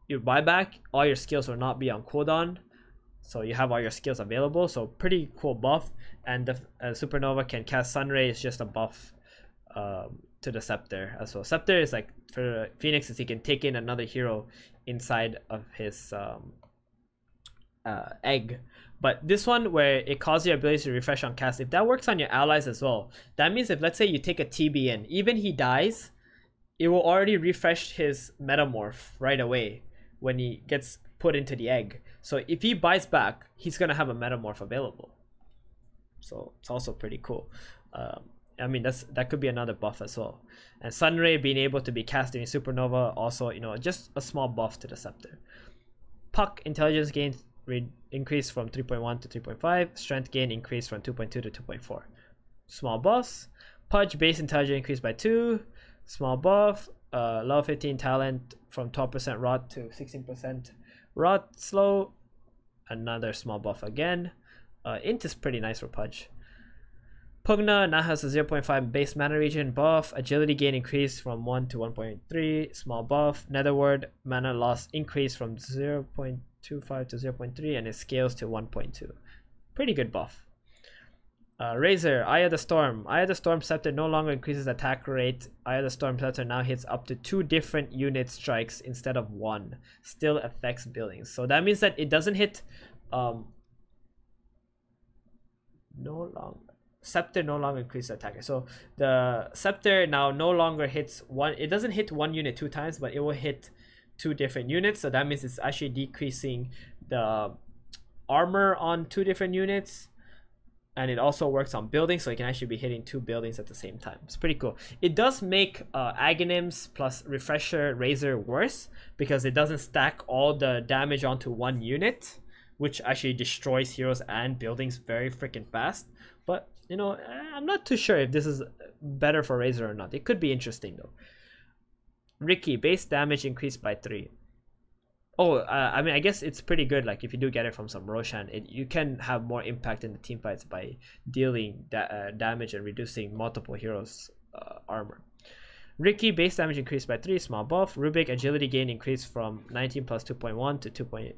your buyback, all your skills will not be on cooldown. So you have all your skills available. So pretty cool buff. And the Supernova can cast Sunray. Is just a buff to the Scepter as well. Scepter is like, for Phoenix, is he can take in another hero inside of his egg. But this one, where it causes your ability to refresh on cast, if that works on your allies as well, that means if, let's say, you take a TBN, even he dies, it will already refresh his metamorph right away when he gets put into the egg. So if he buys back, he's gonna have a metamorph available. So it's also pretty cool. I mean, that could be another buff as well. And Sunray being able to be cast in Supernova, also, you know, just a small buff to the Scepter. Puck intelligence gain increase from 3.1 to 3.5. Strength gain increase from 2.2 to 2.4. Small buffs. Pudge base intelligence increased by 2. Small buff. Level 15 talent from 12% rot to 16% rot slow. Another small buff again. Int is pretty nice for Pudge. Pugna now has a 0.5 base mana regen buff. Agility gain increased from 1 to 1.3. Small buff. Netherward mana loss increased from 0.25 to 0.3, and it scales to 1.2. Pretty good buff. Razor, Eye of the Storm. Eye of the Storm Scepter no longer increases attack rate. Eye of the Storm Scepter now hits up to 2 different unit strikes instead of 1. Still affects buildings. So that means that it doesn't hit Scepter no longer increases attack. So the Scepter now no longer hits one. It doesn't hit one unit 2 times, but it will hit 2 different units. So that means it's actually decreasing the armor on 2 different units. And it also works on buildings, so it can actually be hitting 2 buildings at the same time. It's pretty cool. It does make Aghanims plus Refresher Razor worse, because it doesn't stack all the damage onto 1 unit, which actually destroys heroes and buildings very freaking fast. But, you know, I'm not too sure if this is better for Razor or not. It could be interesting though. Ricky, base damage increased by 3. Oh, I mean, I guess it's pretty good. Like, if you do get it from some Roshan, you can have more impact in the team fights by dealing damage and reducing multiple heroes' armor. Ricky, base damage increased by 3, small buff. Rubik, agility gain increased from 19 plus 2.1 to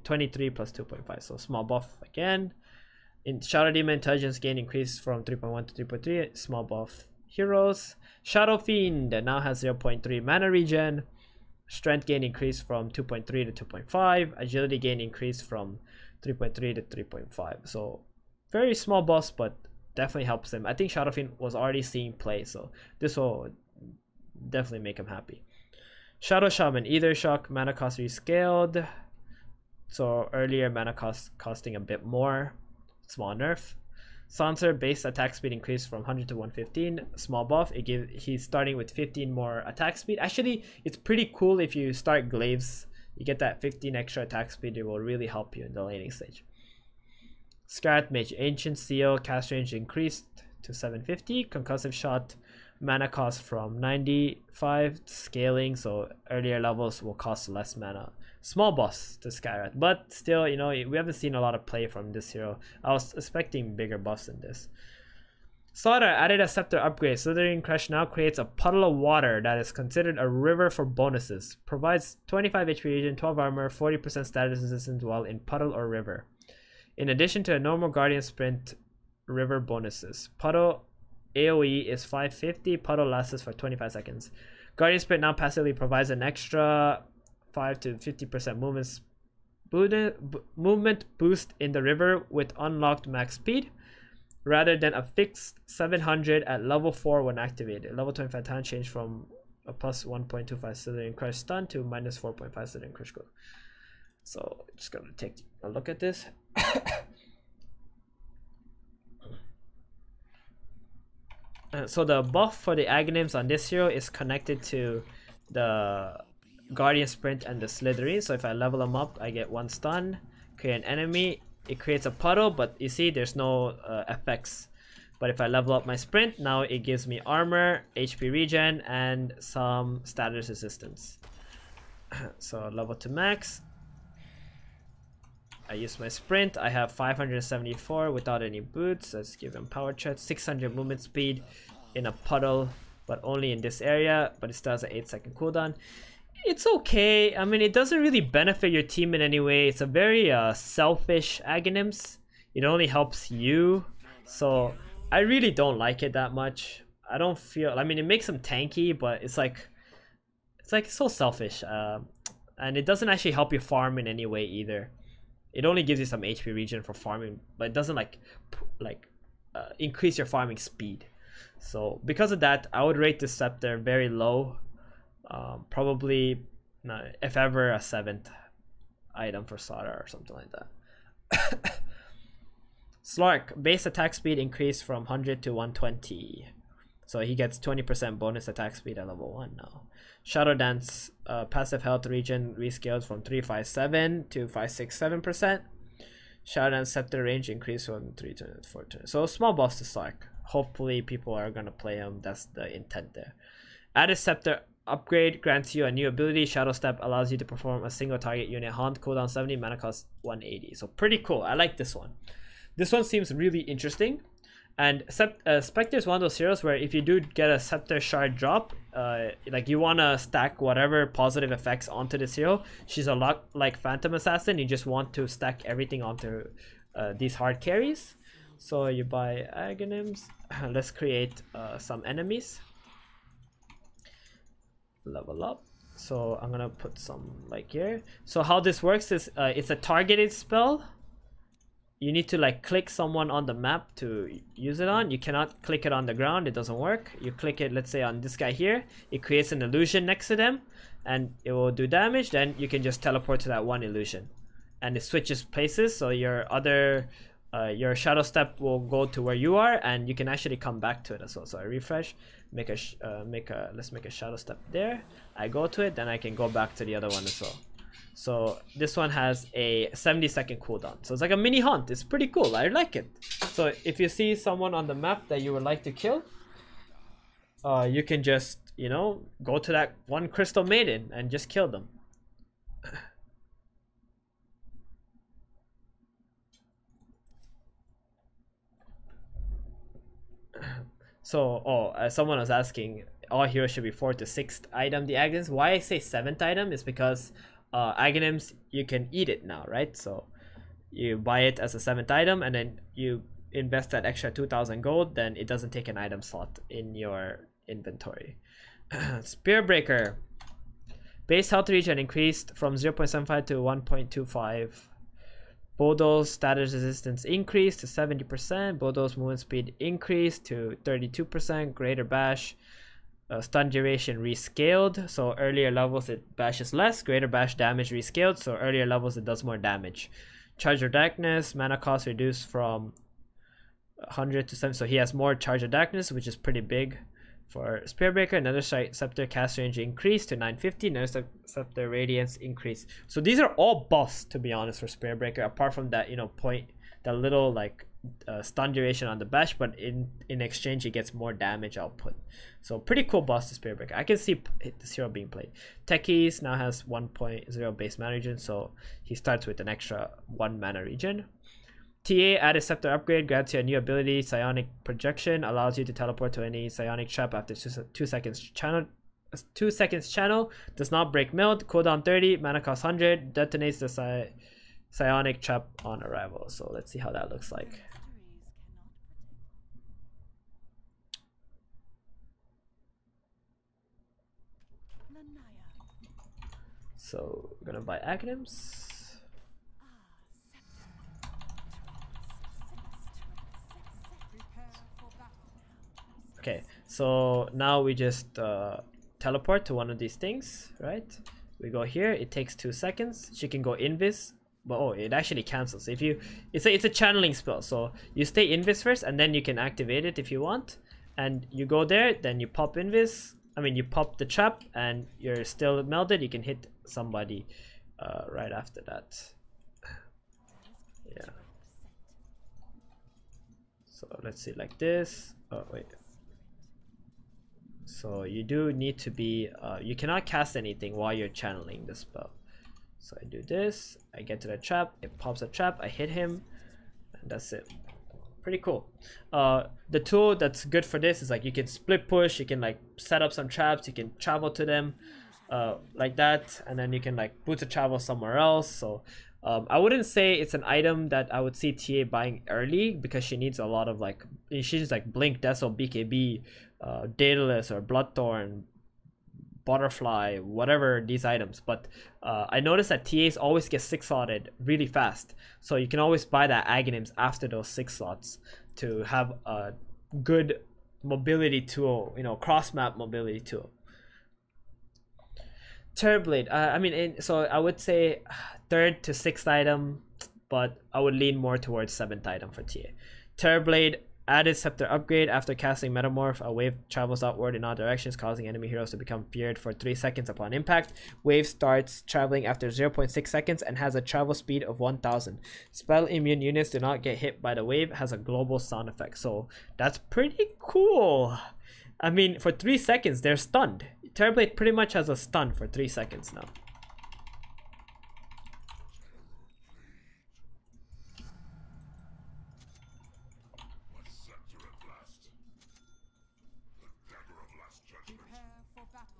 23 plus 2.5, so small buff again. In Shadow Demon, intelligence gain increased from 3.1 to 3.3, small buff. Heroes, Shadow Fiend now has 0.3 mana regen. Strength gain increased from 2.3 to 2.5. Agility gain increased from 3.3 to 3.5. So very small buffs, but definitely helps him. I think Shadow Fiend was already seeing play, so this will definitely make him happy. Shadow Shaman, Ether Shock, mana cost rescaled. So earlier mana costing a bit more. Small nerf. Sancer base attack speed increased from 100 to 115. Small buff. He's starting with 15 more attack speed. Actually, it's pretty cool if you start Glaives. You get that 15 extra attack speed. It will really help you in the laning stage. Scarlet Mage, Ancient Seal, cast range increased to 750. Concussive Shot, mana cost from 95, scaling, so earlier levels will cost less mana. Small boss to Skyrath, but still, you know, we haven't seen a lot of play from this hero. I was expecting bigger buffs in this. Slaughter added a Scepter upgrade. Slithering Crush now creates a puddle of water that is considered a river for bonuses. Provides 25 HP regen, 12 armor, 40% status resistance while in puddle or river. In addition to a normal Guardian Sprint river bonuses. Puddle AoE is 550. Puddle lasts for 25 seconds. Guardian Sprint now passively provides an extra 5 to 50% movement boost in the river with unlocked max speed, rather than a fixed 700 at level 4 when activated. Level 25 talent change from a plus 1.25 Slithering Crush stun to minus 4.5 Slithering Crush go. So just gonna take a look at this. So the buff for the Aghanims on this hero is connected to the Guardian Sprint and the Slithering. So if I level them up, I get 1 stun, create an enemy, it creates a puddle, but you see there's no effects. But if I level up my Sprint, now it gives me armor, HP regen, and some status resistance. So level to max. I use my sprint. I have 574 without any boots. Let's give him power chat. 600 movement speed in a puddle, but only in this area. But it still has an 8-second cooldown. It's okay. I mean, it doesn't really benefit your team in any way. It's a very selfish Aghanims. It only helps you. So I really don't like it that much. I don't feel. I mean, it makes him tanky, but it's like so selfish. And it doesn't actually help you farm in any way either. It only gives you some HP regen for farming, but it doesn't increase your farming speed. So because of that, I would rate this scepter very low. Probably, if ever, a 7th item for Sara or something like that. Slark, base attack speed increased from 100 to 120. So he gets 20% bonus attack speed at level 1 now. Shadow Dance, passive health regen rescaled from 357 to 567%. Shadow Dance scepter range increased from 3 to 4 to. So small buff to Slark. Hopefully people are gonna play him. That's the intent there. Added scepter upgrade grants you a new ability. Shadow Step allows you to perform a single target unit haunt. Cooldown 70, mana cost 180. So pretty cool. I like this one. This one seems really interesting. And Spectre is one of those heroes where if you do get a Scepter Shard drop, like you want to stack whatever positive effects onto this hero. She's a lot like Phantom Assassin. You just want to stack everything onto these hard carries. So you buy Aghanims. Let's create some enemies. Level up. So I'm gonna put some like here. So how this works is it's a targeted spell. You need to like click someone on the map to use it on. You cannot click it on the ground, it doesn't work. You click it, let's say on this guy here, it creates an illusion next to them and it will do damage. Then you can just teleport to that one illusion and it switches places. So your other your Shadow Step will go to where you are and you can actually come back to it as well. So I refresh, let's make a Shadow Step there. I go to it, then I can go back to the other one as well. So this one has a 70-second cooldown. So it's like a mini hunt. It's pretty cool. I like it. So if you see someone on the map that you would like to kill, you can just, you know, go to that one Crystal Maiden and just kill them. So, someone was asking, all heroes should be 4th to 6th item the Aghanims. Why I say 7th item is because Aghanims, you can eat it now, right? So you buy it as a 7th item and then you invest that extra 2,000 gold, then it doesn't take an item slot in your inventory. Spearbreaker. Base health regen increased from 0.75 to 1.25. Bodo's status resistance increased to 70%. Bodo's movement speed increased to 32%. Greater bash. Stun duration rescaled. So earlier levels it bashes less. Greater bash damage rescaled. So earlier levels it does more damage. Charge of Darkness. Mana cost reduced from 100 to 7. So he has more Charge of Darkness, which is pretty big. For Spearbreaker, another Scepter cast range increased to 950, another Scepter radiance increase. So these are all buffs, to be honest, for Spearbreaker, apart from that, you know, that little like stun duration on the bash, but in exchange he gets more damage output. So pretty cool buffs to Spearbreaker. I can see this hero being played. Techies now has 1.0 base mana regen, so he starts with an extra 1 mana regen. TA added Scepter upgrade grants you a new ability. Psionic Projection allows you to teleport to any psionic trap after 2 seconds. Channel 2 seconds channel does not break meld. Cooldown 30. Mana cost 100. Detonates the psionic trap on arrival. So let's see how that looks like. So we're gonna buy Aghanims. Okay, so now we just teleport to one of these things, right? We go here, it takes 2 seconds. She can go invis, but oh, it actually cancels. If you, it's a channeling spell, so you stay invis first, and then you can activate it if you want. And you go there, then you pop invis. I mean, you pop the trap, and you're still melded. You can hit somebody right after that. Yeah. So let's see, like this. Oh wait. So you do need to be, you cannot cast anything while you're channeling the spell. So I do this, I get to the trap, it pops a trap, I hit him, and that's it. Pretty cool. The tool that's good for this is like you can split push, you can like set up some traps, you can travel to them like that, and then you can like boot to travel somewhere else. So I wouldn't say it's an item that I would see TA buying early, because she needs a lot of like, she needs like Blink, Deso, BKB, Daedalus or Bloodthorn, Butterfly, whatever these items. But I noticed that TAs always get 6 slotted really fast, so you can always buy that Aghanims after those 6 slots to have a good mobility tool, you know, cross map mobility tool. Terrorblade, I mean, so I would say 3rd to 6th item, but I would lean more towards 7th item for TA. Terrorblade, added scepter upgrade. After casting Metamorph, a wave travels outward in all directions, causing enemy heroes to become feared for 3 seconds upon impact. Wave starts traveling after 0.6 seconds and has a travel speed of 1000. Spell immune units do not get hit by the wave, has a global sound effect. So that's pretty cool. I mean, for 3 seconds, they're stunned. Terrorblade pretty much has a stun for 3 seconds now. Prepare for battle.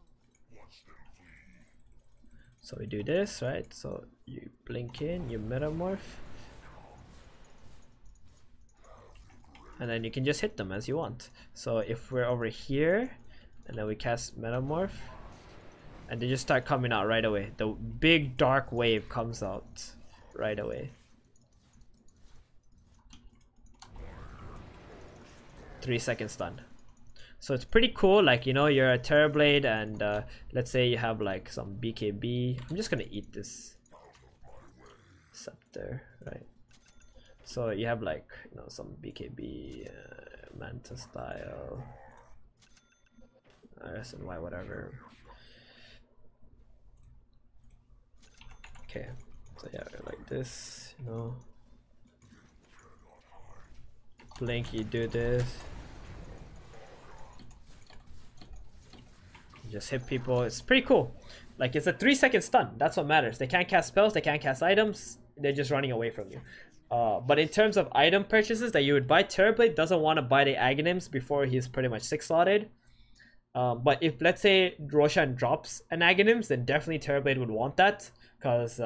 So we do this, right? So you blink in, you Metamorph, and then you can just hit them as you want. So if we're over here, and then we cast Metamorph, and they just start coming out right away. The big dark wave comes out right away. 3 second stun. So it's pretty cool. Like, you know, you're a Terrorblade, and let's say you have like some BKB. I'm just gonna eat this scepter, right? So you have like, you know, some BKB, Manta style, RSNY, whatever. Okay, so yeah, like this, you know. Blink, you do this. You just hit people. It's pretty cool. Like, it's a 3 second stun. That's what matters. They can't cast spells, they can't cast items. They're just running away from you. But in terms of item purchases that you would buy, Terrorblade doesn't want to buy the Aghanims before he's pretty much 6 slotted. But if, let's say, Roshan drops an Aghanims, then definitely Terrorblade would want that, because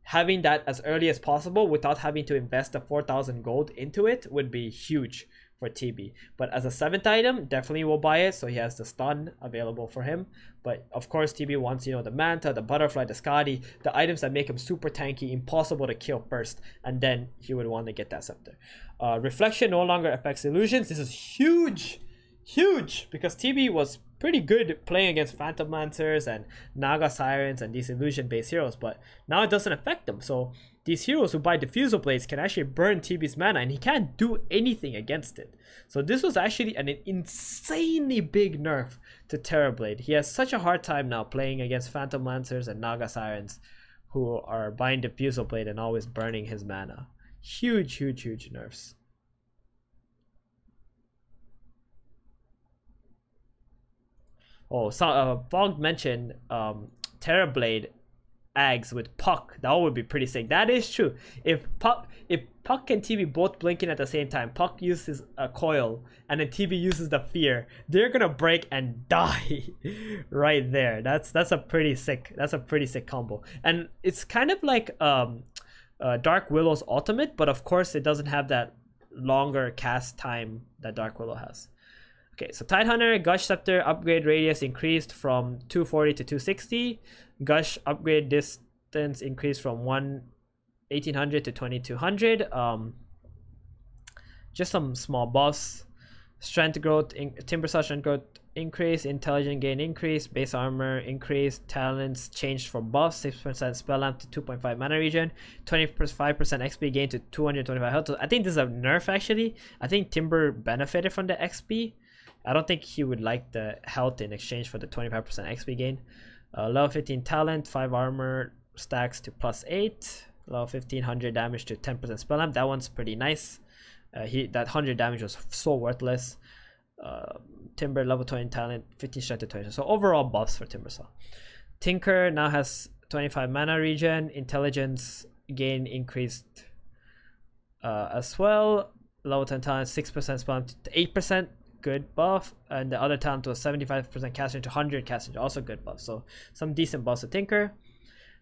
having that as early as possible without having to invest the 4,000 gold into it would be huge for TB. But as a 7th item, definitely will buy it, so he has the stun available for him. But of course, TB wants, you know, the Manta, the Butterfly, the Skadi, the items that make him super tanky, impossible to kill first, and then he would want to get that scepter. Reflection no longer affects illusions. This is huge, huge, because TB was pretty good playing against Phantom Lancers and Naga Sirens and these illusion based heroes, but now it doesn't affect them. So these heroes who buy Diffusal Blades can actually burn TB's mana, and he can't do anything against it. So this was actually an insanely big nerf to Terrorblade. He has such a hard time now playing against Phantom Lancers and Naga Sirens who are buying Diffusal Blade and always burning his mana. Huge, huge, huge nerfs. Oh, so Fog mentioned Terrorblade Ags with Puck. That would be pretty sick. That is true. If Puck and TB both blinking at the same time, Puck uses a coil and then TB uses the fear, they're gonna break and die right there. That's a pretty sick. That's a pretty sick combo. And it's kind of like Dark Willow's ultimate, but of course it doesn't have that longer cast time that Dark Willow has. Okay, so Tidehunter, Gush Scepter upgrade radius increased from 240 to 260. Gush upgrade distance increased from 1800 to 2200. Just some small buffs. Strength growth, Timbersaw strength growth increase, intelligent gain increase, base armor increase, talents changed from buffs, 6% spell lamp to 2.5 mana regen, 25% XP gain to 225 health. So I think this is a nerf actually. I think Timber benefited from the XP. I don't think he would like the health in exchange for the 25% XP gain. Level 15 talent, 5 armor stacks to +8. Level 1500 damage to 10% spell lamp. That one's pretty nice. That 100 damage was so worthless. Timber level 20 talent, 15 strength to 20. So overall buffs for Timbersaw. Tinker now has 25 mana regen. Intelligence gain increased as well. Low 10 talent 6% spell to 8%, good buff. And the other talent was 75% cast range to 100 cast range, also good buff. So some decent buffs to Tinker.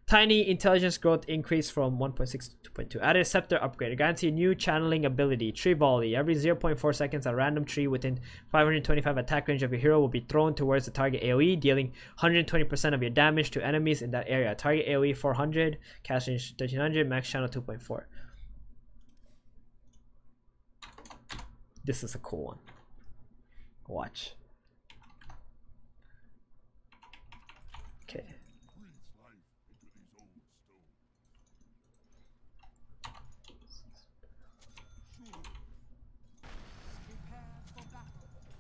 Tiny intelligence growth increase from 1.6 to 2.2. Added scepter upgrade. Guarantee a new channeling ability. Tree volley. Every 0.4 seconds, a random tree within 525 attack range of your hero will be thrown towards the target AoE, dealing 120% of your damage to enemies in that area. Target AoE 400, cast range 1300, max channel 2.4. This is a cool one. Watch. Okay.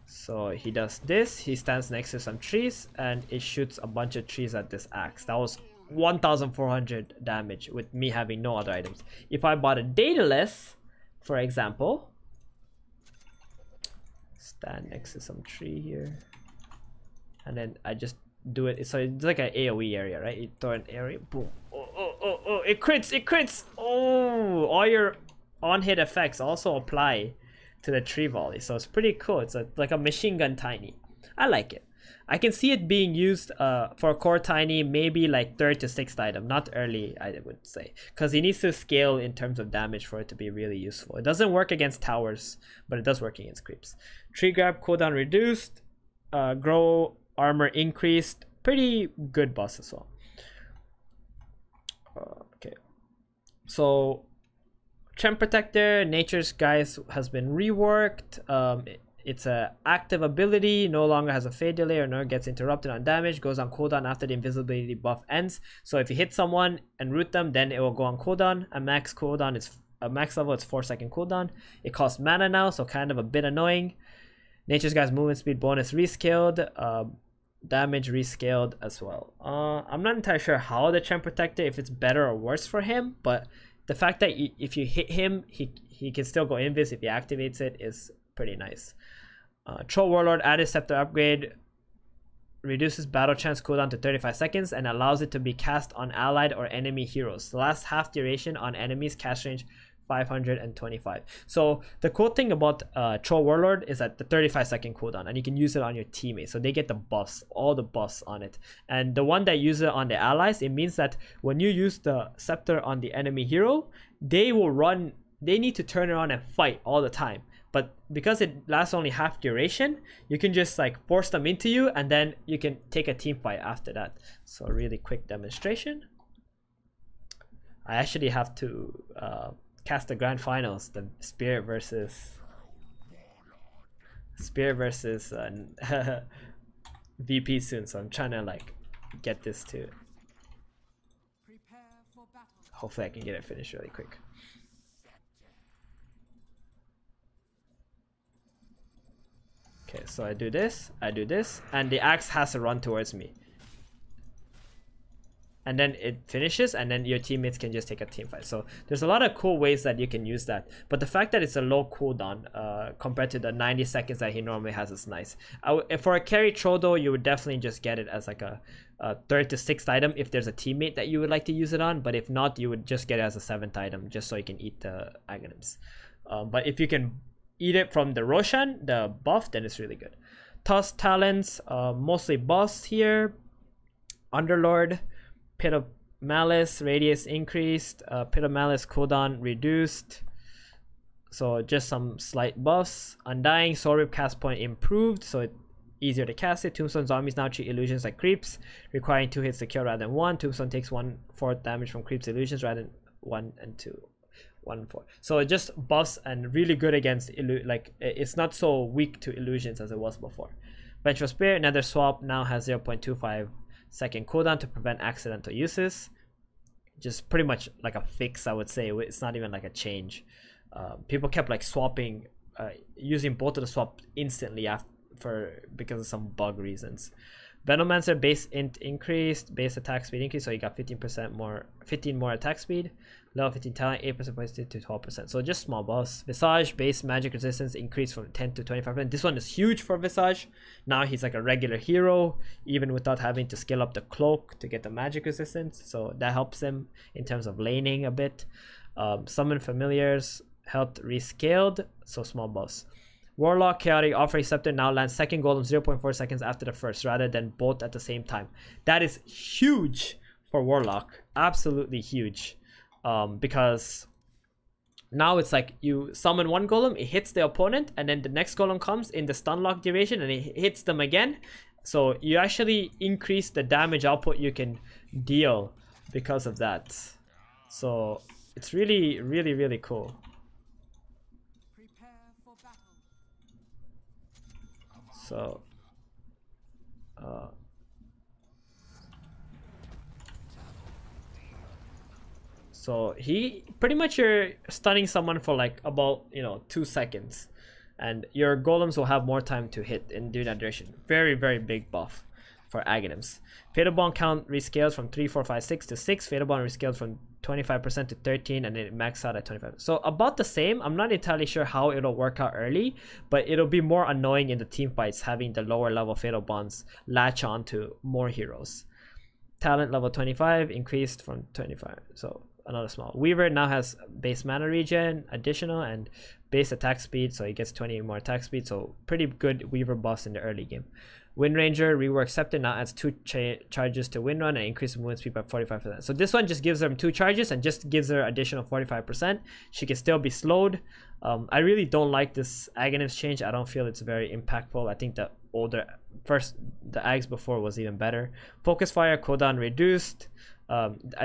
So he does this, he stands next to some trees and it shoots a bunch of trees at this axe. That was 1400 damage with me having no other items. If I bought a Daedalus, for example, stand next to some tree here, and then I just do it. So it's like an AoE area, right? You throw an area, boom. Oh, it crits, it crits. Oh, all your on-hit effects also apply to the tree volley, so it's pretty cool. It's like a machine gun tiny. I like it. I can see it being used for core tiny, maybe like 3rd to 6th item, not early, I would say, because he needs to scale in terms of damage for it to be really useful. It doesn't work against towers, but it does work against creeps. Tree grab cooldown reduced, grow armor increased, pretty good boss as well. Okay, so Trem Protector, Nature's Guise has been reworked. It's a active ability, no longer has a fade delay or never gets interrupted on damage, goes on cooldown after the invisibility buff ends. So if you hit someone and root them, then it will go on cooldown. A max cooldown is a max level, it's 4-second cooldown. It costs mana now, so kind of a bit annoying. Nature's Guise movement speed bonus rescaled, damage rescaled as well. I'm not entirely sure how the Trem Protector, if it's better or worse for him, but the fact that if you hit him, he can still go invis if he activates it is pretty nice. Troll Warlord added scepter upgrade, reduces battle chance cooldown to 35 seconds and allows it to be cast on allied or enemy heroes. The last half duration on enemies, cast range 525. So the cool thing about Troll Warlord is that the 35-second cooldown, and you can use it on your teammates, so they get the buffs, all the buffs on it. And the one that uses it on the allies, it means that when you use the scepter on the enemy hero, they will run, they need to turn around and fight all the time. But because it lasts only half duration, you can just like force them into you, and then you can take a team fight after that. So really quick demonstration. I actually have to cast the grand finals, the Spirit versus VP soon, so I'm trying to like get this to, hopefully I can get it finished really quick. Okay, so I do this, and the axe has to run towards me. And then it finishes, and then your teammates can just take a team fight. So there's a lot of cool ways that you can use that. But the fact that it's a low cooldown compared to the 90 seconds that he normally has is nice. For a carry troll though, you would definitely just get it as like a 3rd to 6th item if there's a teammate that you would like to use it on. But if not, you would just get it as a 7th item just so you can eat the Aghanims. But if you can eat it from the Roshan, the buff, then it's really good. Tusk Talents, mostly boss here. Underlord, Pit of Malice, radius increased, Pit of Malice cooldown reduced. So just some slight buffs. Undying, Soul Rip cast point improved, so it's easier to cast it. Tombstone zombies now treat illusions like creeps, requiring 2 hits to kill rather than 1. Tombstone takes 1/4 damage from creeps illusions rather than 1 and 2. 1 and 4. So it just buffs and really good against like it's not so weak to illusions as it was before. Vengeful Spirit, Nether Swap now has 0.25-second cooldown to prevent accidental uses. Just pretty much like a fix, I would say. It's not even like a change. People kept like swapping, using both of the swap instantly because of some bug reasons. Venomancer base int increased, base attack speed increased, so he got 15% more, 15 more attack speed. Level 15 talent, 8% wasted to 12%. So just small boss. Visage base magic resistance increased from 10 to 25%. This one is huge for Visage. Now he's like a regular hero, even without having to skill up the cloak to get the magic resistance. So that helps him in terms of laning a bit. Summon familiars, health rescaled, so small boss. Warlock Chaotic Offering Scepter now lands second golem 0.4 seconds after the first, rather than both at the same time. That is huge for Warlock. Absolutely huge. Because now it's like you summon one golem, it hits the opponent, and then the next golem comes in the stun lock duration and it hits them again. So you actually increase the damage output you can deal because of that. So it's really, really, really cool. Prepare for battle. So so he pretty much, you're stunning someone for like about 2 seconds, and your golems will have more time to hit and do that duration. Very, very big buff for Aghanims. Fatal Bond count rescales from 3, 4, 5, 6 to 6. Fatal Bond rescaled from 25% to 13, and it maxed out at 25. So about the same. I'm not entirely sure how it'll work out early, but it'll be more annoying in the team fights having the lower level Fatal Bonds latch on to more heroes. Talent level 25 increased from 25. So another small. Weaver now has base mana regen additional and base attack speed, so he gets 20 more attack speed. So pretty good Weaver boss in the early game. Wind Ranger Rework Scepter now adds 2 charges to Wind Run and increases movement speed by 45%. So this one just gives her 2 charges and just gives her additional 45%. She can still be slowed. I really don't like this Aghanims change. I don't feel it's very impactful. I think the Aghs before was even better. Focus Fire cooldown reduced.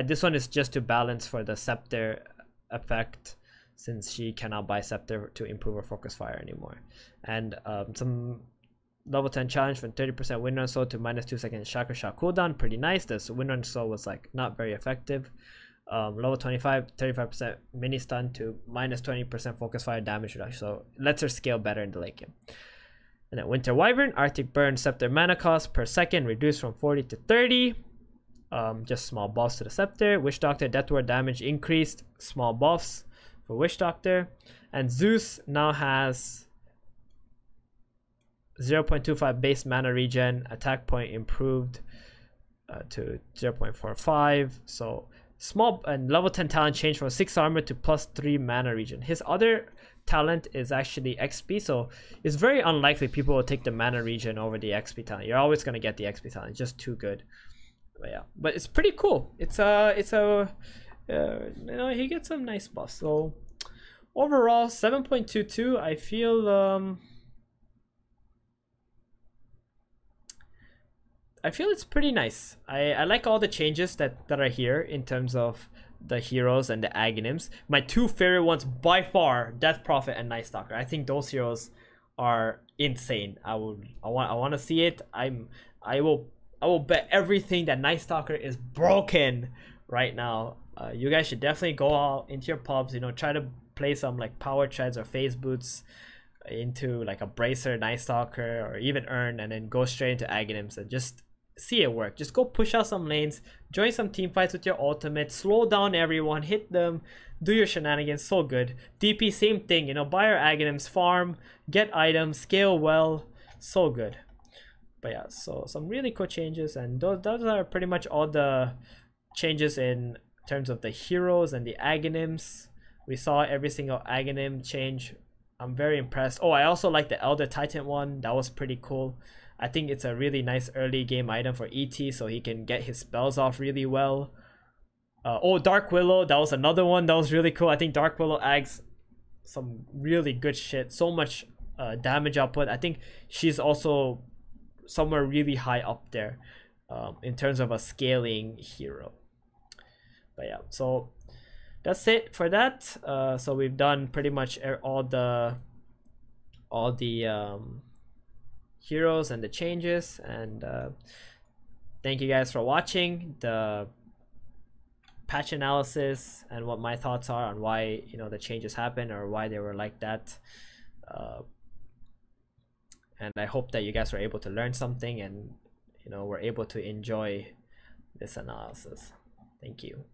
This one is just to balance for the Scepter effect, since she cannot buy Scepter to improve her Focus Fire anymore. And some level 10 challenge from 30% Wind Run Soul to -2 seconds Chakra Shot cooldown. Pretty nice. This Wind Run Soul was like not very effective. Level 25, 35% mini stun to -20% Focus Fire damage reduction. So lets her scale better in the late game. And then Winter Wyvern, Arctic Burn Scepter mana cost per second reduced from 40 to 30. Just small buffs to the Scepter. Witch Doctor Death Ward damage increased. Small buffs for Witch Doctor. And Zeus now has 0.25 base mana regen, attack point improved to 0.45. So small, and level 10 talent change from 6 armor to +3 mana regen. His other talent is actually XP, so it's very unlikely people will take the mana regen over the XP talent. You're always gonna get the XP talent. It's just too good. But yeah, but it's pretty cool. It's a he gets some nice buffs. So overall 7.22. I feel it's pretty nice. I like all the changes that are here in terms of the heroes and the Aghanims. My 2 favorite ones by far, Death Prophet and Night Stalker. I think those heroes are insane. I want to see it. I will bet everything that Night Stalker is broken right now. You guys should definitely go out into your pubs, try to play some like Power Treads or Phase Boots into like a Bracer, Night Stalker, or even Earn, and then go straight into Aghanims and just see it work. Just go push out some lanes, join some team fights with your ultimate, slow down everyone, hit them, do your shenanigans. So good. DP, same thing, buy your Aghanims, farm, get items, scale well. So good. But yeah, so some really cool changes, and those are pretty much all the changes in terms of the heroes and the Aghanims. We saw every single Aghanim change. I'm very impressed. Oh, I also like the Elder Titan one. That was pretty cool. I think it's a really nice early game item for ET, so he can get his spells off really well. Oh, Dark Willow, that was another one that was really cool. I think Dark Willow adds some really good shit. So much damage output. I think she's also somewhere really high up there in terms of a scaling hero. But yeah, so that's it for that. So we've done pretty much all the heroes and the changes, and thank you guys for watching the patch analysis and what my thoughts are on why the changes happened or why they were like that. And I hope that you guys were able to learn something and you know, we're able to enjoy this analysis. Thank you.